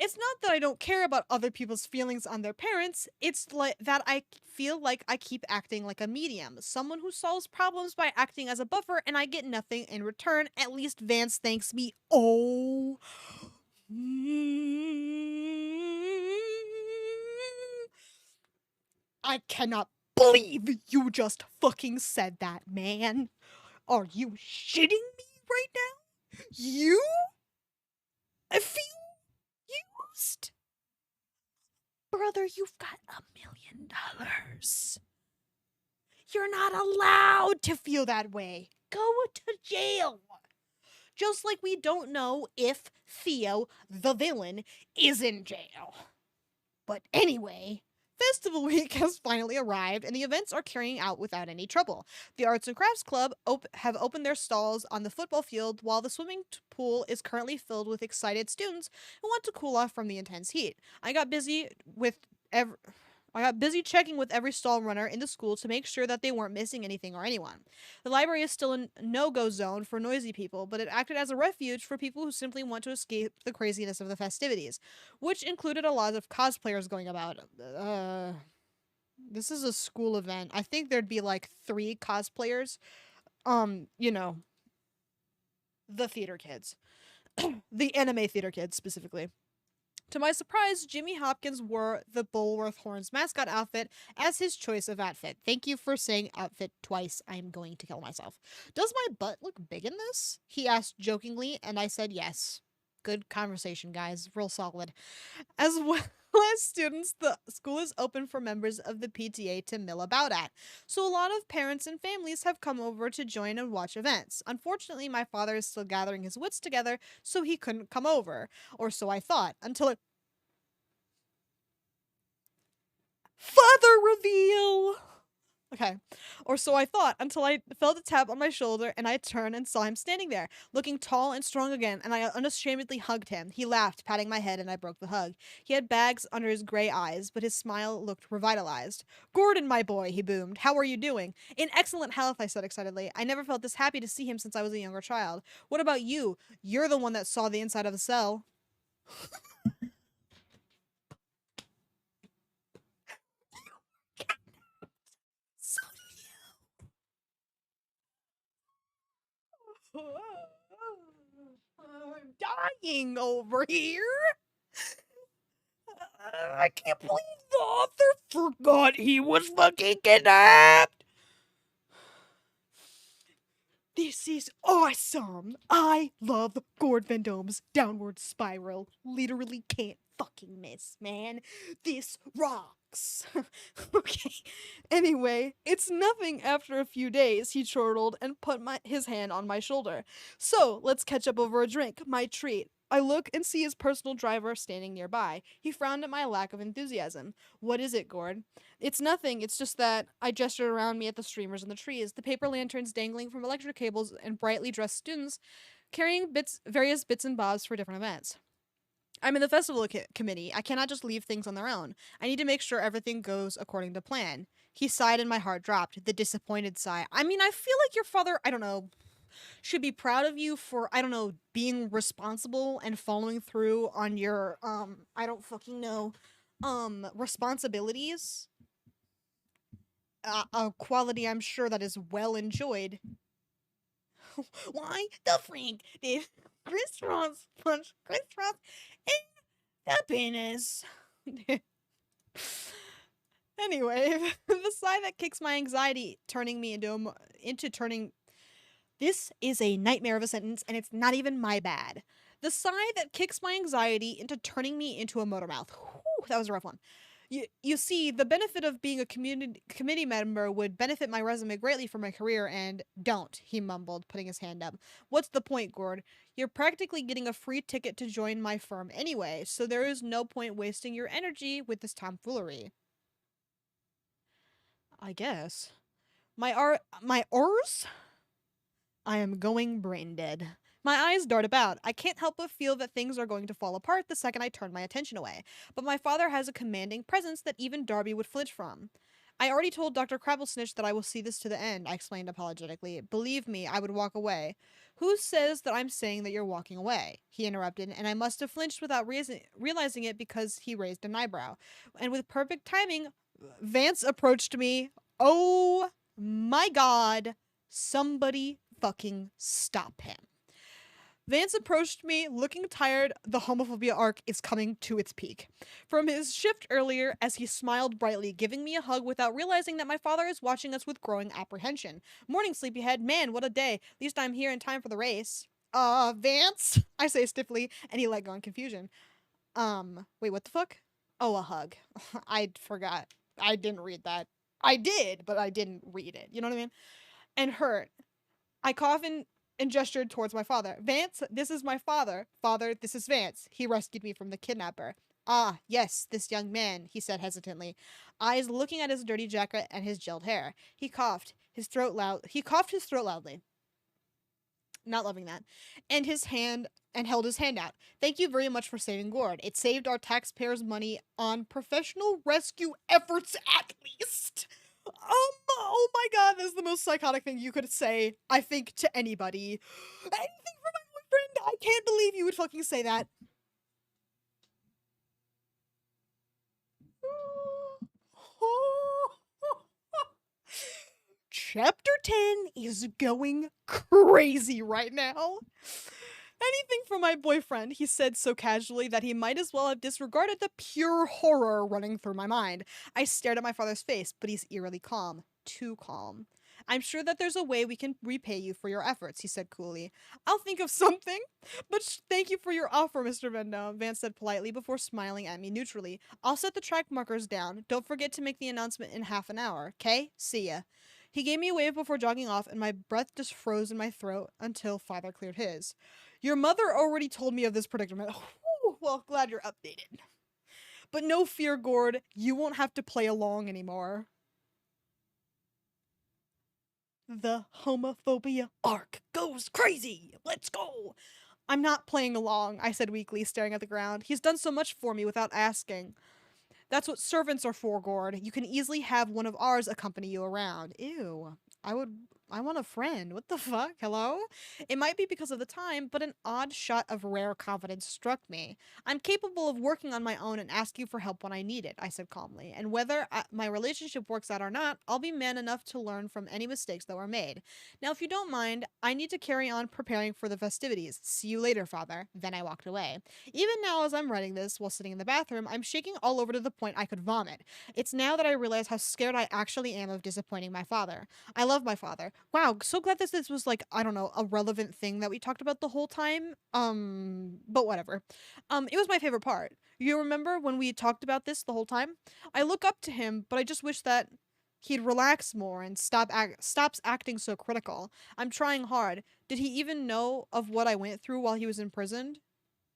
It's not that I don't care about other people's feelings on their parents, it's like that I feel like I keep acting like a medium, someone who solves problems by acting as a buffer, and I get nothing in return. At least Vance thanks me. Oh. I cannot believe you just fucking said that, man. Are you shitting me right now? You? I feel used. Brother, you've got $1 million. You're not allowed to feel that way. Go to jail. Just like we don't know if Theo, the villain, is in jail. But anyway, Festival Week has finally arrived, and the events are carrying out without any trouble. The Arts and Crafts Club have opened their stalls on the football field, while the swimming pool is currently filled with excited students who want to cool off from the intense heat. I got busy with I got busy checking with every stall runner in the school to make sure that they weren't missing anything or anyone. The library is still a no-go zone for noisy people, but it acted as a refuge for people who simply want to escape the craziness of the festivities, which included a lot of cosplayers going about. This is a school event. I think there'd be like 3 cosplayers. You know, the theater kids. The anime theater kids specifically. To my surprise, Jimmy Hopkins wore the Bulworth Horns mascot outfit as his choice of outfit. Thank you for saying outfit twice. I'm going to kill myself. Does my butt look big in this? He asked jokingly, and I said yes. Good conversation, guys. Real solid. As well as students, the school is open for members of the PTA to mill about at. So a lot of parents and families have come over to join and watch events. Unfortunately, my father is still gathering his wits together, so he couldn't come over. Or so I thought, until it. Father reveal! Okay. Or so I thought, until I felt a tap on my shoulder and I turned and saw him standing there, looking tall and strong again, and I unashamedly hugged him. He laughed, patting my head, and I broke the hug. He had bags under his gray eyes, but his smile looked revitalized. Gordon, my boy, he boomed. How are you doing? In excellent health, I said excitedly. I never felt this happy to see him since I was a younger child. What about you? You're the one that saw the inside of the cell. So do you. I'm dying over here. I can't believe the author forgot he was fucking kidnapped. This is awesome. I love Gord Vendome's downward spiral. Literally can't fucking miss, man. This rocks. Okay. Anyway, it's nothing after a few days, he chortled and put his hand on my shoulder. So, let's catch up over a drink, my treat. I look and see his personal driver standing nearby. He frowned at my lack of enthusiasm. What is it, Gord? It's nothing. It's just that I gestured around me at the streamers and the trees, the paper lanterns dangling from electric cables, and brightly dressed students carrying various bits and bobs for different events. I'm in the festival committee. I cannot just leave things on their own. I need to make sure everything goes according to plan. He sighed and my heart dropped. The disappointed sigh. I mean, I feel like your father, I don't know, should be proud of you for, I don't know, being responsible and following through on your, I don't fucking know, responsibilities. A quality I'm sure that is well enjoyed. Why the freak did Chris Ross punch Chris Ross in the penis? Anyway, the sigh that kicks my anxiety, turning me into turning. This is a nightmare of a sentence, and it's not even my bad. The sigh that kicks my anxiety into turning me into a motor mouth. Whew, that was a rough one. You see, the benefit of being a committee member would benefit my resume greatly for my career, and don't, he mumbled, putting his hand up. What's the point, Gord? You're practically getting a free ticket to join my firm anyway, so there is no point wasting your energy with this tomfoolery. I guess. My Rs? I am going brain dead. My eyes dart about. I can't help but feel that things are going to fall apart the second I turn my attention away. But my father has a commanding presence that even Darby would flinch from. I already told Dr. Crabblesnitch that I will see this to the end, I explained apologetically. Believe me, I would walk away. Who says that I'm saying that you're walking away? He interrupted, and I must have flinched without realizing it because he raised an eyebrow. And with perfect timing, Vance approached me. Oh my god. Somebody fucking stop him. Vance approached me, looking tired. The homophobia arc is coming to its peak. From his shift earlier, as he smiled brightly, giving me a hug without realizing that my father is watching us with growing apprehension. Morning, sleepyhead. Man, what a day. At least I'm here in time for the race. Vance? I say stiffly, and he let go in confusion. Wait, what the fuck? Oh, a hug. I forgot. I didn't read that. I did, but I didn't read it. You know what I mean? And hurt. I coughed and gestured towards my father. Vance, this is my father. Father, this is Vance. He rescued me from the kidnapper. Ah, yes, this young man, he said hesitantly, eyes looking at his dirty jacket and his gelled hair. He coughed his throat loudly. not loving that, and his hand and held his hand out. Thank you very much for saving Gord. It saved our taxpayers' money on professional rescue efforts at least. Oh my god, that's the most psychotic thing you could say, I think, to anybody. Anything for my boyfriend? I can't believe you would fucking say that. Chapter 10 is going crazy right now. Anything from my boyfriend, he said so casually that he might as well have disregarded the pure horror running through my mind. I stared at my father's face, but he's eerily calm. Too calm. I'm sure that there's a way we can repay you for your efforts, he said coolly. I'll think of something. But thank you for your offer, Mr. Vendome, Vance said politely before smiling at me neutrally. I'll set the track markers down. Don't forget to make the announcement in half an hour, okay? See ya. He gave me a wave before jogging off, and my breath just froze in my throat until father cleared his. Your mother already told me of this predicament. Well, glad you're updated. But no fear, Gord. You won't have to play along anymore. The homophobia arc goes crazy. Let's go. I'm not playing along, I said weakly, staring at the ground. He's done so much for me without asking. That's what servants are for, Gord. You can easily have one of ours accompany you around. Ew. I want a friend. What the fuck? Hello? It might be because of the time, but an odd shot of rare confidence struck me. I'm capable of working on my own and ask you for help when I need it, I said calmly. And whether my relationship works out or not, I'll be man enough to learn from any mistakes that were made. Now, if you don't mind, I need to carry on preparing for the festivities. See you later, father. Then I walked away. Even now, as I'm writing this while sitting in the bathroom, I'm shaking all over to the point I could vomit. It's now that I realize how scared I actually am of disappointing my father. I love my father. Wow, so glad this was like, I don't know, a relevant thing that we talked about the whole time. But whatever. It was my favorite part. You remember when we talked about this the whole time? I look up to him, but I just wish that he'd relax more and stops acting so critical. I'm trying hard. Did he even know of what I went through while he was imprisoned?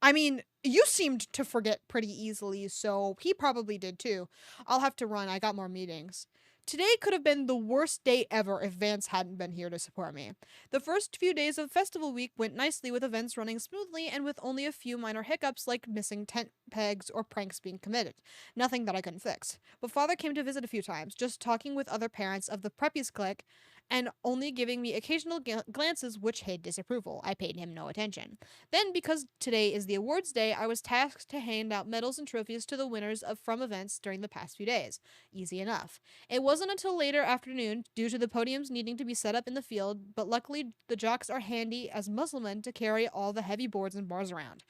I mean, you seemed to forget pretty easily, so he probably did too. I'll have to run. I got more meetings. Today could have been the worst day ever if Vance hadn't been here to support me. The first few days of festival week went nicely with events running smoothly and with only a few minor hiccups like missing tent pegs or pranks being committed. Nothing that I couldn't fix. But father came to visit a few times, just talking with other parents of the preppies clique and only giving me occasional glances which hid disapproval. I paid him no attention. Then, because today is the awards day, I was tasked to hand out medals and trophies to the winners from events during the past few days. Easy enough. It wasn't until later afternoon, due to the podiums needing to be set up in the field, but luckily the jocks are handy as musclemen to carry all the heavy boards and bars around.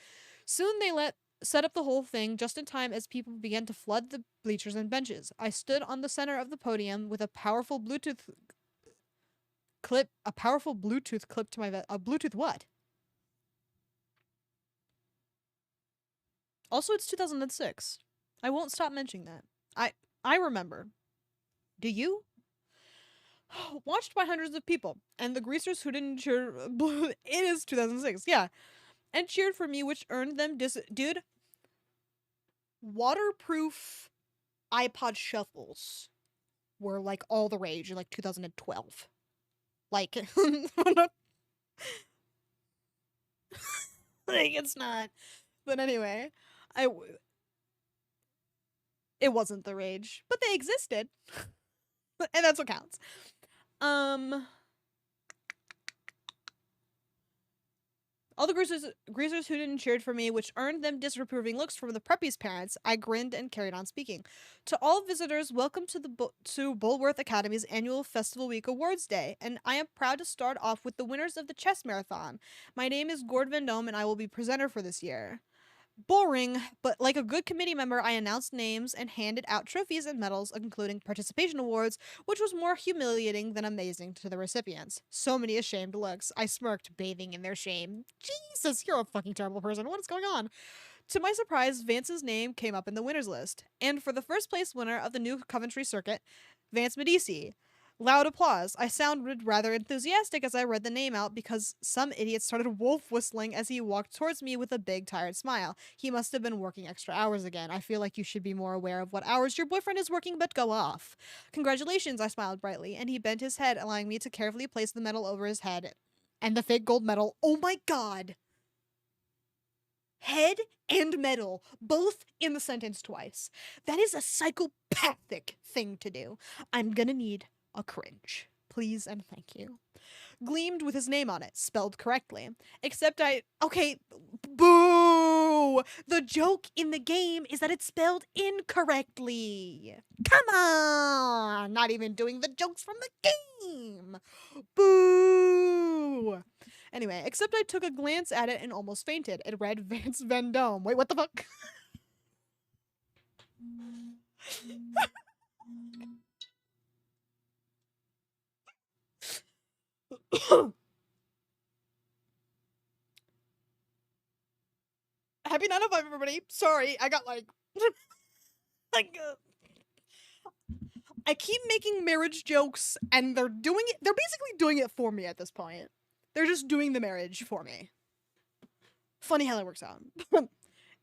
Soon they set up the whole thing just in time as people began to flood the bleachers and benches. I stood on the center of the podium with a powerful Bluetooth clip to my a Bluetooth what? Also, it's 2006. I won't stop mentioning that. I remember. Do you? Watched by hundreds of people, and the greasers who didn't cheer. It is 2006, yeah, and cheered for me, which earned them dude. Waterproof iPod shuffles were like all the rage in like 2012. Like, like it's not. But anyway, I it wasn't the rage, but they existed, and that's what counts. All the greasers who didn't cheered for me, which earned them disapproving looks from the preppies' parents. I grinned and carried on speaking. To all visitors, welcome to to Bulworth Academy's annual Festival Week Awards Day, and I am proud to start off with the winners of the chess marathon. My name is Gord Vendome, and I will be presenter for this year. Boring, but like a good committee member, I announced names and handed out trophies and medals, including participation awards, which was more humiliating than amazing to the recipients. So many ashamed looks. I smirked, bathing in their shame. Jesus, you're a fucking terrible person. What is going on? To my surprise, Vance's name came up in the winners list. And for the first place winner of the new Coventry circuit, Vance Medici. Loud applause. I sounded rather enthusiastic as I read the name out because some idiot started wolf whistling as he walked towards me with a big, tired smile. He must have been working extra hours again. I feel like you should be more aware of what hours your boyfriend is working, but go off. Congratulations, I smiled brightly, and he bent his head, allowing me to carefully place the medal over his head and the fake gold medal. Oh my god. Head and medal, both in the sentence twice. That is a psychopathic thing to do. I'm gonna need a cringe. Please and thank you. Gleamed with his name on it, spelled correctly. Except okay, boo! The joke in the game is that it's spelled incorrectly. Come on! Not even doing the jokes from the game. Boo! Anyway, except I took a glance at it and almost fainted. It read Vance Vendome. Wait, what the fuck? Happy 905, everybody. Sorry, I got like I keep making marriage jokes and they're basically doing it for me at this point. They're just doing the marriage for me. Funny how that works out.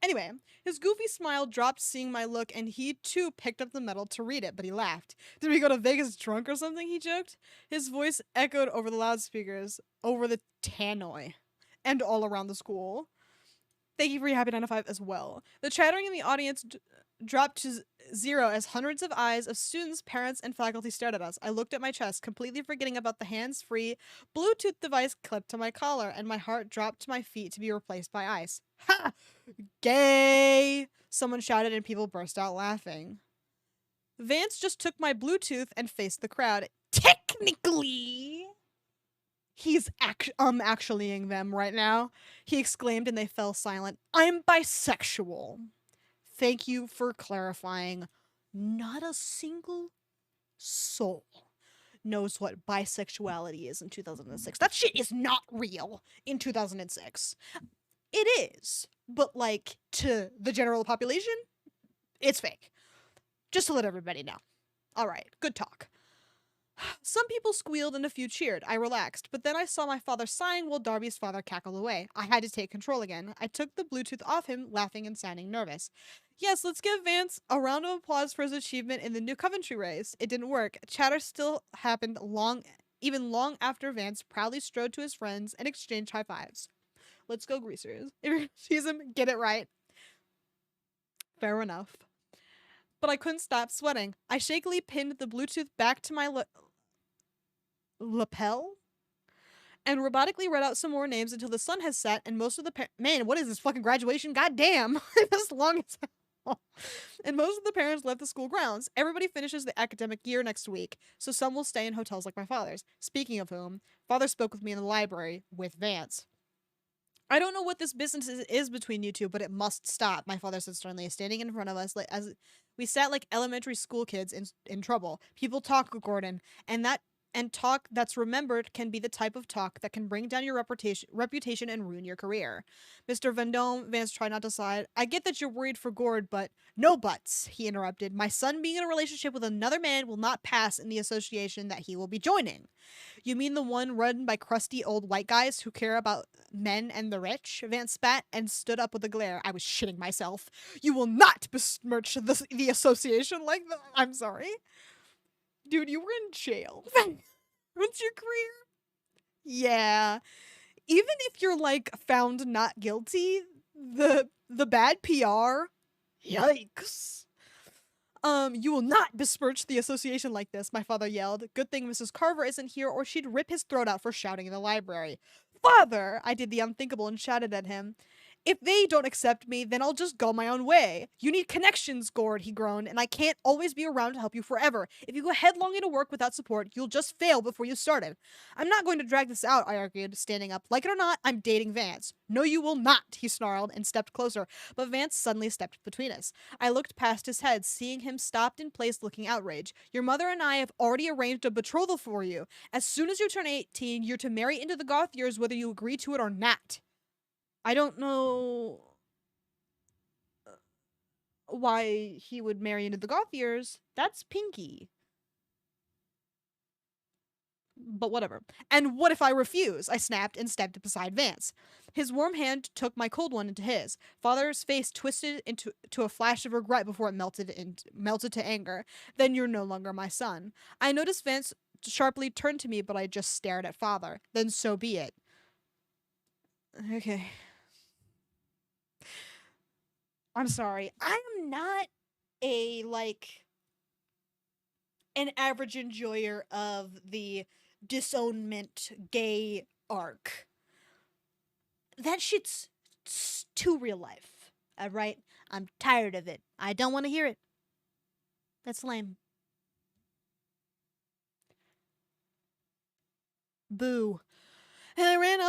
Anyway, his goofy smile dropped seeing my look, and he too picked up the medal to read it, but he laughed. Did we go to Vegas drunk or something? He joked. His voice echoed over the loudspeakers, over the tannoy, and all around the school. Thank you for your happy 9 to 5 as well. The chattering in the audience dropped to zero as hundreds of eyes of students, parents, and faculty stared at us. I looked at my chest, completely forgetting about the hands-free Bluetooth device clipped to my collar, and my heart dropped to my feet to be replaced by ice. Ha! Gay! Someone shouted and people burst out laughing. Vance just took my Bluetooth and faced the crowd. Technically, he's actuallying them right now, he exclaimed, and they fell silent. I'm bisexual. Thank you for clarifying. Not a single soul knows what bisexuality is in 2006. That shit is not real in 2006. It is, but like to the general population, it's fake. Just to let everybody know. All right, good talk. Some people squealed and a few cheered. I relaxed, but then I saw my father sighing while Darby's father cackled away. I had to take control again. I took the Bluetooth off him, laughing and sounding nervous. Yes, let's give Vance a round of applause for his achievement in the New Coventry race. It didn't work. Chatter still happened even long after Vance proudly strode to his friends and exchanged high fives. Let's go, greasers. If you're gonna tease him, get it right. Fair enough. But I couldn't stop sweating. I shakily pinned the Bluetooth back to my lapel and robotically read out some more names until the sun has set and most of the man, what is this fucking graduation? God damn. As long as hell. And most of the parents left the school grounds. Everybody finishes the academic year next week, so some will stay in hotels like my father's. Speaking of whom, father spoke with me in the library with Vance. I don't know what this business is between you two, but it must stop, my father said sternly, standing in front of us as we sat like elementary school kids in trouble. People talk, Gordon, and talk that's remembered can be the type of talk that can bring down your reputation and ruin your career. Mr. Vendome, Vance tried not to sigh. I get that you're worried for Gord, but no buts, he interrupted. My son being in a relationship with another man will not pass in the association that he will be joining. You mean the one run by crusty old white guys who care about men and the rich? Vance spat and stood up with a glare. I was shitting myself. You will not besmirch the association like that. I'm sorry. Dude, you were in jail. What's your career? Yeah. Even if you're, like, found not guilty, the bad PR, yikes. You will not besmirch the association like this, my father yelled. Good thing Mrs. Carver isn't here or she'd rip his throat out for shouting in the library. Father! I did the unthinkable and shouted at him. If they don't accept me, then I'll just go my own way. You need connections, Gord, he groaned, and I can't always be around to help you forever. If you go headlong into work without support, you'll just fail before you started. I'm not going to drag this out, I argued, standing up. Like it or not, I'm dating Vance. No, you will not, he snarled and stepped closer, but Vance suddenly stepped between us. I looked past his head, seeing him stopped in place looking outraged. Your mother and I have already arranged a betrothal for you. As soon as you turn 18, you're to marry into the goth years whether you agree to it or not. I don't know why he would marry into the goth years. That's Pinky. But whatever. And what if I refuse? I snapped and stepped beside Vance. His warm hand took my cold one into his. Father's face twisted into a flash of regret before it melted to anger. Then you're no longer my son. I noticed Vance sharply turned to me, but I just stared at father. Then so be it. Okay. I'm sorry. I am not a, like, an average enjoyer of the disownment gay arc. That shit's too real life. Alright? I'm tired of it. I don't want to hear it. That's lame. Boo. And I ran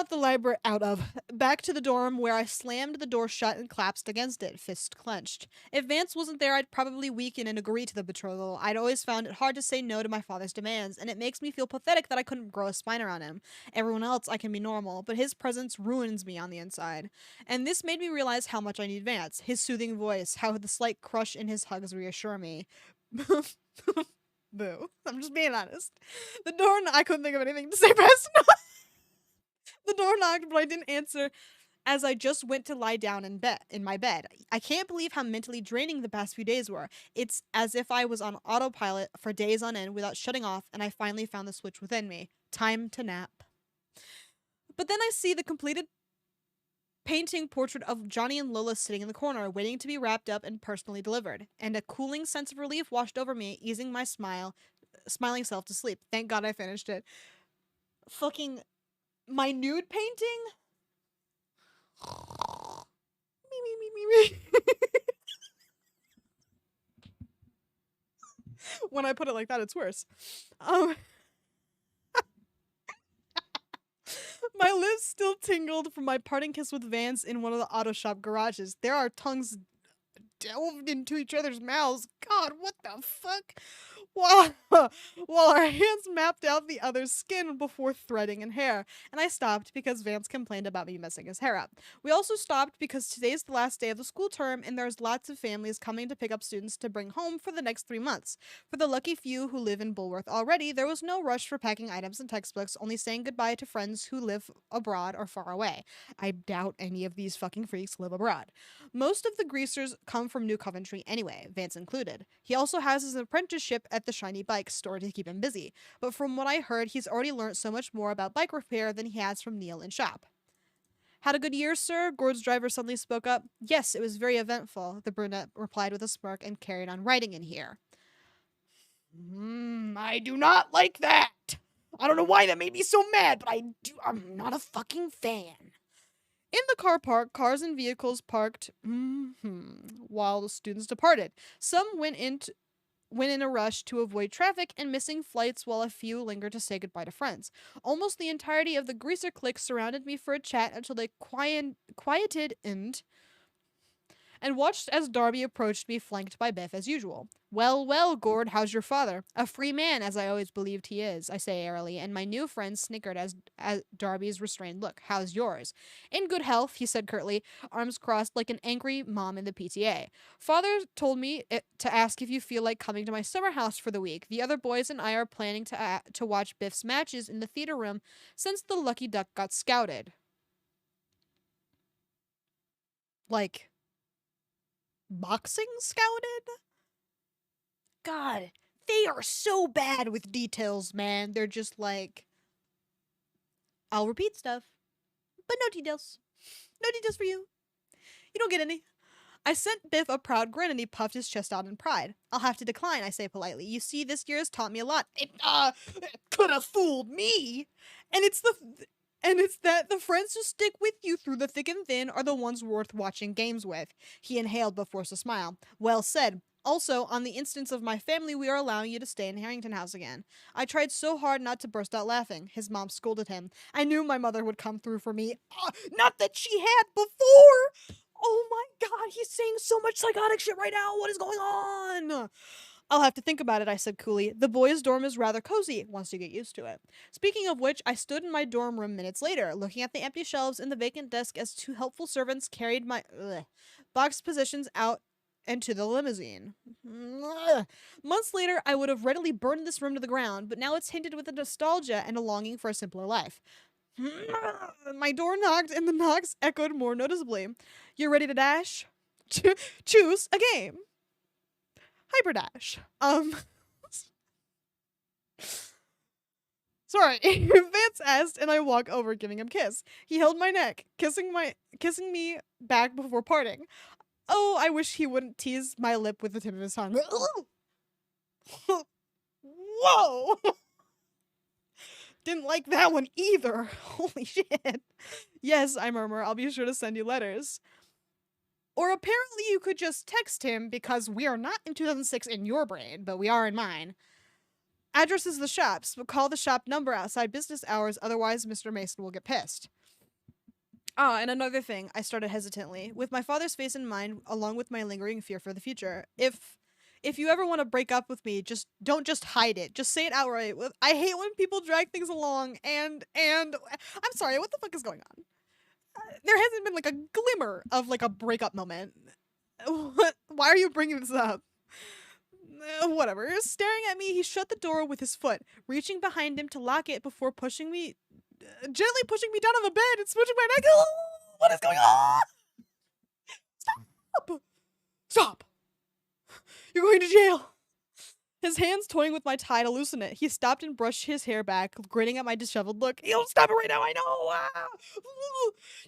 back to the dorm where I slammed the door shut and collapsed against it, fist clenched. If Vance wasn't there, I'd probably weaken and agree to the betrothal. I'd always found it hard to say no to my father's demands, and it makes me feel pathetic that I couldn't grow a spine around him. Everyone else, I can be normal, but his presence ruins me on the inside. And this made me realize how much I need Vance, his soothing voice, how the slight crush in his hugs reassure me. Boo. I'm just being honest. I couldn't think of anything to say fast enough. The door knocked, but I didn't answer as I just went to lie down in my bed. I can't believe how mentally draining the past few days were. It's as if I was on autopilot for days on end without shutting off, and I finally found the switch within me. Time to nap. But then I see the completed painting portrait of Johnny and Lola sitting in the corner, waiting to be wrapped up and personally delivered, and a cooling sense of relief washed over me, easing my smiling self to sleep. Thank God I finished it. Fucking my nude painting? Me. When I put it like that, it's worse. My lips still tingled from my parting kiss with Vance in one of the auto shop garages. There our tongues delved into each other's mouths. God, what the fuck? While our hands mapped out the other's skin before threading in hair. And I stopped because Vance complained about me messing his hair up. We also stopped because today's the last day of the school term and there's lots of families coming to pick up students to bring home for the next 3 months. For the lucky few who live in Bulworth already, there was no rush for packing items and textbooks, only saying goodbye to friends who live abroad or far away. I doubt any of these fucking freaks live abroad. Most of the greasers come from New Coventry anyway, Vance included. He also has his apprenticeship at the Shiny Bike store to keep him busy, but from what I heard, he's already learned so much more about bike repair than he has from Neil in shop. Had a good year, sir? Gord's driver suddenly spoke up. Yes, it was very eventful, the brunette replied with a smirk and carried on writing in here. I do not like that. I don't know why that made me so mad, but I'm not a fucking fan. In the car park, cars and vehicles parked while the students departed. Some went in a rush to avoid traffic and missing flights while a few lingered to say goodbye to friends. Almost the entirety of the greaser clique surrounded me for a chat until they quieted and watched as Darby approached me flanked by Biff as usual. Well, Gord, how's your father? A free man, as I always believed he is, I say airily, and my new friend snickered as Darby's restrained look. How's yours? In good health, he said curtly, arms crossed like an angry mom in the PTA. Father told me to ask if you feel like coming to my summer house for the week. The other boys and I are planning to watch Biff's matches in the theater room since the Lucky Duck got scouted. Like, boxing scouted? God, they are so bad with details, man. They're just like, I'll repeat stuff, but no details. No details for you. You don't get any. I sent Biff a proud grin and he puffed his chest out in pride. I'll have to decline, I say politely. You see, this year has taught me a lot. It could have fooled me. And it's that the friends who stick with you through the thick and thin are the ones worth watching games with. He inhaled but forced a smile. Well said. Also, on the instance of my family, we are allowing you to stay in Harrington House again. I tried so hard not to burst out laughing. His mom scolded him. I knew my mother would come through for me. Not that she had before! Oh my god, he's saying so much psychotic shit right now. What is going on? I'll have to think about it, I said coolly. The boys' dorm is rather cozy once you get used to it. Speaking of which, I stood in my dorm room minutes later, looking at the empty shelves and the vacant desk as two helpful servants carried my boxed positions out and to the limousine. Months later, I would have readily burned this room to the ground, but now it's hinted with a nostalgia and a longing for a simpler life. My door knocked, and the knocks echoed more noticeably. You ready to dash? Choose a game. Hyperdash. Sorry, Vance asked, and I walk over, giving him a kiss. He held my neck, kissing me back before parting. Oh, I wish he wouldn't tease my lip with the tip of his tongue. Whoa! Didn't like that one either. Holy shit. Yes, I murmur, I'll be sure to send you letters. Or apparently you could just text him because we are not in 2006 in your brain, but we are in mine. Address is the shops, but call the shop number outside business hours, otherwise Mr. Mason will get pissed. Ah, and another thing, I started hesitantly, with my father's face in mind, along with my lingering fear for the future. If you ever want to break up with me, don't just hide it. Just say it outright. I hate when people drag things along, and I'm sorry, what the fuck is going on? There hasn't been like a glimmer of like a breakup moment. What? Why are you bringing this up? Whatever. Staring at me, he shut the door with his foot, reaching behind him to lock it before gently pushing me down on the bed and smooching my neck. Oh, what is going on? Stop! Stop! You're going to jail. His hands toying with my tie to loosen it. He stopped and brushed his hair back, grinning at my disheveled look. You'll stop it right now, I know! Ah!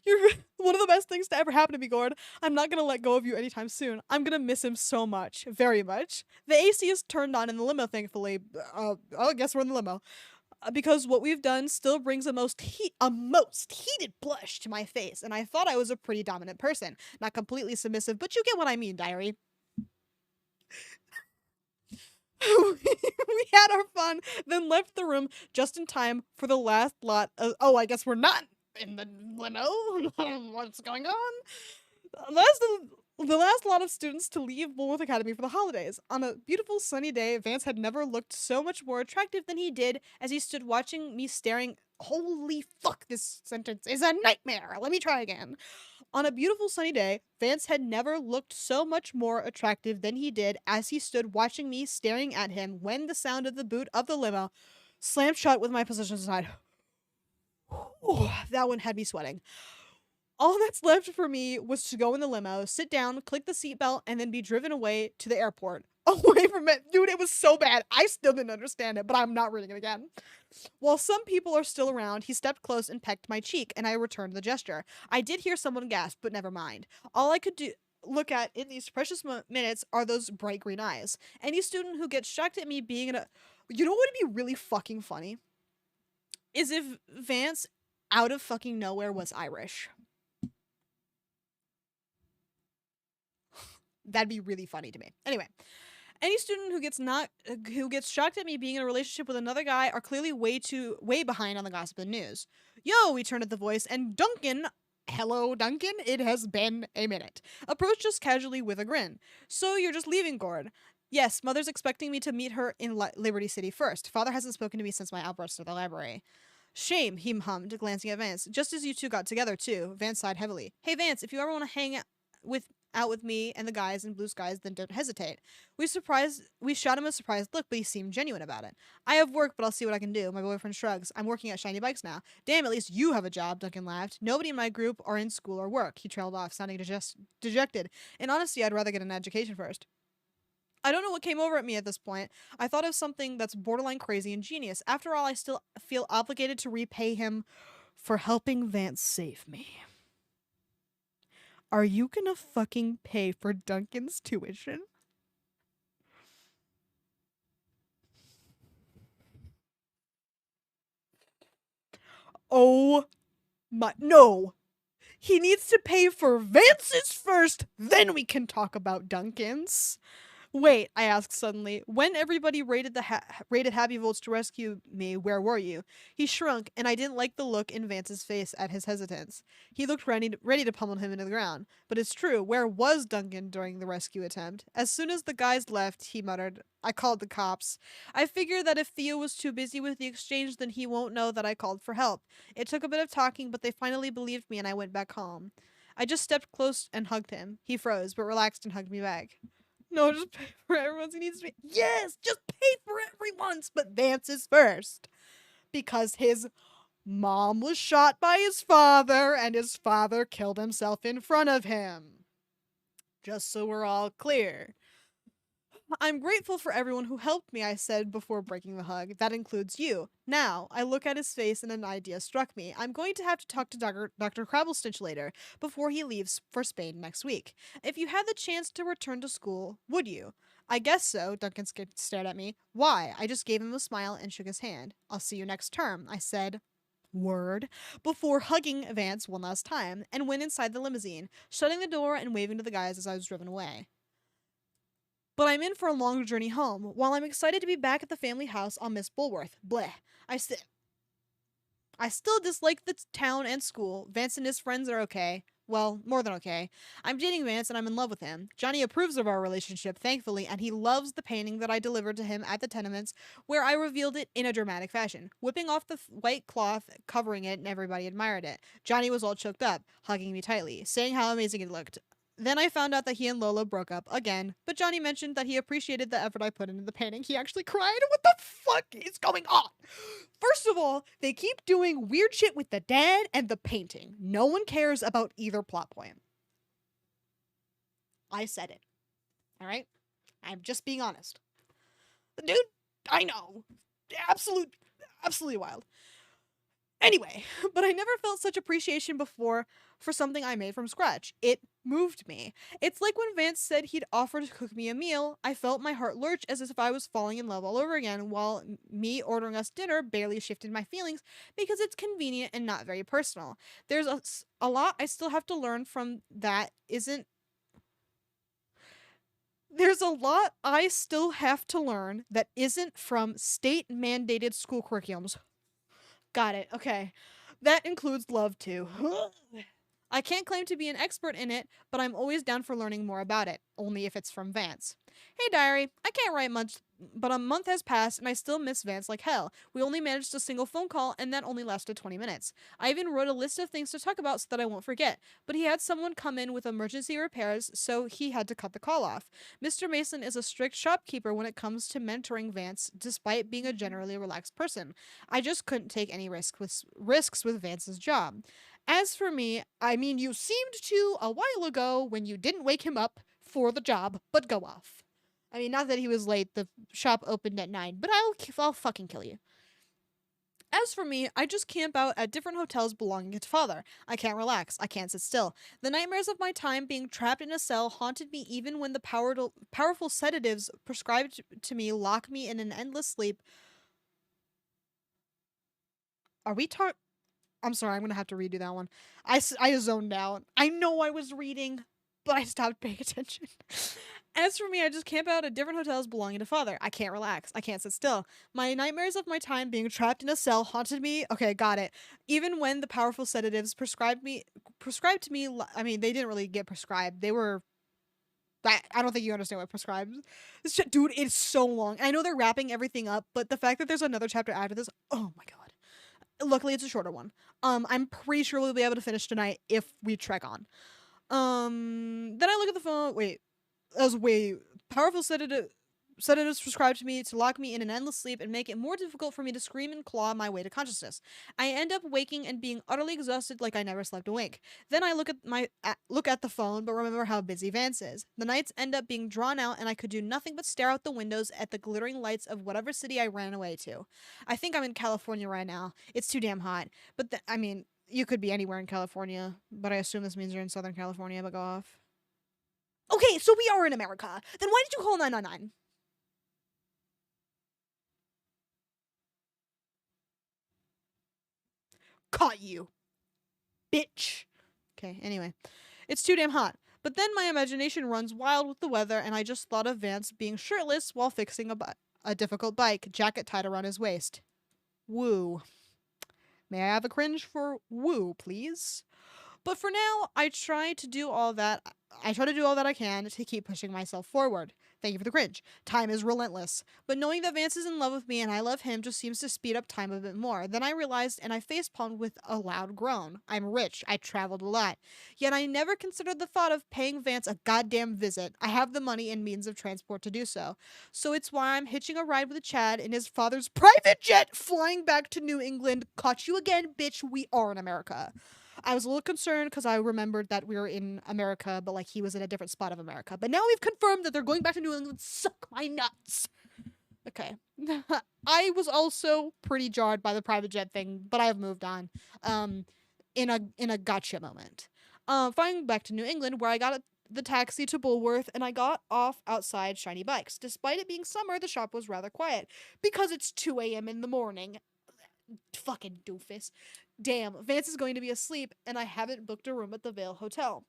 You're one of the best things to ever happen to me, Gord. I'm not gonna let go of you anytime soon. I'm gonna miss him so much. Very much. The AC is turned on in the limo, thankfully. I guess we're in the limo. Because what we've done still brings a most heated blush to my face, and I thought I was a pretty dominant person. Not completely submissive, but you get what I mean, diary. We had our fun, then left the room just in time for the last lot of. Oh, I guess we're not in the limo. What's going on? The last lot of students to leave Woolworth Academy for the holidays. On a beautiful sunny day, Vance had never looked so much more attractive than he did as he stood watching me staring. Holy fuck, this sentence is a nightmare. Let me try again. On a beautiful sunny day, Vance had never looked so much more attractive than he did as he stood watching me staring at him when the sound of the boot of the limo slammed shut with my position aside. That one had me sweating. All that's left for me was to go in the limo, sit down, click the seatbelt, and then be driven away to the airport. Away from it. Dude, it was so bad. I still didn't understand it, but I'm not reading it again. While some people are still around, he stepped close and pecked my cheek, and I returned the gesture. I did hear someone gasp, but never mind. All I could look at in these precious minutes are those bright green eyes. Any student who gets shocked at me being in a... You know what would be really fucking funny? Is if Vance, out of fucking nowhere, was Irish. That'd be really funny to me. Anyway, any student who gets shocked at me being in a relationship with another guy are clearly way behind on the gossip and news. Yo, we turned at the voice, and Duncan, hello Duncan, it has been a minute, approached us casually with a grin. So you're just leaving, Gord? Yes, Mother's expecting me to meet her in Liberty City first. Father hasn't spoken to me since my outburst at the library. Shame, he hummed, glancing at Vance. Just as you two got together, too. Vance sighed heavily. Hey, Vance, if you ever want to hang out with me and the guys in blue skies, then don't hesitate. We shot him a surprised look, but he seemed genuine about it. I have work, but I'll see what I can do. My boyfriend shrugs. I'm working at Shiny Bikes now. Damn, at least you have a job, Duncan laughed. Nobody in my group are in school or work. He trailed off, sounding dejected. In honesty, I'd rather get an education first. I don't know what came over at me at this point. I thought of something that's borderline crazy and genius. After all, I still feel obligated to repay him for helping Vance save me. Are you gonna fucking pay for Duncan's tuition? Oh my, no. He needs to pay for Vance's first, then we can talk about Duncan's. Wait, I asked suddenly. When everybody raided Happy Volts to rescue me, where were you? He shrunk, and I didn't like the look in Vance's face at his hesitance. He looked ready to pummel him into the ground. But it's true, where was Duncan during the rescue attempt? As soon as the guys left, he muttered, I called the cops. I figured that if Theo was too busy with the exchange, then he won't know that I called for help. It took a bit of talking, but they finally believed me, and I went back home. I just stepped close and hugged him. He froze, but relaxed and hugged me back. No, just pay for everyone's. He needs to be. Yes, just pay for everyone's, but Vance's first. Because his mom was shot by his father, and his father killed himself in front of him. Just so we're all clear. I'm grateful for everyone who helped me, I said before breaking the hug. That includes you. Now, I look at his face and an idea struck me. I'm going to have to talk to Dr. Crabblestitch later, before he leaves for Spain next week. If you had the chance to return to school, would you? I guess so, Duncan stared at me. Why? I just gave him a smile and shook his hand. I'll see you next term, I said. Word, before hugging Vance one last time, and went inside the limousine, shutting the door and waving to the guys as I was driven away. But I'm in for a long journey home. While I'm excited to be back at the family house, I'll miss Bulworth. Bleh. I still dislike the town and school. Vance and his friends are okay. Well, more than okay. I'm dating Vance and I'm in love with him. Johnny approves of our relationship, thankfully, and he loves the painting that I delivered to him at the tenements, where I revealed it in a dramatic fashion, whipping off the white cloth covering it, and everybody admired it. Johnny was all choked up, hugging me tightly, saying how amazing it looked. Then I found out that he and Lola broke up again, but Johnny mentioned that he appreciated the effort I put into the painting. He actually cried. What the fuck is going on? First of all, they keep doing weird shit with the dad and the painting. No one cares about either plot point. I said it. All right? I'm just being honest. The dude, I know. Absolutely wild. Anyway, but I never felt such appreciation before for something I made from scratch. It moved me. It's like when Vance said he'd offer to cook me a meal. I felt my heart lurch as if I was falling in love all over again, while me ordering us dinner barely shifted my feelings because it's convenient and not very personal. There's a lot I still have to learn from that isn't. There's a lot I still have to learn that isn't from state mandated school curriculums. Got it. Okay. That includes love too. I can't claim to be an expert in it, but I'm always down for learning more about it, only if it's from Vance. Hey diary, I can't write much, but a month has passed and I still miss Vance like hell. We only managed a single phone call and that only lasted 20 minutes. I even wrote a list of things to talk about so that I won't forget, but he had someone come in with emergency repairs, so he had to cut the call off. Mr. Mason is a strict shopkeeper when it comes to mentoring Vance, despite being a generally relaxed person. I just couldn't take any risks with Vance's job. As for me, I mean, you seemed to a while ago when you didn't wake him up for the job, but go off. I mean, not that he was late. The shop opened at 9, but I'll fucking kill you. As for me, I just camp out at different hotels belonging to father. I can't relax. I can't sit still. The nightmares of my time being trapped in a cell haunted me even when the powerful sedatives prescribed to me lock me in an endless sleep. Are we talking? I'm sorry, I'm going to have to redo that one. I zoned out. I know I was reading, but I stopped paying attention. As for me, I just camp out at different hotels belonging to father. I can't relax. I can't sit still. My nightmares of my time being trapped in a cell haunted me. Okay, got it. Even when the powerful sedatives prescribed to me, I mean, they didn't really get prescribed. They were I don't think you understand what prescribed. This shit, dude, it's so long. I know they're wrapping everything up, but the fact that there's another chapter after this, oh my god. Luckily, it's a shorter one. I'm pretty sure we'll be able to finish tonight if we trek on. Then I look at the phone. Wait, that was way powerful sedatives prescribed to me to lock me in an endless sleep and make it more difficult for me to scream and claw my way to consciousness. I end up waking and being utterly exhausted, like I never slept a wink. Then I look at the phone, but remember how busy Vance is. The nights end up being drawn out, and I could do nothing but stare out the windows at the glittering lights of whatever city I ran away to. I think I'm in California right now. It's too damn hot. But I mean, you could be anywhere in California, but I assume this means you're in Southern California. But go off. Okay, so we are in America. Then why did you call 999? Caught you, bitch. Okay, anyway. It's too damn hot. But then my imagination runs wild with the weather, and I just thought of Vance being shirtless while fixing a difficult bike, jacket tied around his waist. Woo. May I have a cringe for woo, please? But for now, I try to do all that I can to keep pushing myself forward. Thank you for the cringe. Time is relentless. But knowing that Vance is in love with me and I love him just seems to speed up time a bit more. Then I realized and I facepalmed with a loud groan. I'm rich. I traveled a lot. Yet I never considered the thought of paying Vance a goddamn visit. I have the money and means of transport to do so. So it's why I'm hitching a ride with Chad in his father's private jet flying back to New England. Caught you again, bitch. We are in America. I was a little concerned because I remembered that we were in America, but like he was in a different spot of America. But now we've confirmed that they're going back to New England. Suck my nuts. Okay. I was also pretty jarred by the private jet thing, but I have moved on. Um, in a gotcha moment. Flying back to New England, where I got the taxi to Bulworth, and I got off outside Shiny Bikes. Despite it being summer, the shop was rather quiet because it's 2 a.m. in the morning. Fucking doofus. Damn, Vance is going to be asleep, and I haven't booked a room at the Vale Hotel.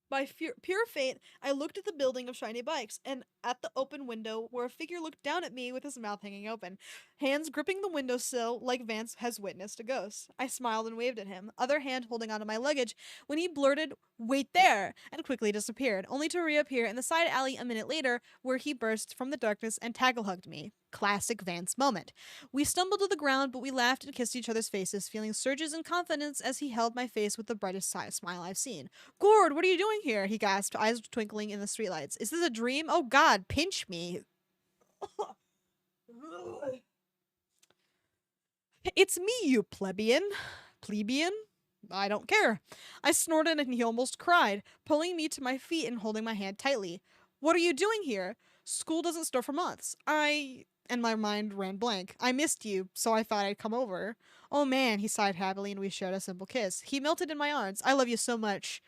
By pure fate, I looked at the building of shiny bikes, and at the open window where a figure looked down at me with his mouth hanging open, hands gripping the windowsill like Vance has witnessed a ghost. I smiled and waved at him, other hand holding onto my luggage, when he blurted, "Wait there!" and quickly disappeared, only to reappear in the side alley a minute later, where he burst from the darkness and tackle-hugged me. Classic Vance moment. We stumbled to the ground, but we laughed and kissed each other's faces, feeling surges in confidence as he held my face with the brightest smile I've seen. "Gord, what are you doing here?" he gasped, eyes twinkling in the streetlights. "Is this a dream? Oh God, pinch me." "It's me, you plebeian." Plebeian? I don't care. I snorted and he almost cried, pulling me to my feet and holding my hand tightly. "What are you doing here? School doesn't start for months." And my mind ran blank. "I missed you, so I thought I'd come over." "Oh man," he sighed happily, and we shared a simple kiss. He melted in my arms. "I love you so much."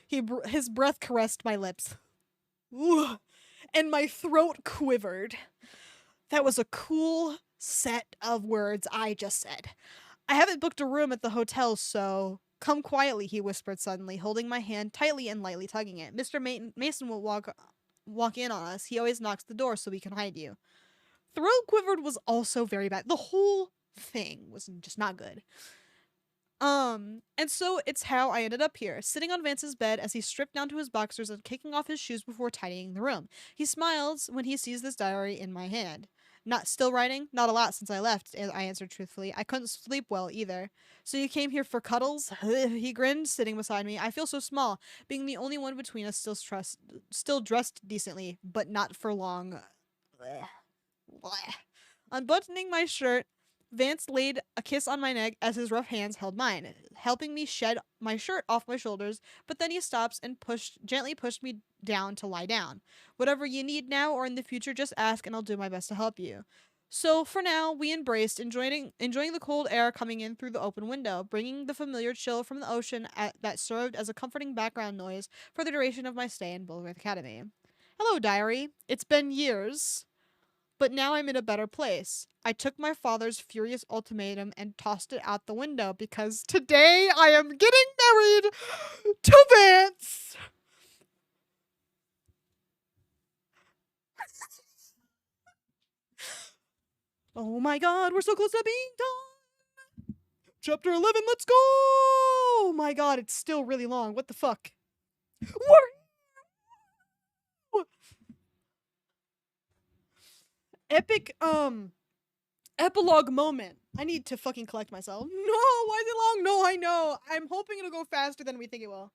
His breath caressed my lips. And my throat quivered. That was a cool set of words I just said. "I haven't booked a room at the hotel, so come quietly," he whispered suddenly, holding my hand tightly and lightly tugging it. "Mr. Mason will walk in on us. He always knocks the door so we can hide you." Throat quivered was also very bad. The whole thing was just not good. And so it's how I ended up here, sitting on Vance's bed as he stripped down to his boxers and kicking off his shoes before tidying the room. He smiles when he sees this diary in my hand. "Not still writing?" "Not a lot since I left," I answered truthfully. "I couldn't sleep well either." "So you came here for cuddles?" He grinned, sitting beside me. "I feel so small, being the only one between us still dressed decently, but not for long." Unbuttoning my shirt, Vance laid a kiss on my neck as his rough hands held mine, helping me shed my shirt off my shoulders, but then he stops and gently pushed me down to lie down. "Whatever you need now or in the future, just ask and I'll do my best to help you." So for now, we embraced, enjoying the cold air coming in through the open window, bringing the familiar chill from the ocean that served as a comforting background noise for the duration of my stay in Bulworth Academy. Hello, diary. It's been years. But now I'm in a better place. I took my father's furious ultimatum and tossed it out the window because today I am getting married to Vance. Oh my God, we're so close to being done. Chapter 11, let's go. Oh my God, it's still really long. What the fuck? Epic, epilogue moment. I need to fucking collect myself. No, why is it long? No, I know. I'm hoping it'll go faster than we think it will.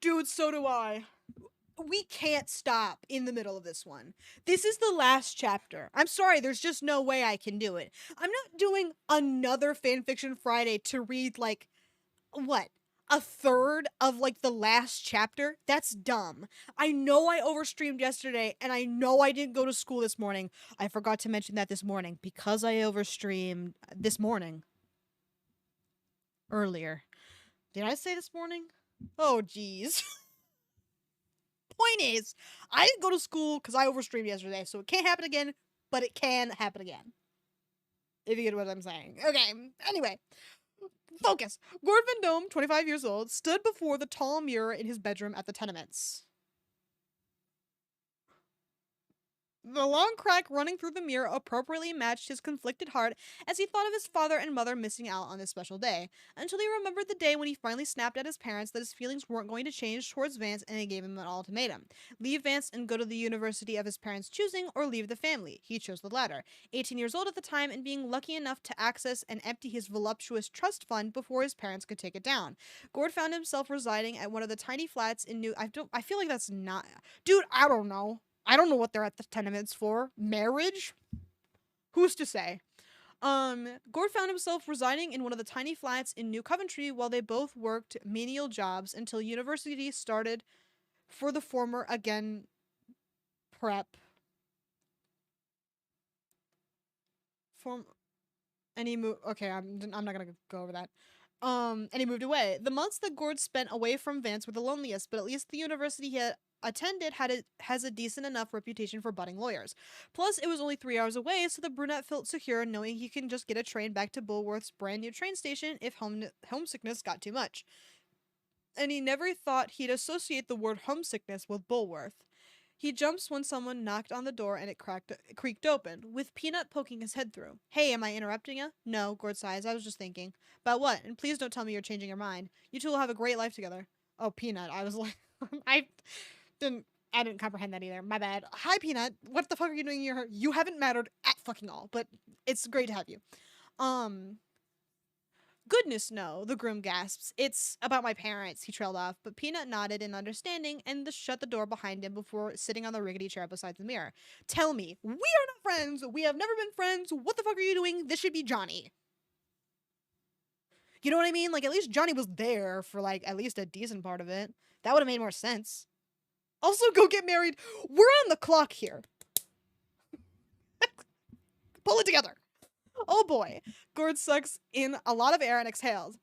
Dude, so do I. We can't stop in the middle of this one. This is the last chapter. I'm sorry, there's just no way I can do it. I'm not doing another Fanfiction Friday to read, like, what? A third of, like, the last chapter? That's dumb. I know I overstreamed yesterday, and I know I didn't go to school this morning. I forgot to mention that this morning, because I overstreamed this morning. Earlier. Did I say this morning? Oh, jeez. Point is, I didn't go to school because I overstreamed yesterday, so it can't happen again, but it can happen again. If you get what I'm saying. Okay, anyway. Focus. Gord Vendome, 25 years old, stood before the tall mirror in his bedroom at the tenements. The long crack running through the mirror appropriately matched his conflicted heart as he thought of his father and mother missing out on this special day, until he remembered the day when he finally snapped at his parents that his feelings weren't going to change towards Vance and they gave him an ultimatum. Leave Vance and go to the university of his parents' choosing, or leave the family. He chose the latter. 18 years old at the time and being lucky enough to access and empty his voluptuous trust fund before his parents could take it down. Gord found himself residing at one of the tiny flats in I feel like that's not... Dude, I don't know. I don't know what they're at the tenements for. Marriage? Who's to say? Gord found himself residing in one of the tiny flats in New Coventry while they both worked menial jobs until university started for the former again prep. Form and he moved. Okay, I'm not gonna go over that. And he moved away. The months that Gord spent away from Vance were the loneliest, but at least the university he had attended has a decent enough reputation for budding lawyers. Plus, it was only 3 hours away, so the brunette felt secure knowing he can just get a train back to Bulworth's brand new train station if homesickness got too much. And he never thought he'd associate the word homesickness with Bulworth. He jumps when someone knocked on the door and it creaked open, with Peanut poking his head through. Hey, am I interrupting you? No, Gord sighs. I was just thinking. About what? And please don't tell me you're changing your mind. You two will have a great life together. Oh, Peanut. I was like, I didn't comprehend that either. My bad. Hi, Peanut. What the fuck are you doing here? You haven't mattered at fucking all, but it's great to have you. Goodness no, the groom gasps. It's about my parents, he trailed off, but Peanut nodded in understanding and shut the door behind him before sitting on the rickety chair beside the mirror. Tell me, we are not friends. We have never been friends. What the fuck are you doing? This should be Johnny. You know what I mean? Like, at least Johnny was there for, like, at least a decent part of it. That would have made more sense. Also, go get married. We're on the clock here. Pull it together. Oh boy. Gord sucks in a lot of air and exhales,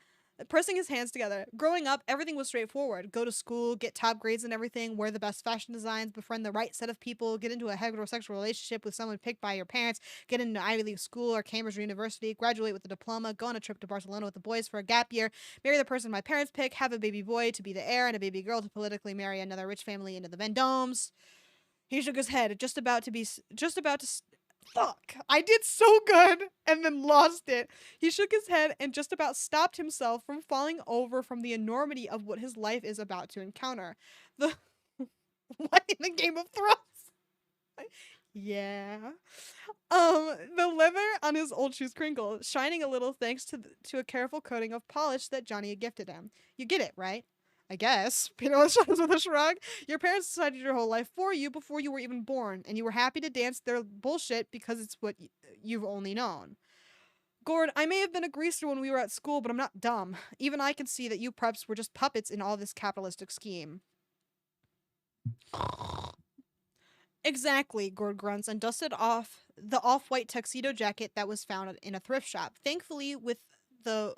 pressing his hands together. Growing up, everything was straightforward. Go to school, get top grades and everything, wear the best fashion designs, befriend the right set of people, get into a heterosexual relationship with someone picked by your parents, get into Ivy League school or Cambridge University, graduate with a diploma, go on a trip to Barcelona with the boys for a gap year, marry the person my parents pick, have a baby boy to be the heir, and a baby girl to politically marry another rich family into the Vendomes. He shook his head, fuck, I did so good and then lost it. He shook his head and just about stopped himself from falling over from the enormity of what his life is about to encounter. The what in the Game of Thrones? Yeah. The leather on his old shoes crinkled, shining a little thanks to a careful coating of polish that Johnny had gifted him. You get it, right? I guess. Peter was with a shrug. Your parents decided your whole life for you before you were even born, and you were happy to dance their bullshit because it's what you've only known. Gord, I may have been a greaser when we were at school, but I'm not dumb. Even I can see that you preps were just puppets in all this capitalistic scheme. Exactly, Gord grunts and dusted off the off-white tuxedo jacket that was found in a thrift shop. Thankfully, with the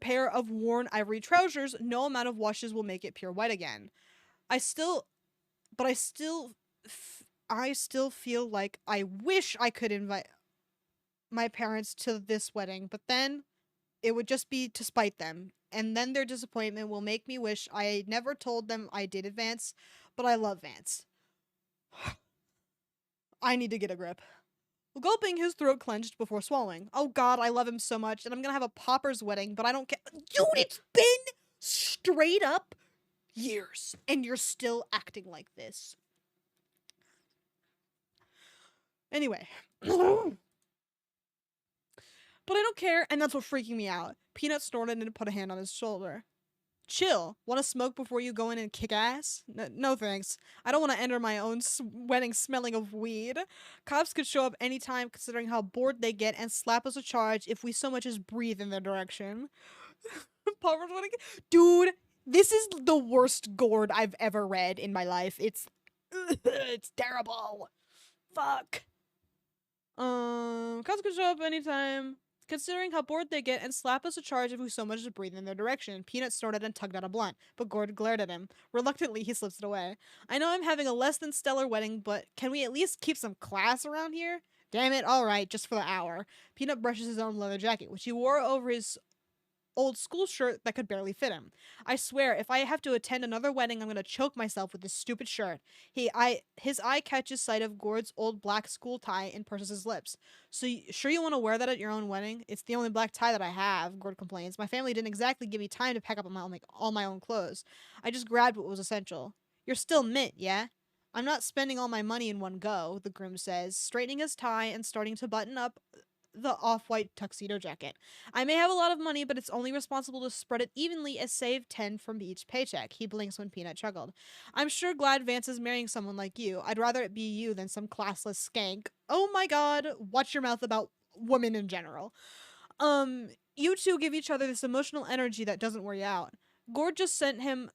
pair of worn ivory trousers, no amount of washes will make it pure white again. I still feel like I wish I could invite my parents to this wedding, but then it would just be to spite them. And then their disappointment will make me wish I never told them I dated Vance, but I love Vance. I need to get a grip. Gulping, his throat clenched before swallowing. Oh god, I love him so much, and I'm gonna have a pauper's wedding, but I don't care. Dude, it's been straight up years, and you're still acting like this. Anyway. But I don't care, and that's what's freaking me out. Peanut snorted and put a hand on his shoulder. Chill. Want to smoke before you go in and kick ass? No thanks. I don't want to enter my own wedding smelling of weed. Cops could show up anytime considering how bored they get and slap us a charge if we so much as breathe in their direction. Dude, this is the worst Gord I've ever read in my life. It's terrible. Fuck. Cops could show up anytime considering how bored they get and slap us a charge if we so much as breathe in their direction. Peanut snorted and tugged at a blunt, but Gord glared at him. Reluctantly, he slips it away. I know I'm having a less than stellar wedding, but can we at least keep some class around here? Damn it, alright, just for the hour. Peanut brushes his own leather jacket, which he wore over his old school shirt that could barely fit him. I swear, if I have to attend another wedding, I'm gonna choke myself with this stupid shirt. His eye catches sight of Gord's old black school tie and purses his lips. So, sure you want to wear that at your own wedding? It's the only black tie that I have, Gord complains. My family didn't exactly give me time to pack up all my own clothes. I just grabbed what was essential. You're still mint, yeah? I'm not spending all my money in one go, the groom says, straightening his tie and starting to button up the off-white tuxedo jacket. I may have a lot of money, but it's only responsible to spread it evenly as save 10 from each paycheck. He blinks when Peanut chuckled. I'm sure glad Vance is marrying someone like you. I'd rather it be you than some classless skank. Oh my god, watch your mouth about women in general. You two give each other this emotional energy that doesn't wear you out. Gord just sent him.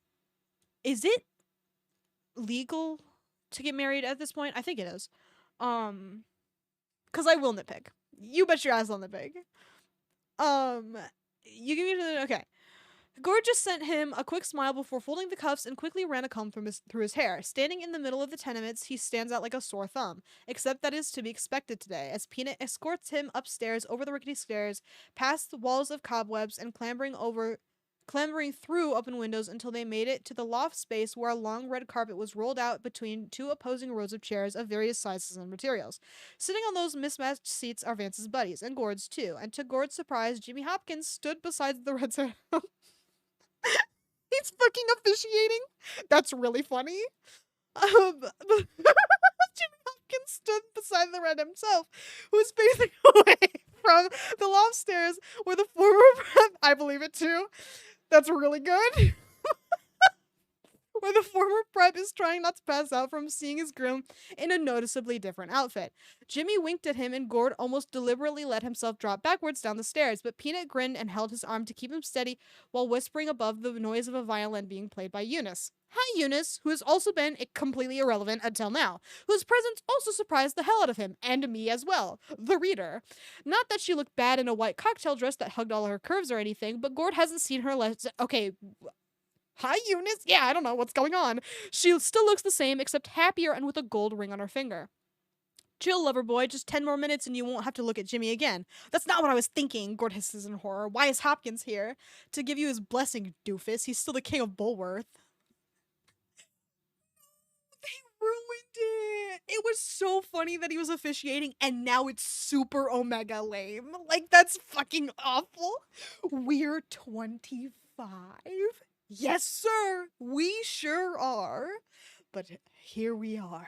Is it legal to get married at this point? I think it is. Because I will nitpick. You bet your ass I'll nitpick. You give me okay. Gord just sent him a quick smile before folding the cuffs and quickly ran a comb through his hair. Standing in the middle of the tenements, he stands out like a sore thumb. Except that is to be expected today, as Peanut escorts him upstairs over the rickety stairs, past the walls of cobwebs, and clambering through open windows until they made it to the loft space where a long red carpet was rolled out between two opposing rows of chairs of various sizes and materials. Sitting on those mismatched seats are Vance's buddies, and Gord's too, and to Gord's surprise, Jimmy Hopkins stood beside the red set. He's fucking officiating. That's really funny. Jimmy Hopkins stood beside the red himself, who was facing away from the loft stairs where the former I believe it too. That's really good. Where the former prep is trying not to pass out from seeing his groom in a noticeably different outfit. Jimmy winked at him and Gord almost deliberately let himself drop backwards down the stairs, but Peanut grinned and held his arm to keep him steady while whispering above the noise of a violin being played by Eunice. Hi, Eunice, who has also been completely irrelevant until now, whose presence also surprised the hell out of him, and me as well, the reader. Not that she looked bad in a white cocktail dress that hugged all her curves or anything, but Gord hasn't seen her okay, hi, Eunice. Yeah, I don't know what's going on. She still looks the same, except happier and with a gold ring on her finger. Chill, lover boy. Just 10 more minutes and you won't have to look at Jimmy again. That's not what I was thinking, Gord hisses in horror. Why is Hopkins here? To give you his blessing, doofus. He's still the king of Bulworth. They ruined it. It was so funny that he was officiating, and now it's super omega lame. Like, that's fucking awful. We're 25. Yes, sir. We sure are. But here we are.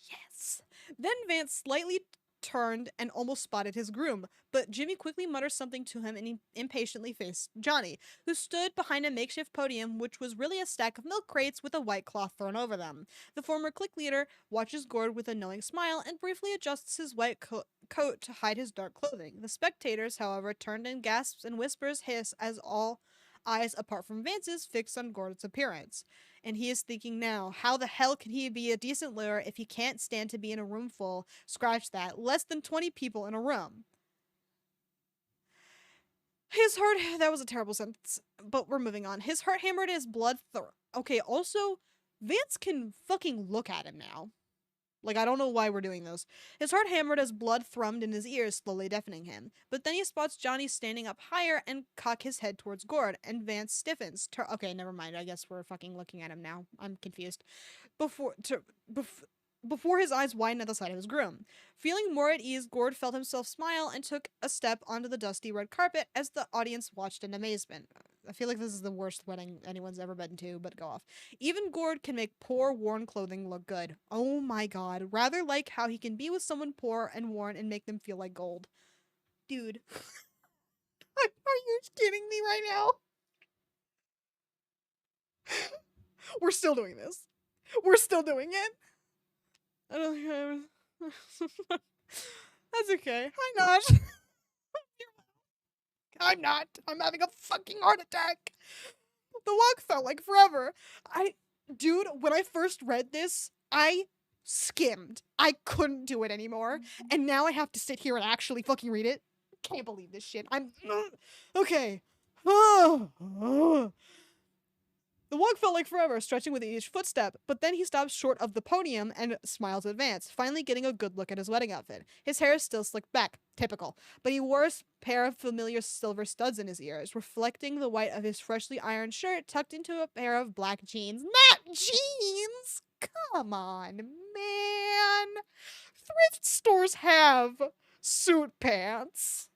Yes. Then Vance slightly turned and almost spotted his groom, but Jimmy quickly mutters something to him and he impatiently faced Johnny, who stood behind a makeshift podium which was really a stack of milk crates with a white cloth thrown over them. The former clique leader watches Gord with a knowing smile and briefly adjusts his white coat to hide his dark clothing. The spectators, however, turned in gasps and whispers hiss as all eyes apart from Vance's fixed on Gordon's appearance. And he is thinking now, how the hell can he be a decent lawyer if he can't stand to be in a room full, scratch that, less than 20 people in a room? His heart, that was a terrible sentence, but we're moving on. His heart hammered, his blood okay, also, Vance can fucking look at him now. Like, I don't know why we're doing this. His heart hammered as blood thrummed in his ears, slowly deafening him. But then he spots Johnny standing up higher and cock his head towards Gord, and Vance stiffens. Okay, never mind. I guess we're fucking looking at him now. I'm confused. Before his eyes widened at the sight of his groom. Feeling more at ease, Gord felt himself smile and took a step onto the dusty red carpet as the audience watched in amazement. I feel like this is the worst wedding anyone's ever been to, but go off. Even Gord can make poor, worn clothing look good. Oh my god. Rather like how he can be with someone poor and worn and make them feel like gold. Dude. Are you kidding me right now? We're still doing this. We're still doing it. I don't think That's okay. I'm not. I'm not. I'm having a fucking heart attack. The walk felt like forever. Dude, when I first read this, I skimmed. I couldn't do it anymore. And now I have to sit here and actually fucking read it. Can't believe this shit. Okay. The walk felt like forever, stretching with each footstep, but then he stops short of the podium and smiles at Vance, finally getting a good look at his wedding outfit. His hair is still slicked back, typical, but he wore a pair of familiar silver studs in his ears, reflecting the white of his freshly ironed shirt tucked into a pair of black jeans. Not jeans! Come on, man! Thrift stores have suit pants.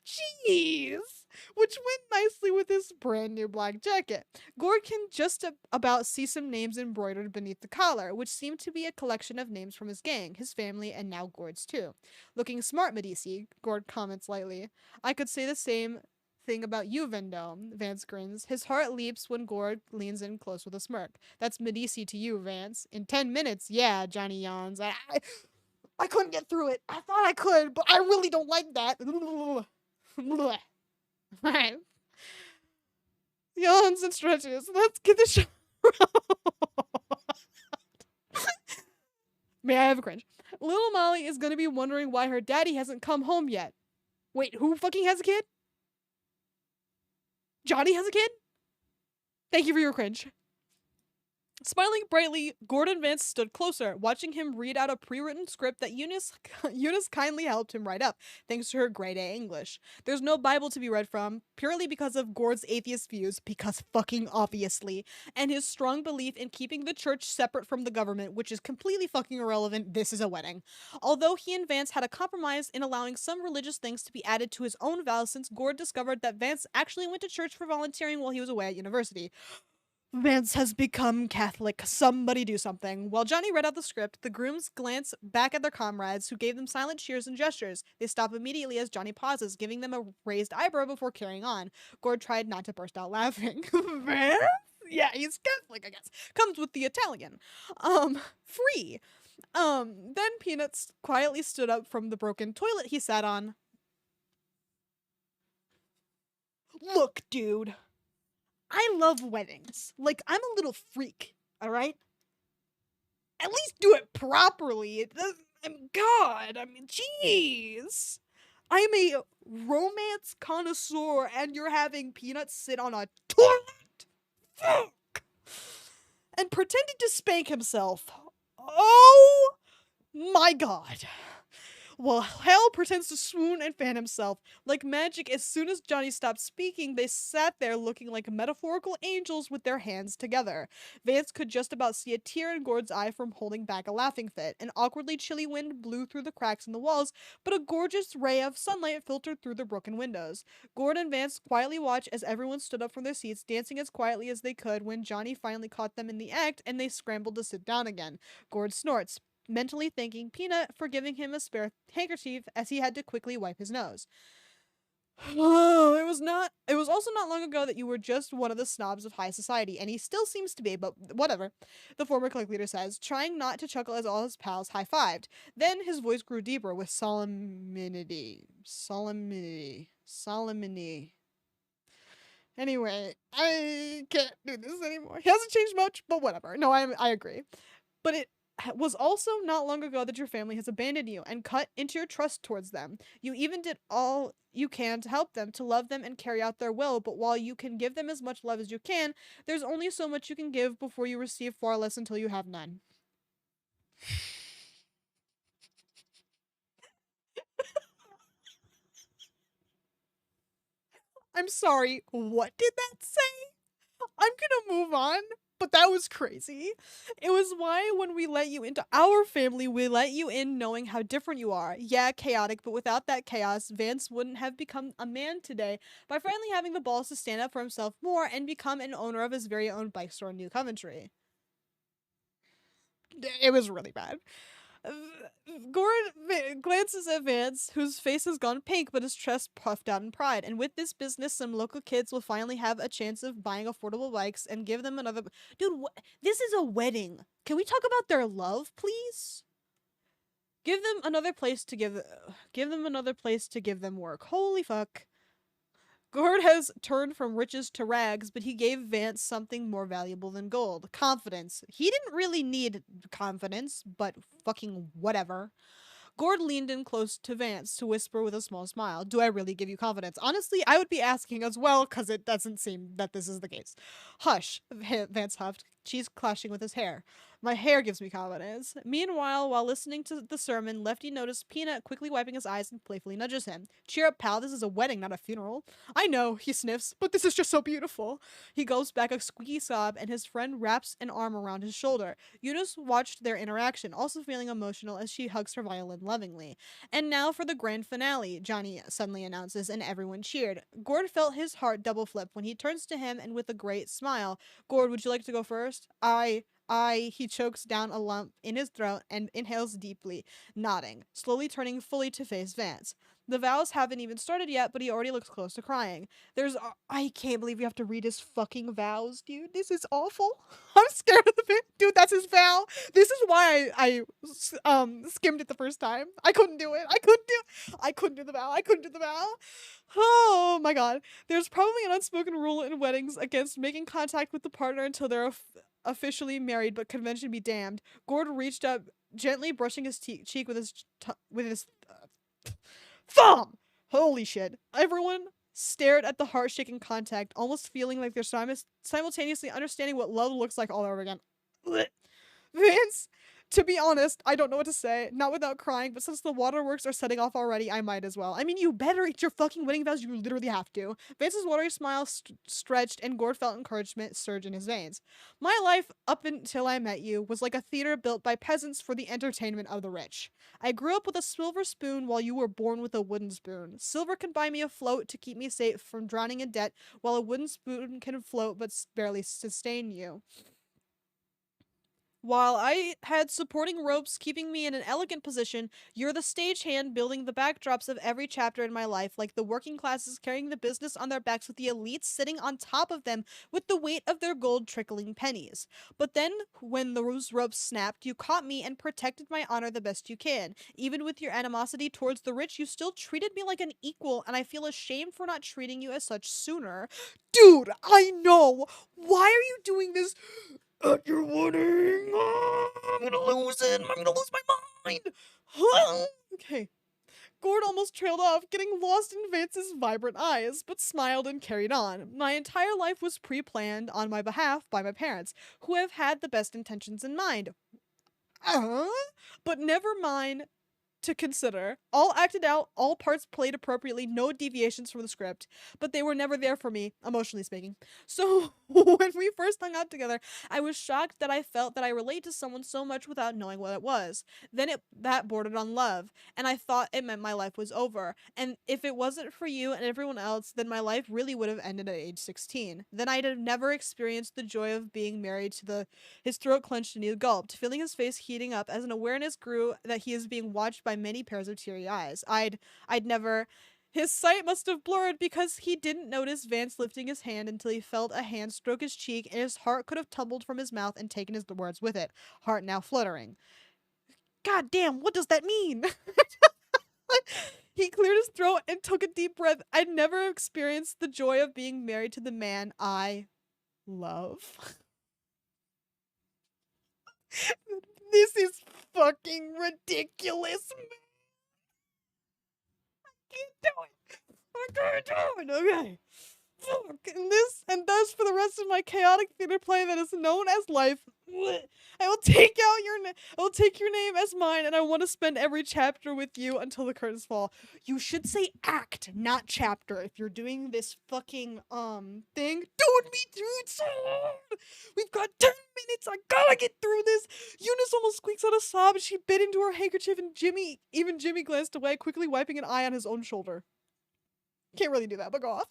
Jeez! which went nicely with his brand new black jacket. Gord can just about see some names embroidered beneath the collar, which seemed to be a collection of names from his gang, his family, and now Gord's too. Looking smart, Medici, Gord comments lightly. I could say the same thing about you, Vendome, Vance grins. His heart leaps when Gord leans in close with a smirk. That's Medici to you, Vance. In 10 minutes, yeah, Johnny yawns. I couldn't get through it. I thought I could, but I really don't like that. Yawns and stretches. Let's get the show. May I have a cringe? Little Molly is gonna be wondering why her daddy hasn't come home yet. Wait, who fucking has a kid? Johnny has a kid? Thank you for your cringe. Smiling brightly, Gordon Vance stood closer, watching him read out a pre-written script that Eunice kindly helped him write up, thanks to her grade A English. There's no Bible to be read from, purely because of Gord's atheist views, because fucking obviously, and his strong belief in keeping the church separate from the government, which is completely fucking irrelevant. This is a wedding. Although he and Vance had a compromise in allowing some religious things to be added to his own vows, since Gord discovered that Vance actually went to church for volunteering while he was away at university. Vance has become Catholic. Somebody do something. While Johnny read out the script, the grooms glance back at their comrades, who gave them silent cheers and gestures. They stop immediately as Johnny pauses, giving them a raised eyebrow before carrying on. Gord tried not to burst out laughing. Vance? Yeah, he's Catholic, I guess. Comes with the Italian. Free. Then Peanuts quietly stood up from the broken toilet he sat on. Look, dude. I love weddings. Like, I'm a little freak, alright? At least do it properly. God, I mean, jeez. I'm a romance connoisseur and you're having Peanuts sit on a toilet? Fuck! And pretending to spank himself. Oh my god. While Hal pretends to swoon and fan himself. Like magic, as soon as Johnny stopped speaking, they sat there looking like metaphorical angels with their hands together. Vance could just about see a tear in Gord's eye from holding back a laughing fit. An awkwardly chilly wind blew through the cracks in the walls, but a gorgeous ray of sunlight filtered through the broken windows. Gord and Vance quietly watched as everyone stood up from their seats, dancing as quietly as they could when Johnny finally caught them in the act and they scrambled to sit down again. Gord snorts, mentally thanking Peanut for giving him a spare handkerchief as he had to quickly wipe his nose. Oh, it was also not long ago that you were just one of the snobs of high society, and he still seems to be, but whatever, the former clique leader says, trying not to chuckle as all his pals high-fived. Then his voice grew deeper with solemnity. Anyway, I can't do this anymore. He hasn't changed much, but whatever. No, I agree. But it was also not long ago that your family has abandoned you and cut into your trust towards them. You even did all you can to help them, to love them and carry out their will, but while you can give them as much love as you can, there's only so much you can give before you receive far less until you have none. I'm sorry, what did that say? I'm gonna move on. But that was crazy. It was why when we let you into our family, we let you in knowing how different you are. Yeah, chaotic, but without that chaos, Vance wouldn't have become a man today by finally having the balls to stand up for himself more and become an owner of his very own bike store in New Coventry. It was really bad. Gord glances at Vance, whose face has gone pink but his chest puffed out in pride. And with this business, some local kids will finally have a chance of buying affordable bikes and give them another. Dude, this is a wedding. Can we talk about their love, please? Give them another place to give them another place to give them work. Holy fuck. Gord has turned from riches to rags, but he gave Vance something more valuable than gold. Confidence. He didn't really need confidence, but fucking whatever. Gord leaned in close to Vance to whisper with a small smile, do I really give you confidence? Honestly, I would be asking as well, because it doesn't seem that this is the case. Hush, Vance huffed, cheeks clashing with his hair. My hair gives me confidence. Meanwhile, while listening to the sermon, Lefty noticed Peanut quickly wiping his eyes and playfully nudges him. Cheer up, pal. This is a wedding, not a funeral. I know, he sniffs, but this is just so beautiful. He gulps back a squeaky sob, and his friend wraps an arm around his shoulder. Eunice watched their interaction, also feeling emotional as she hugs her violin lovingly. And now for the grand finale, Johnny suddenly announces, and everyone cheered. Gord felt his heart double flip when he turns to him and with a great smile, Gord, would you like to go first? He chokes down a lump in his throat and inhales deeply, nodding, slowly turning fully to face Vance. The vows haven't even started yet, but he already looks close to crying. I can't believe we have to read his fucking vows, dude. This is awful. I'm scared of the bit. Dude, that's his vow. This is why I skimmed it the first time. I couldn't do it. I couldn't do the vow. I couldn't do the vow. Oh my god. There's probably an unspoken rule in weddings against making contact with the partner until they're officially married, but convention be damned. Gord reached up, gently brushing his cheek with his thumb. Holy shit. Everyone stared at the heart-shaking contact, almost feeling like they're simultaneously understanding what love looks like all over again. Vince, to be honest, I don't know what to say. Not without crying, but since the waterworks are setting off already, I might as well. I mean, you better eat your fucking wedding vows. You literally have to. Vince's watery smile stretched, and Gord felt encouragement surge in his veins. My life, up until I met you, was like a theater built by peasants for the entertainment of the rich. I grew up with a silver spoon while you were born with a wooden spoon. Silver can buy me a float to keep me safe from drowning in debt, while a wooden spoon can float but barely sustain you. While I had supporting ropes keeping me in an elegant position, you're the stagehand building the backdrops of every chapter in my life, like the working classes carrying the business on their backs with the elites sitting on top of them with the weight of their gold trickling pennies. But then, when those ropes snapped, you caught me and protected my honor the best you can. Even with your animosity towards the rich, you still treated me like an equal, and I feel ashamed for not treating you as such sooner. Dude, I know! Why are you doing this? At your wedding, I'm gonna lose it. I'm gonna lose my mind. Okay. Gord almost trailed off, getting lost in Vance's vibrant eyes, but smiled and carried on. My entire life was pre-planned on my behalf by my parents, who have had the best intentions in mind. But never mind to consider. All acted out, all parts played appropriately, no deviations from the script. But they were never there for me, emotionally speaking. So, when we first hung out together, I was shocked that I felt that I related to someone so much without knowing what it was. Then that bordered on love, and I thought it meant my life was over. And if it wasn't for you and everyone else, then my life really would have ended at age 16. Then I'd have never experienced the joy of being married to his throat clenched and he gulped, feeling his face heating up as an awareness grew that he is being watched by many pairs of teary eyes. I'd never. His sight must have blurred because he didn't notice Vance lifting his hand until he felt a hand stroke his cheek, and his heart could have tumbled from his mouth and taken his words with it, heart now fluttering. God damn, what does that mean? He cleared his throat and took a deep breath. I'd never experienced the joy of being married to the man I love. This is fucking ridiculous, man. I can't do it. I can't do it. Okay. And thus for the rest of my chaotic theater play that is known as life, I will take your name as mine, and I want to spend every chapter with you until the curtains fall. You should say act, not chapter, if you're doing this fucking thing. Dude, me too. It's so hard. We've got 10 minutes. I gotta get through this. Eunice almost squeaks out a sob as she bit into her handkerchief, and Jimmy glanced away, quickly wiping an eye on his own shoulder. Can't really do that, but go off.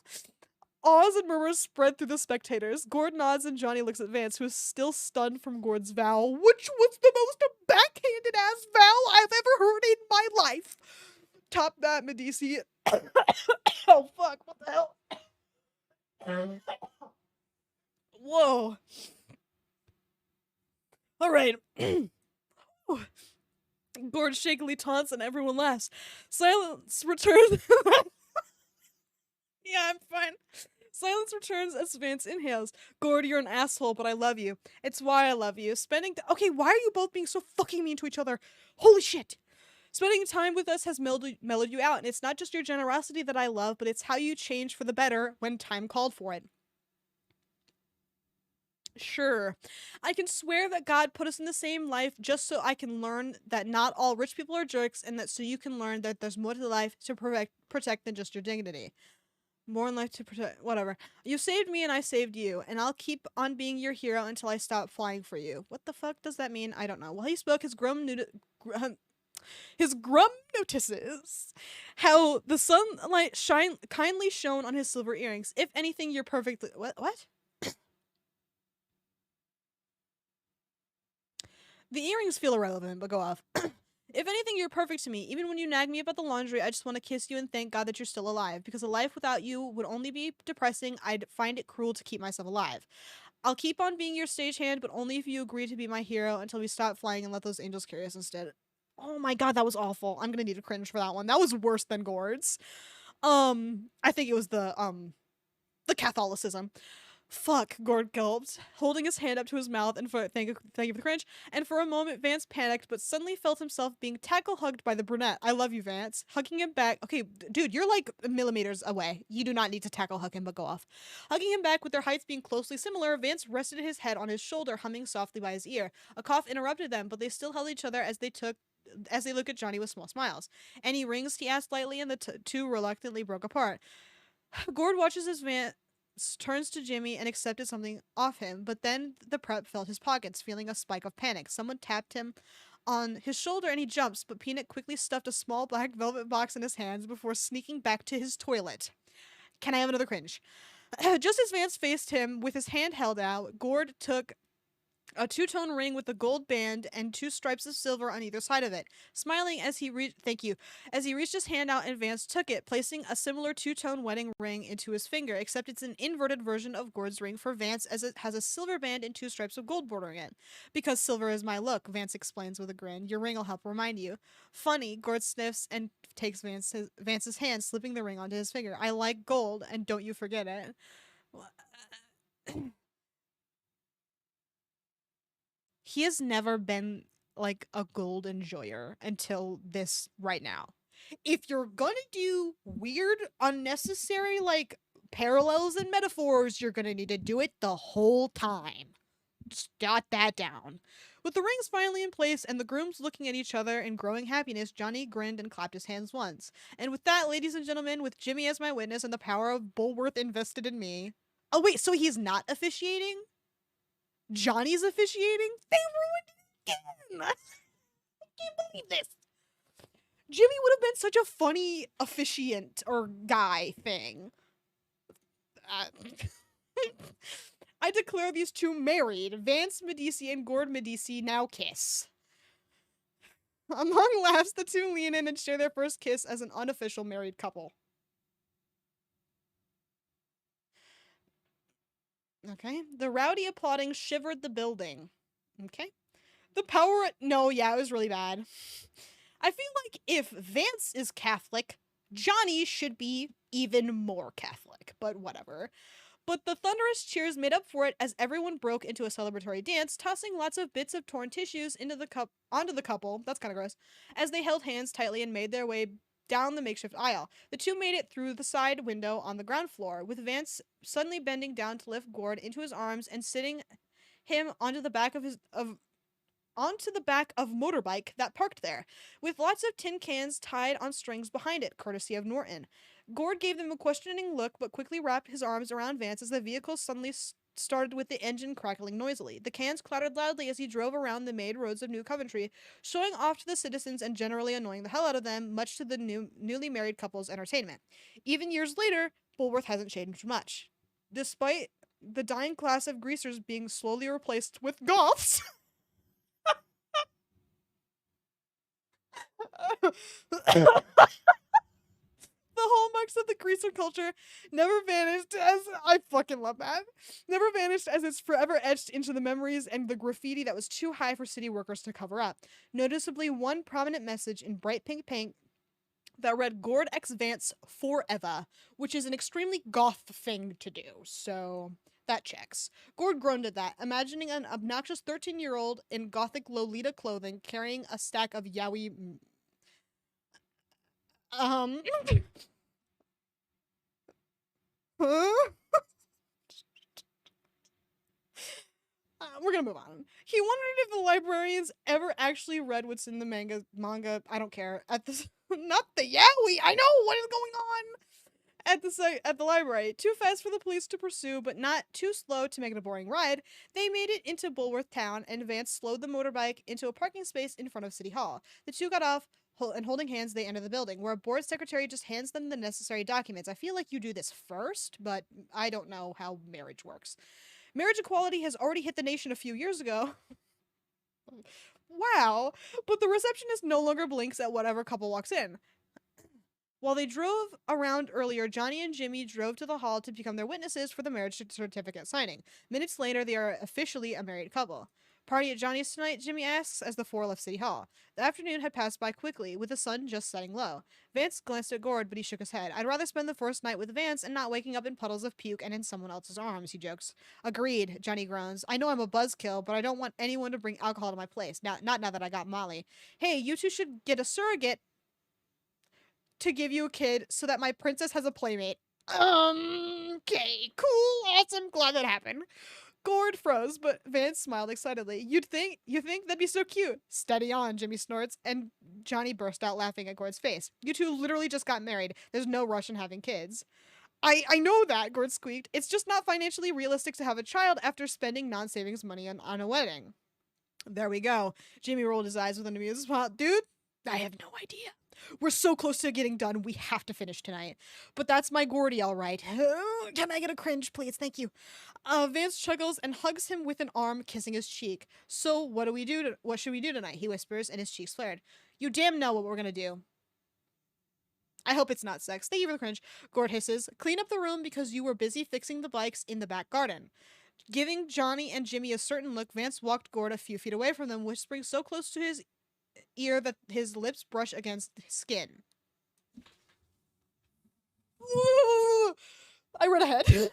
Awes and murmurs spread through the spectators. Gord nods and Johnny looks at Vance, who is still stunned from Gord's vow, which was the most backhanded ass vow I've ever heard in my life. Top that, Medici. Oh fuck, what the hell? Whoa. Alright. Gord shakily taunts and everyone laughs. Silence returns. Yeah, I'm fine. Silence returns as Vance inhales. Gord, you're an asshole, but I love you. It's why I love you. Okay, why are you both being so fucking mean to each other? Holy shit! Spending time with us has mellowed you out, and it's not just your generosity that I love, but it's how you changed for the better when time called for it. Sure. I can swear that God put us in the same life just so I can learn that not all rich people are jerks, and that so you can learn that there's more to life to protect than just your dignity. More in life to protect. Whatever. You saved me and I saved you, and I'll keep on being your hero until I stop flying for you. What the fuck does that mean? I don't know. While he spoke, his grum notices how the sunlight kindly shone on his silver earrings. If anything, you're perfectly. What? The earrings feel irrelevant, but go off. If anything, you're perfect to me. Even when you nag me about the laundry, I just want to kiss you and thank God that you're still alive. Because a life without you would only be depressing. I'd find it cruel to keep myself alive. I'll keep on being your stagehand, but only if you agree to be my hero until we stop flying and let those angels carry us instead. Oh my God, that was awful. I'm gonna need a cringe for that one. That was worse than Gord's. I think it was the Catholicism. Fuck, Gord gulped, holding his hand up to his mouth and thank you for the cringe. And for a moment, Vance panicked, but suddenly felt himself being tackle-hugged by the brunette. I love you, Vance. Hugging him back. Okay, dude, you're like millimeters away. You do not need to tackle-hug him, but go off. Hugging him back with their heights being closely similar, Vance rested his head on his shoulder, humming softly by his ear. A cough interrupted them, but they still held each other as they looked at Johnny with small smiles. Any rings? He asked lightly, and the two reluctantly broke apart. Gord watches as Vance turns to Jimmy and accepted something off him, but then the prep felt his pockets, feeling a spike of panic. Someone tapped him on his shoulder and he jumps, but Peanut quickly stuffed a small black velvet box in his hands before sneaking back to his toilet. Can I have another cringe? Just as Vance faced him with his hand held out, Gord took a two-tone ring with a gold band and two stripes of silver on either side of it. Smiling as he reached his hand out and Vance took it, placing a similar two-tone wedding ring into his finger, except it's an inverted version of Gord's ring for Vance, as it has a silver band and two stripes of gold bordering it. Because silver is my look, Vance explains with a grin. Your ring will help remind you. Funny, Gord sniffs and takes Vance's hand, slipping the ring onto his finger. I like gold, and don't you forget it. He has never been like a gold enjoyer until this right now. If you're gonna do weird, unnecessary, like parallels and metaphors, you're gonna need to do it the whole time. Just jot that down. With the rings finally in place and the grooms looking at each other in growing happiness, Johnny grinned and clapped his hands once. And with that, ladies and gentlemen, with Jimmy as my witness and the power of Bulworth invested in me. Oh, wait, so he's not officiating? Johnny's officiating? They ruined it again! I can't believe this. Jimmy would have been such a funny officiant or guy thing. I declare these two married. Vance Medici and Gord Medici now kiss. Among laughs, the two lean in and share their first kiss as an unofficial married couple. Okay. The rowdy applauding shivered the building. Okay. The power... No, yeah, it was really bad. I feel like if Vance is Catholic, Johnny should be even more Catholic, but whatever. But the thunderous cheers made up for it as everyone broke into a celebratory dance, tossing lots of bits of torn tissues onto the couple. That's kind of gross. As they held hands tightly and made their way down the makeshift aisle. The two made it through the side window on the ground floor, with Vance suddenly bending down to lift Gord into his arms and sitting him onto the back of motorbike that parked there, with lots of tin cans tied on strings behind it, courtesy of Norton. Gord gave them a questioning look, but quickly wrapped his arms around Vance as the vehicle suddenly started with the engine crackling noisily. The cans clattered loudly as he drove around the made roads of New Coventry, showing off to the citizens and generally annoying the hell out of them, much to the newly married couple's entertainment. Even years later, Bulworth hasn't changed much. Despite the dying class of greasers being slowly replaced with goths... The hallmarks of the greaser culture never vanished as I fucking love that. Never vanished as it's forever etched into the memories and the graffiti that was too high for city workers to cover up. Noticeably, one prominent message in bright pink paint that read Gord X Vance forever, which is an extremely goth thing to do. So that checks. Gord groaned at that, imagining an obnoxious 13-year-old in gothic Lolita clothing carrying a stack of yaoi. Huh? we're gonna move on. He wondered if the librarians ever actually read what's in the manga. I don't care. At the not the yaoi. I know what is going on at the library. Too fast for the police to pursue, but not too slow to make it a boring ride. They made it into Bulworth Town, and Vance slowed the motorbike into a parking space in front of City Hall. The two got off. And holding hands, they enter the building, where a board secretary just hands them the necessary documents. I feel like you do this first, but I don't know how marriage works. Marriage equality has already hit the nation a few years ago. Wow. But the receptionist no longer blinks at whatever couple walks in. While they drove around earlier, Johnny and Jimmy drove to the hall to become their witnesses for the marriage certificate signing. Minutes later, they are officially a married couple. Party at Johnny's tonight, Jimmy asks as the four left City Hall. The afternoon had passed by quickly, with the sun just setting low. Vance glanced at Gord, but he shook his head. I'd rather spend the first night with Vance and not waking up in puddles of puke and in someone else's arms, he jokes. Agreed, Johnny groans. I know I'm a buzzkill, but I don't want anyone to bring alcohol to my place. Not now that I got Molly. Hey, you two should get a surrogate to give you a kid so that my princess has a playmate. Okay, cool, awesome, glad that happened. Gord froze, but Vance smiled excitedly. You think that'd be so cute? Steady on, Jimmy snorts, and Johnny burst out laughing at Gord's face. You two literally just got married. There's no rush in having kids. I know that, Gord squeaked. It's just not financially realistic to have a child after spending non-savings money on a wedding. There we go. Jimmy rolled his eyes with an amused smile. Dude, I have no idea. We're so close to getting done, we have to finish tonight. But that's my Gordy, all right. Can I get a cringe, please? Thank you. Vance chuckles and hugs him with an arm, kissing his cheek. So what should we do tonight? He whispers, and his cheeks flared. You damn know what we're gonna do. I hope it's not sex. Thank you for the cringe. Gord hisses. Clean up the room because you were busy fixing the bikes in the back garden. Giving Johnny and Jimmy a certain look, Vance walked Gord a few feet away from them, whispering so close to his ear that his lips brush against his skin. Ooh, I read ahead.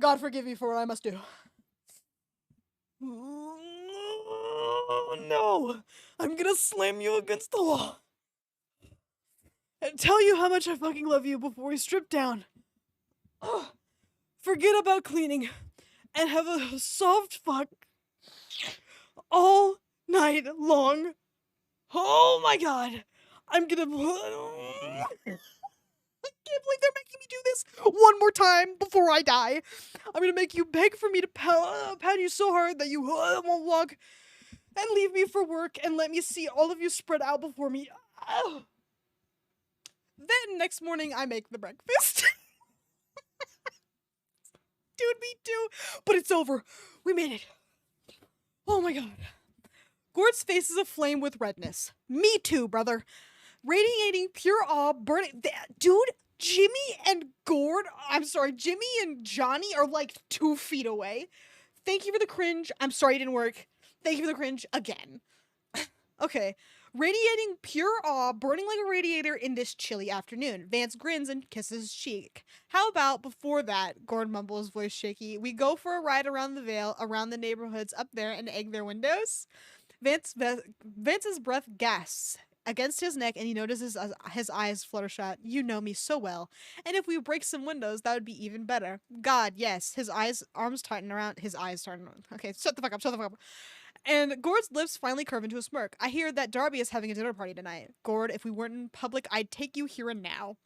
God forgive me for what I must do. No, I'm gonna slam you against the wall and tell you how much I fucking love you before we strip down. Forget about cleaning and have a soft fuck all night long. Oh my god. I'm gonna... I can't believe they're making me do this one more time before I die. I'm gonna make you beg for me to pound you so hard that you won't walk and leave me for work and let me see all of you spread out before me. Then next morning I make the breakfast. Dude, me too. But it's over. We made it. Oh my god. Gord's face is aflame with redness. Me too, brother. Radiating pure awe, burning... Dude, Jimmy and Johnny are like 2 feet away. Thank you for the cringe. I'm sorry it didn't work. Thank you for the cringe again. Okay. Radiating pure awe, burning like a radiator in this chilly afternoon. Vance grins and kisses his cheek. How about before that, Gord mumbles, voice shaky, we go for a ride around the Vale, around the neighborhoods up there, and egg their windows? Vance's breath gasps against his neck, and he notices his eyes flutter shut. You know me so well. And if we break some windows, that would be even better. God, yes. His arms tighten around his eyes. Okay, shut the fuck up. And Gord's lips finally curve into a smirk. I hear that Darby is having a dinner party tonight. Gord, if we weren't in public, I'd take you here and now.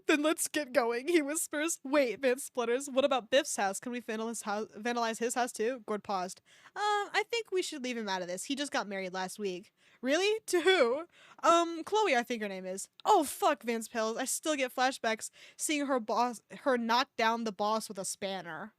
Then let's get going, he whispers. Wait, Vance splutters. What about Biff's house? Can we vandalize his house too? Gord paused. I think we should leave him out of this. He just got married last week. Really? To who? Chloe, I think her name is. Oh, fuck, Vance pills. I still get flashbacks seeing her knock down the boss with a spanner.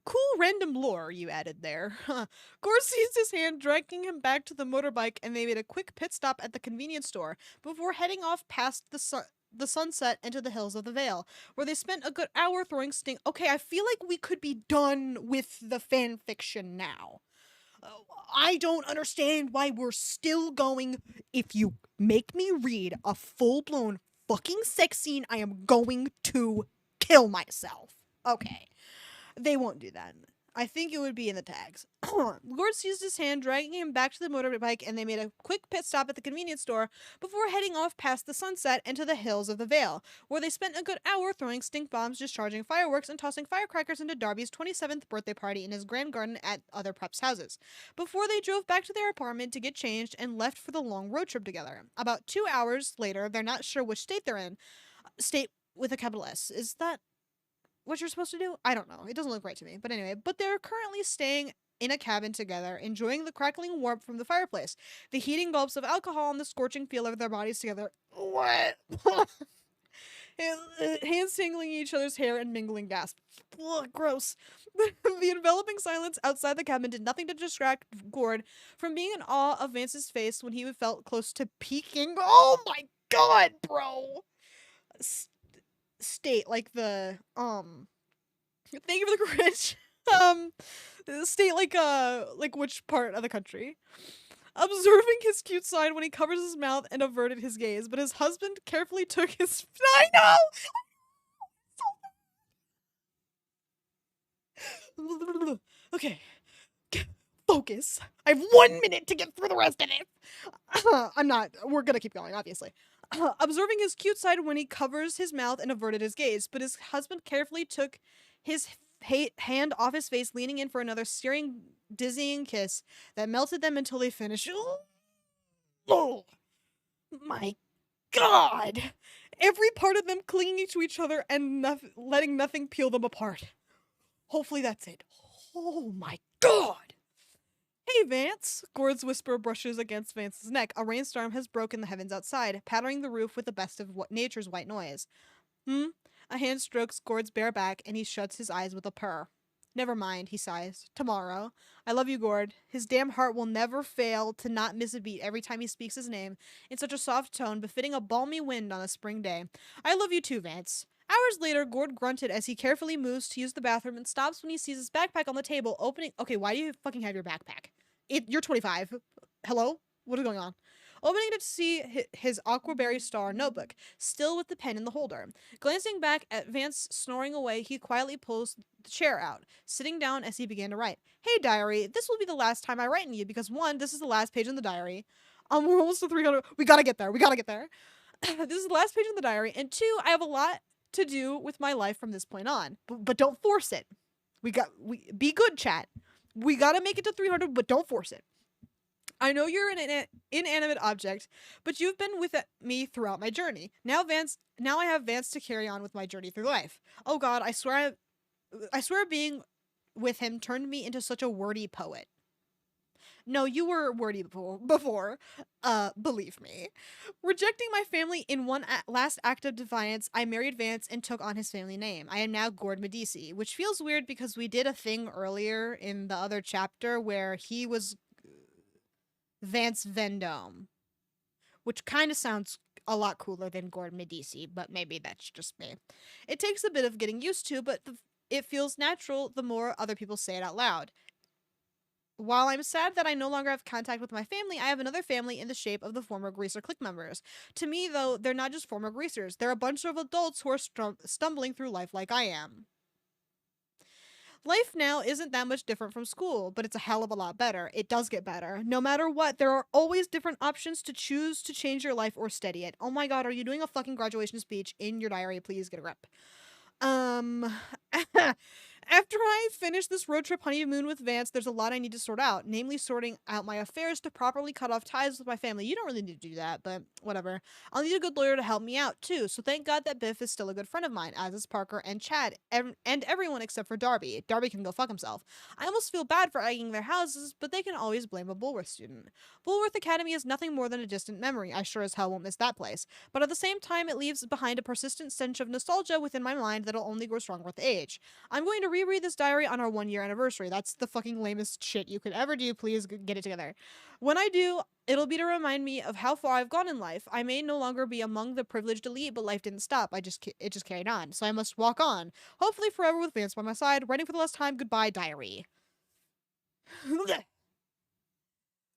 Cool random lore you added there. Gord seized his hand, dragging him back to the motorbike, and they made a quick pit stop at the convenience store before heading off past the sunset into the hills of the Vale, where they spent a good hour throwing stink. Okay, I feel like we could be done with the fan fiction now. I don't understand why we're still going. If you make me read a full-blown fucking sex scene, I am going to kill myself. Okay. They won't do that. I think it would be in the tags. Gord seized his hand, dragging him back to the motorbike, and they made a quick pit stop at the convenience store before heading off past the sunset into the hills of the Vale, where they spent a good hour throwing stink bombs, discharging fireworks, and tossing firecrackers into Darby's 27th birthday party in his grand garden at other preps' houses, before they drove back to their apartment to get changed and left for the long road trip together. About 2 hours later, they're not sure which state they're in. State with a capital S. Is that what you're supposed to do? I don't know. It doesn't look right to me. But anyway, they're currently staying in a cabin together, enjoying the crackling warmth from the fireplace, the heating gulps of alcohol, and the scorching feel of their bodies together. What? Hands tingling each other's hair and mingling gasps. Ugh, gross. The enveloping silence outside the cabin did nothing to distract Gord from being in awe of Vance's face when he felt close to peaking. Oh my god, bro! State, like the, thank you for the cringe. State, like which part of the country? Observing his cute side when he covers his mouth and averted his gaze, but his husband carefully took his. I know. Okay, focus. I have 1 minute to get through the rest of it. I'm not. We're gonna keep going, obviously. Observing his cute side when he covers his mouth and averted his gaze, but his husband carefully took his hand off his face, leaning in for another searing, dizzying kiss that melted them until they finished. Oh my god! Every part of them clinging to each other and letting nothing peel them apart. Hopefully that's it. Oh my god! Hey, Vance! Gord's whisper brushes against Vance's neck. A rainstorm has broken the heavens outside, pattering the roof with the best of nature's white noise. A hand strokes Gord's bare back, and he shuts his eyes with a purr. Never mind, he sighs. Tomorrow. I love you, Gord. His damn heart will never fail to not miss a beat every time he speaks his name, in such a soft tone befitting a balmy wind on a spring day. I love you too, Vance. Hours later, Gord grunted as he carefully moves to use the bathroom and stops when he sees his backpack on the table, opening— Okay, why do you fucking have your backpack? You're 25. Hello? What is going on? Opening it to see his Aquaberry Star notebook, still with the pen in the holder. Glancing back at Vance snoring away, he quietly pulls the chair out, sitting down as he began to write. Hey, diary, this will be the last time I write in you because 1, this is the last page in the diary. We're almost to 300. We gotta get there. This is the last page in the diary. And 2, I have a lot to do with my life from this point on. But don't force it. Be good, chat. We gotta make it to 300, but don't force it. I know you're an inanimate object, but you've been with me throughout my journey. Now I have Vance to carry on with my journey through life. Oh God, I swear being with him turned me into such a wordy poet. No, you were wordy before. Believe me. Rejecting my family in one last act of defiance, I married Vance and took on his family name. I am now Gord Medici, which feels weird because we did a thing earlier in the other chapter where he was Vance Vendome, which kind of sounds a lot cooler than Gord Medici, but maybe that's just me. It takes a bit of getting used to, but it feels natural the more other people say it out loud. While I'm sad that I no longer have contact with my family, I have another family in the shape of the former Greaser Clique members. To me, though, they're not just former Greasers. They're a bunch of adults who are stumbling through life like I am. Life now isn't that much different from school, but it's a hell of a lot better. It does get better. No matter what, there are always different options to choose to change your life or steady it. Oh my god, are you doing a fucking graduation speech in your diary? Please get a rep. After I finish this road trip honeymoon with Vance, there's a lot I need to sort out, namely sorting out my affairs to properly cut off ties with my family. You don't really need to do that, but whatever. I'll need a good lawyer to help me out, too, so thank God that Biff is still a good friend of mine, as is Parker and Chad, and everyone except for Darby. Darby can go fuck himself. I almost feel bad for egging their houses, but they can always blame a Bulworth student. Bulworth Academy is nothing more than a distant memory. I sure as hell won't miss that place. But at the same time, it leaves behind a persistent stench of nostalgia within my mind that'll only grow stronger with age. I'm going to reread this diary on our 1-year anniversary. That's the fucking lamest shit you could ever do. Please get it together. When I do, it'll be to remind me of how far I've gone in life. I may no longer be among the privileged elite, but life didn't stop. It just carried on. So I must walk on. Hopefully forever with Vance by my side. Writing for the last time. Goodbye, diary.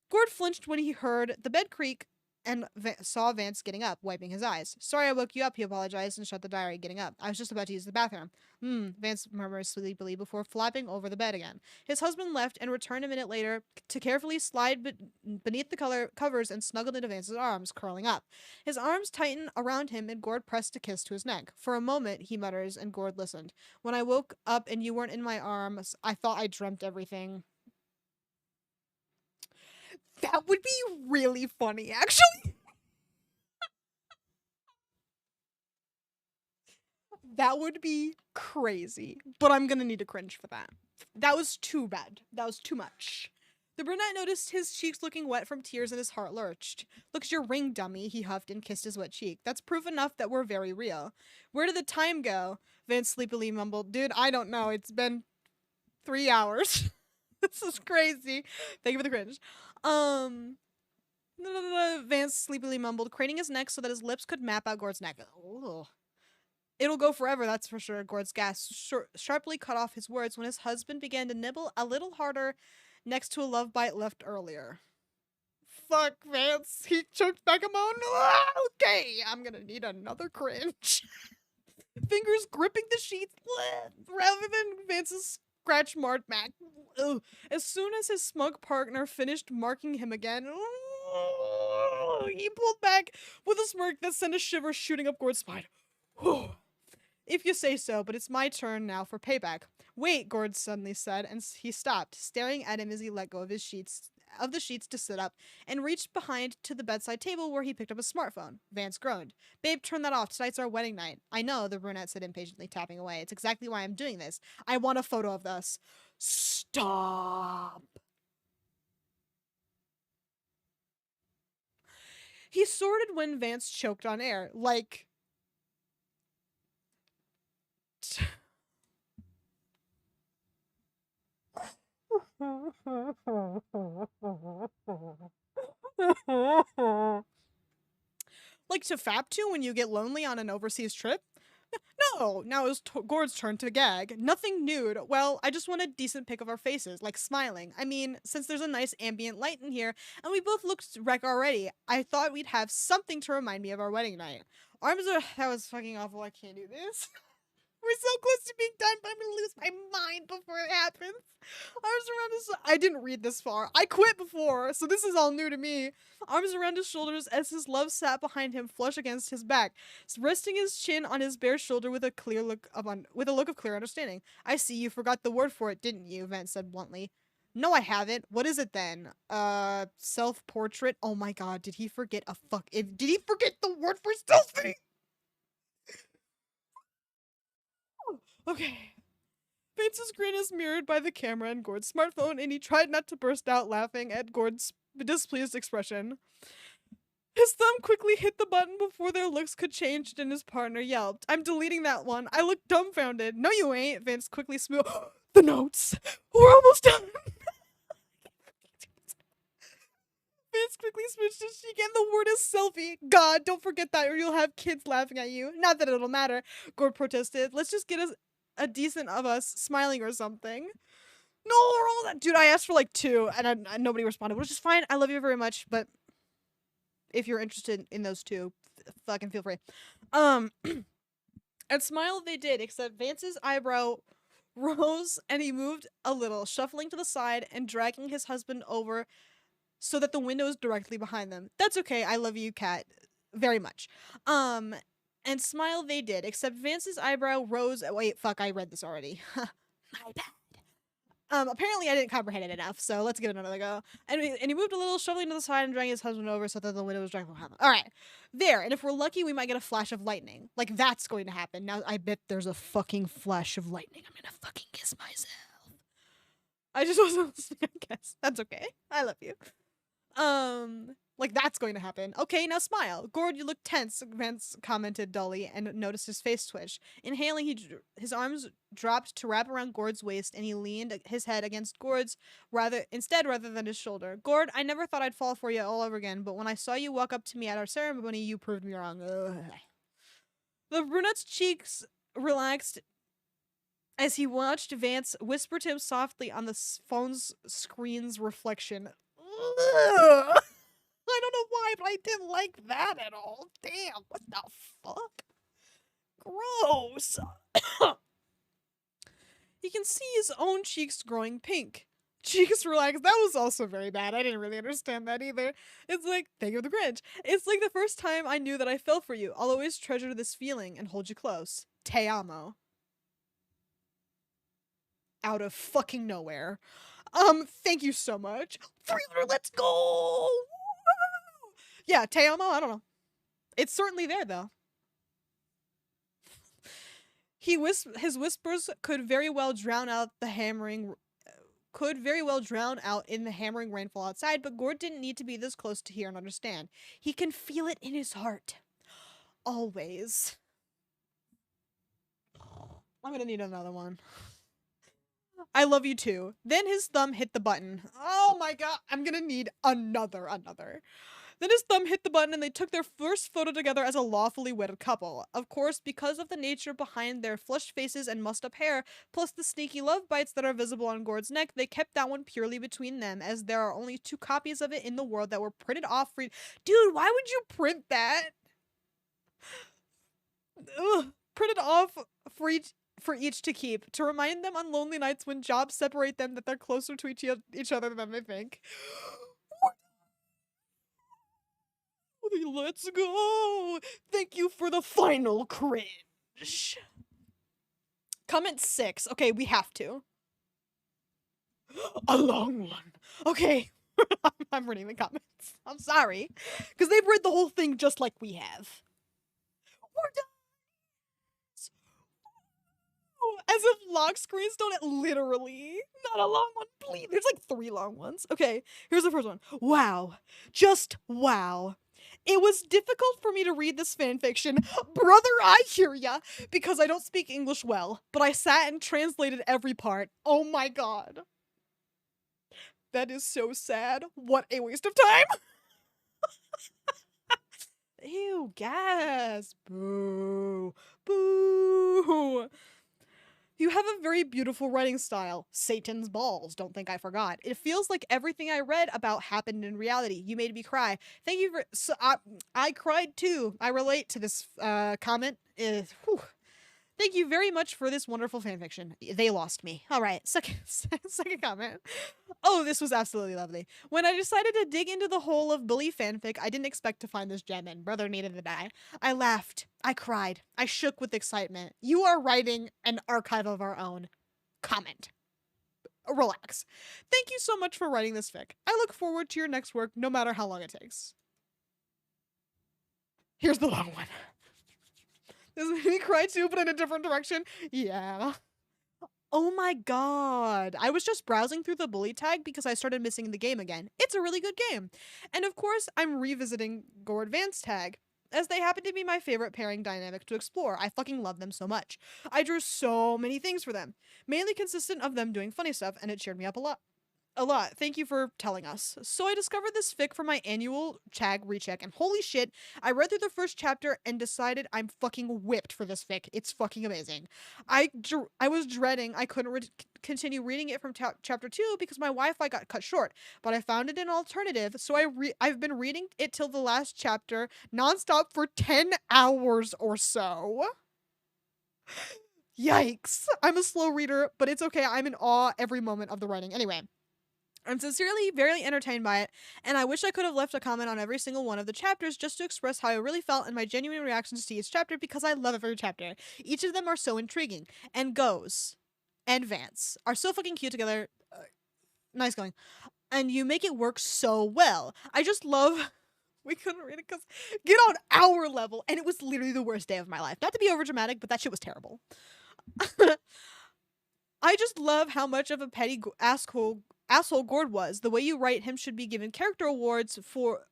Gord flinched when he heard the bed creak and saw Vance getting up, wiping his eyes. Sorry I woke you up, he apologized and shut the diary, getting up. I was just about to use the bathroom. Vance murmured sleepily before flapping over the bed again. His husband left and returned a minute later to carefully slide beneath the covers and snuggled into Vance's arms, curling up. His arms tightened around him and Gord pressed a kiss to his neck. For a moment, he mutters, and Gord listened. When I woke up and you weren't in my arms, I thought I dreamt everything. That would be really funny, actually. That would be crazy. But I'm gonna need to cringe for that. That was too bad. That was too much. The brunette noticed his cheeks looking wet from tears and his heart lurched. Look at your ring, dummy, he huffed and kissed his wet cheek. That's proof enough that we're very real. Where did the time go? Vance sleepily mumbled. Dude, I don't know. It's been 3 hours. This is crazy. Thank you for the cringe. Vance sleepily mumbled, craning his neck so that his lips could map out Gord's neck. Ugh. It'll go forever, that's for sure. Gord's gasp sharply cut off his words when his husband began to nibble a little harder next to a love bite left earlier. Fuck, Vance. He choked back a moan. Okay, I'm gonna need another cringe. Fingers gripping the sheets rather than Vance's scratch marked back. Ugh. As soon as his smug partner finished marking him again, he pulled back with a smirk that sent a shiver shooting up Gord's spine. If you say so, but it's my turn now for payback. Wait, Gord suddenly said, and he stopped, staring at him as he let go of the sheets to sit up, and reached behind to the bedside table where he picked up a smartphone. Vance groaned. Babe, turn that off. Tonight's our wedding night. I know, the brunette said impatiently, tapping away. It's exactly why I'm doing this. I want a photo of us. Stop. He snorted when Vance choked on air, like... Like to fap to when you get lonely on an overseas trip? No, now it's Gord's turn to gag. Nothing nude. Well, I just want a decent pic of our faces, like smiling. I mean, since there's a nice ambient light in here, and we both looked wreck already, I thought we'd have something to remind me of our wedding night. That was fucking awful. I can't do this. We're so close to being done, but I'm gonna lose my mind before it happens. Arms around his... I didn't read this far. I quit before, so this is all new to me. Arms around his shoulders as his love sat behind him, flush against his back, resting his chin on his bare shoulder with a look of clear understanding. I see you forgot the word for it, didn't you? Vance said bluntly. No, I haven't. What is it then? Self-portrait? Oh my god, did he forget did he forget the word for selfie? Okay. Vance's grin is mirrored by the camera in Gord's smartphone, and he tried not to burst out laughing at Gord's displeased expression. His thumb quickly hit the button before their looks could change, and his partner yelped. I'm deleting that one. I look dumbfounded. No, you ain't. Vance quickly smoothed. The notes. We're almost done. Vance quickly switched his cheek, and the word is selfie. God, don't forget that, or you'll have kids laughing at you. Not that it'll matter, Gord protested. Let's just get a decent of us smiling or something. No, all that. Dude, I asked for like 2, and nobody responded, which is fine. I love you very much, but if you're interested in those 2, fucking feel free. And smile they did, except Vance's eyebrow rose, and he moved a little, shuffling to the side and dragging his husband over so that the window is directly behind them. That's okay. I love you, Kat, very much. And smile they did, except Vance's eyebrow rose. Wait, fuck, I read this already. My bad. Apparently I didn't comprehend it enough, so let's give it another go. And he moved a little, shuffling to the side and dragging his husband over so that the window was directly behind them. Alright. There, and if we're lucky, we might get a flash of lightning. Like, that's going to happen. Now, I bet there's a fucking flash of lightning. I'm gonna fucking kiss myself. I just wasn't listening, I guess. That's okay. I love you. Like that's going to happen. Okay, now smile. Gord, you look tense, Vance commented dully and noticed his face twitch. Inhaling, his arms dropped to wrap around Gord's waist and he leaned his head against Gord's rather than his shoulder. Gord, I never thought I'd fall for you all over again, but when I saw you walk up to me at our ceremony, you proved me wrong. Ugh. The brunette's cheeks relaxed as he watched Vance whisper to him softly on the phone's screen's reflection. Ugh. I don't know why but I didn't like that at all. Damn, what the fuck? Gross. He can see his own cheeks growing pink. Cheeks relaxed. That was also very bad. I didn't really understand that either. It's like, thank you for the cringe. It's like the first time I knew that I fell for you. I'll always treasure this feeling and hold you close. Te amo. Out of fucking nowhere. Thank you so much. 300, let's go! Yeah, te amo, I don't know. It's certainly there, though. His whispers could very well drown out in the hammering rainfall outside, but Gord didn't need to be this close to hear and understand. He can feel it in his heart. Always. I'm gonna need another one. I love you too. Then his thumb hit the button. Oh my god, I'm gonna need another. Then his thumb hit the button and they took their first photo together as a lawfully wedded couple. Of course, because of the nature behind their flushed faces and mussed up hair, plus the sneaky love bites that are visible on Gord's neck, they kept that one purely between them, as there are only 2 copies of it in the world that were printed off for... Dude, why would you print that? Ugh. Printed off for each to keep, to remind them on lonely nights when jobs separate them that they're closer to each other than they think. Let's go! Thank you for the final cringe. Comment 6. Okay, we have to. A long one. Okay. I'm reading the comments. I'm sorry. Because they've read the whole thing just like we have. We're done! As if lock screens don't literally. Not a long one, please. There's like 3 long ones. Okay, here's the first one. Wow. Just wow. It was difficult for me to read this fanfiction. Brother, I hear ya. Because I don't speak English well. But I sat and translated every part. Oh my god. That is so sad. What a waste of time. Ew, gas. Boo. Boo. You have a very beautiful writing style. Satan's balls. Don't think I forgot. It feels like everything I read about happened in reality. You made me cry. Thank you for... So, I cried too. I relate to this comment. Thank you very much for this wonderful fanfiction. They lost me. All right, second comment. Oh, this was absolutely lovely. When I decided to dig into the hole of bully fanfic, I didn't expect to find this gem in. Brother, neither did I. I laughed. I cried. I shook with excitement. You are writing an archive of our own. Comment. Relax. Thank you so much for writing this fic. I look forward to your next work, no matter how long it takes. Here's the long one. This made me cry too, but in a different direction. Yeah. Oh my god. I was just browsing through the bully tag because I started missing the game again. It's a really good game. And of course, I'm revisiting Gord Vance tag, as they happen to be my favorite pairing dynamic to explore. I fucking love them so much. I drew so many things for them, mainly consistent of them doing funny stuff, and it cheered me up a lot. Thank you for telling us. So I discovered this fic for my annual tag recheck, and holy shit, I read through the first chapter and decided I'm fucking whipped for this fic. It's fucking amazing. I was dreading I couldn't continue reading it from chapter 2 because my Wi-Fi got cut short, but I found it an alternative, so I've been reading it till the last chapter nonstop for 10 hours or so. Yikes. I'm a slow reader, but it's okay. I'm in awe every moment of the writing. Anyway. I'm sincerely very entertained by it, and I wish I could have left a comment on every single one of the chapters just to express how I really felt and my genuine reactions to each chapter because I love every chapter. Each of them are so intriguing. And Goes and Vance are so fucking cute together. Nice going. And you make it work so well. I just love... We couldn't read it because... Get on our level, and it was literally the worst day of my life. Not to be overdramatic, but that shit was terrible. I just love how much of a petty asshole Gord was. The way you write him should be given character awards for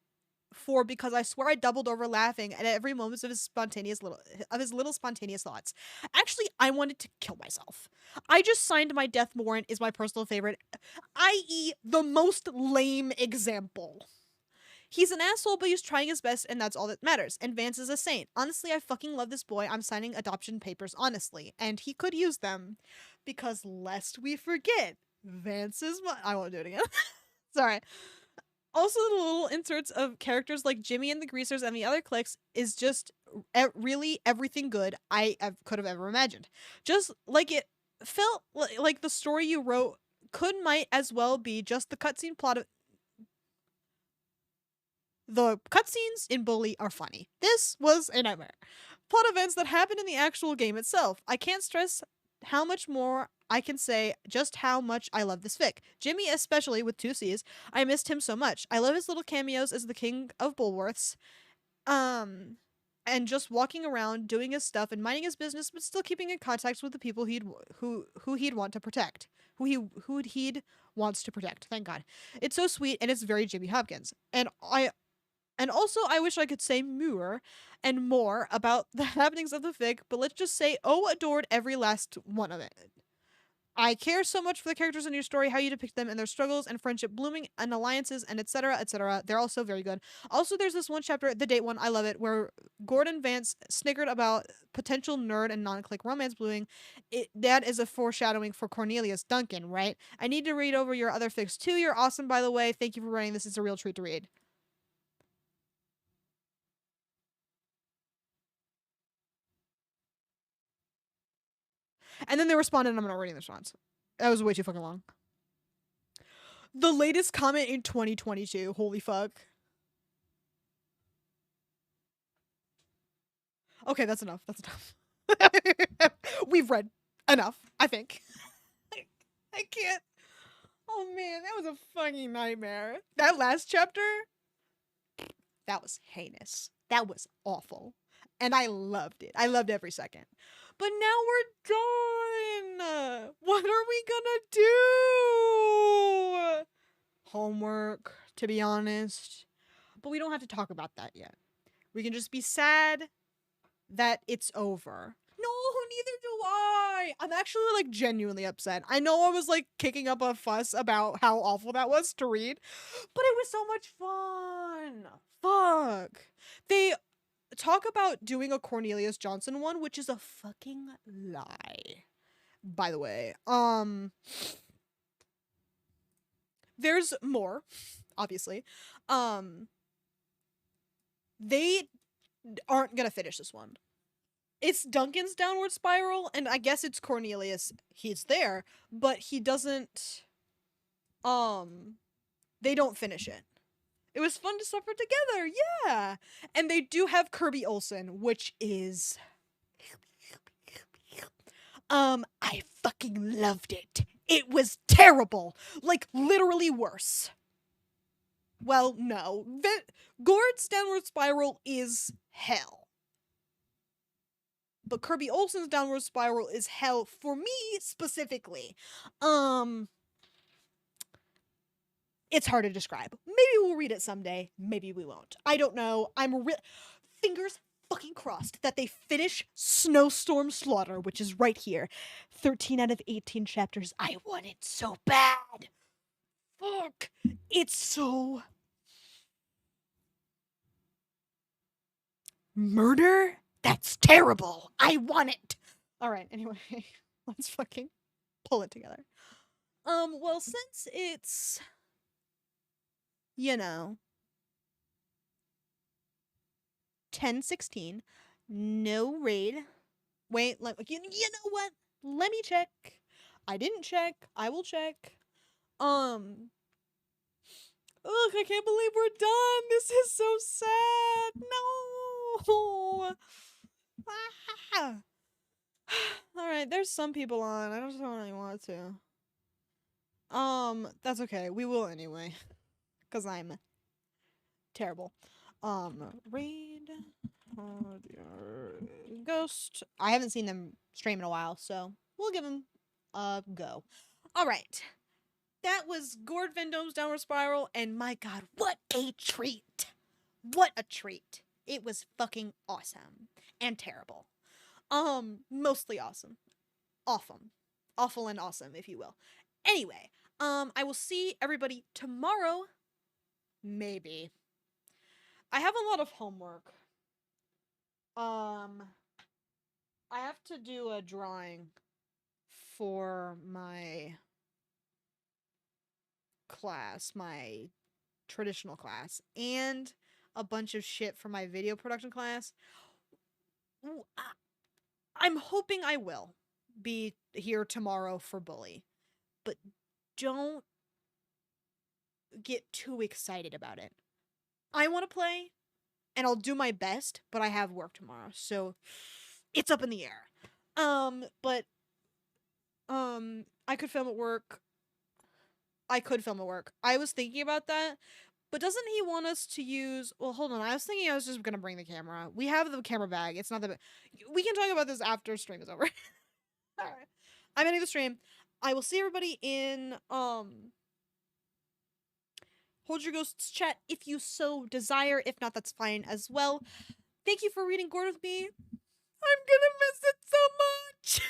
because I swear I doubled over laughing at every moment of his little spontaneous thoughts. Actually, I wanted to kill myself. I just signed my death warrant is my personal favorite, i.e. the most lame example. He's an asshole, but he's trying his best, and that's all that matters. And Vance is a saint. Honestly, I fucking love this boy. I'm signing adoption papers, honestly. And he could use them. Because lest we forget, Vance is I won't do it again. Sorry. Also, the little inserts of characters like Jimmy and the Greasers and the other cliques is just really everything good could have ever imagined. Just like it felt like the story you wrote might as well be just the cutscene plot of. The cutscenes in Bully are funny. This was a nightmare. Plot events that happened in the actual game itself. I can't stress how much more I can say just how much I love this fic. Jimmy, especially with two C's, I missed him so much. I love his little cameos as the king of Bullworths. Um, and just walking around doing his stuff and minding his business, but still keeping in contact with the people who he'd want to protect, he'd wants to protect. Thank God, it's so sweet and it's very Jimmy Hopkins. And also, I wish I could say more about the happenings of the fic, but let's just say, oh, adored every last one of it. I care so much for the characters in your story, how you depict them and their struggles and friendship blooming and alliances and etc. etc. They're also very good. Also, there's this one chapter, the date one, I love it, where Gordon Vance snickered about potential nerd and non-click romance blooming. That is a foreshadowing for Cornelius Duncan, right? I need to read over your other fics too. You're awesome, by the way. Thank you for writing this. It's a real treat to read. And then they responded, and I'm not reading the response. That was way too fucking long. The latest comment in 2022. Holy fuck. Okay, that's enough. That's enough. We've read enough, I think. I can't. Oh man, that was a fucking nightmare. That last chapter, that was heinous. That was awful. And I loved it. I loved every second. But now we're done. What are we gonna do? Homework, to be honest. But we don't have to talk about that yet. We can just be sad that it's over. No, neither do I. I'm actually like genuinely upset. I know I was like kicking up a fuss about how awful that was to read, but it was so much fun. Fuck. They talk about doing a Cornelius Johnson one, which is a fucking lie. By the way, there's more, obviously. They aren't gonna finish this one. It's Duncan's downward spiral, and I guess it's Cornelius. He's there, but he doesn't. They don't finish it. It was fun to suffer together, yeah. And they do have Kirby Olsen, which is. I fucking loved it. It was terrible. Like, literally worse. Well, no. Gord's downward spiral is hell. But Kirby Olsen's downward spiral is hell for me specifically. It's hard to describe. Maybe we'll read it someday. Maybe we won't. I don't know. Fingers fucking crossed that they finish Snowstorm Slaughter, which is right here. 13 out of 18 chapters. I want it so bad. Fuck. It's so... Murder? That's terrible. I want it. Alright, anyway. Let's fucking pull it together. Well, since it's... You know... 10:16. No raid. Wait, you know what? Let me check. I didn't check. I will check. Ugh, I can't believe we're done. This is so sad. No. Ah. Alright, there's some people on. I just don't really want to. That's okay. We will anyway. Because I'm terrible. Raid Ghost. I haven't seen them stream in a while, so we'll give them a go. Alright. That was Gord Vendome's Downward Spiral, and my god, what a treat! What a treat. It was fucking awesome. And terrible. Mostly awesome. Awful and awesome, if you will. Anyway, I will see everybody tomorrow. Maybe. I have a lot of homework. I have to do a drawing for my class, my traditional class and a bunch of shit for my video production class, I'm hoping I will be here tomorrow for Bully. But don't get too excited about it. I want to play, and I'll do my best, but I have work tomorrow, so it's up in the air. But I could film at work. I was thinking about that, but doesn't he want us to use... Well, hold on. I was thinking I was just gonna bring the camera. We have the camera bag. It's not the... We can talk about this after stream is over. Alright. I'm ending the stream. I will see everybody in, Hold Your Ghosts chat if you so desire. If not, that's fine as well. Thank you for reading Gord with me. I'm gonna miss it so much.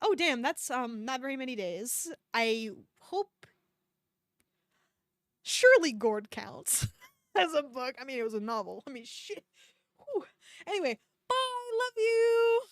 Oh, damn. That's, not very many days. I hope... Surely Gord counts as a book. I mean, it was a novel. I mean, shit. Whew. Anyway, bye. Love you.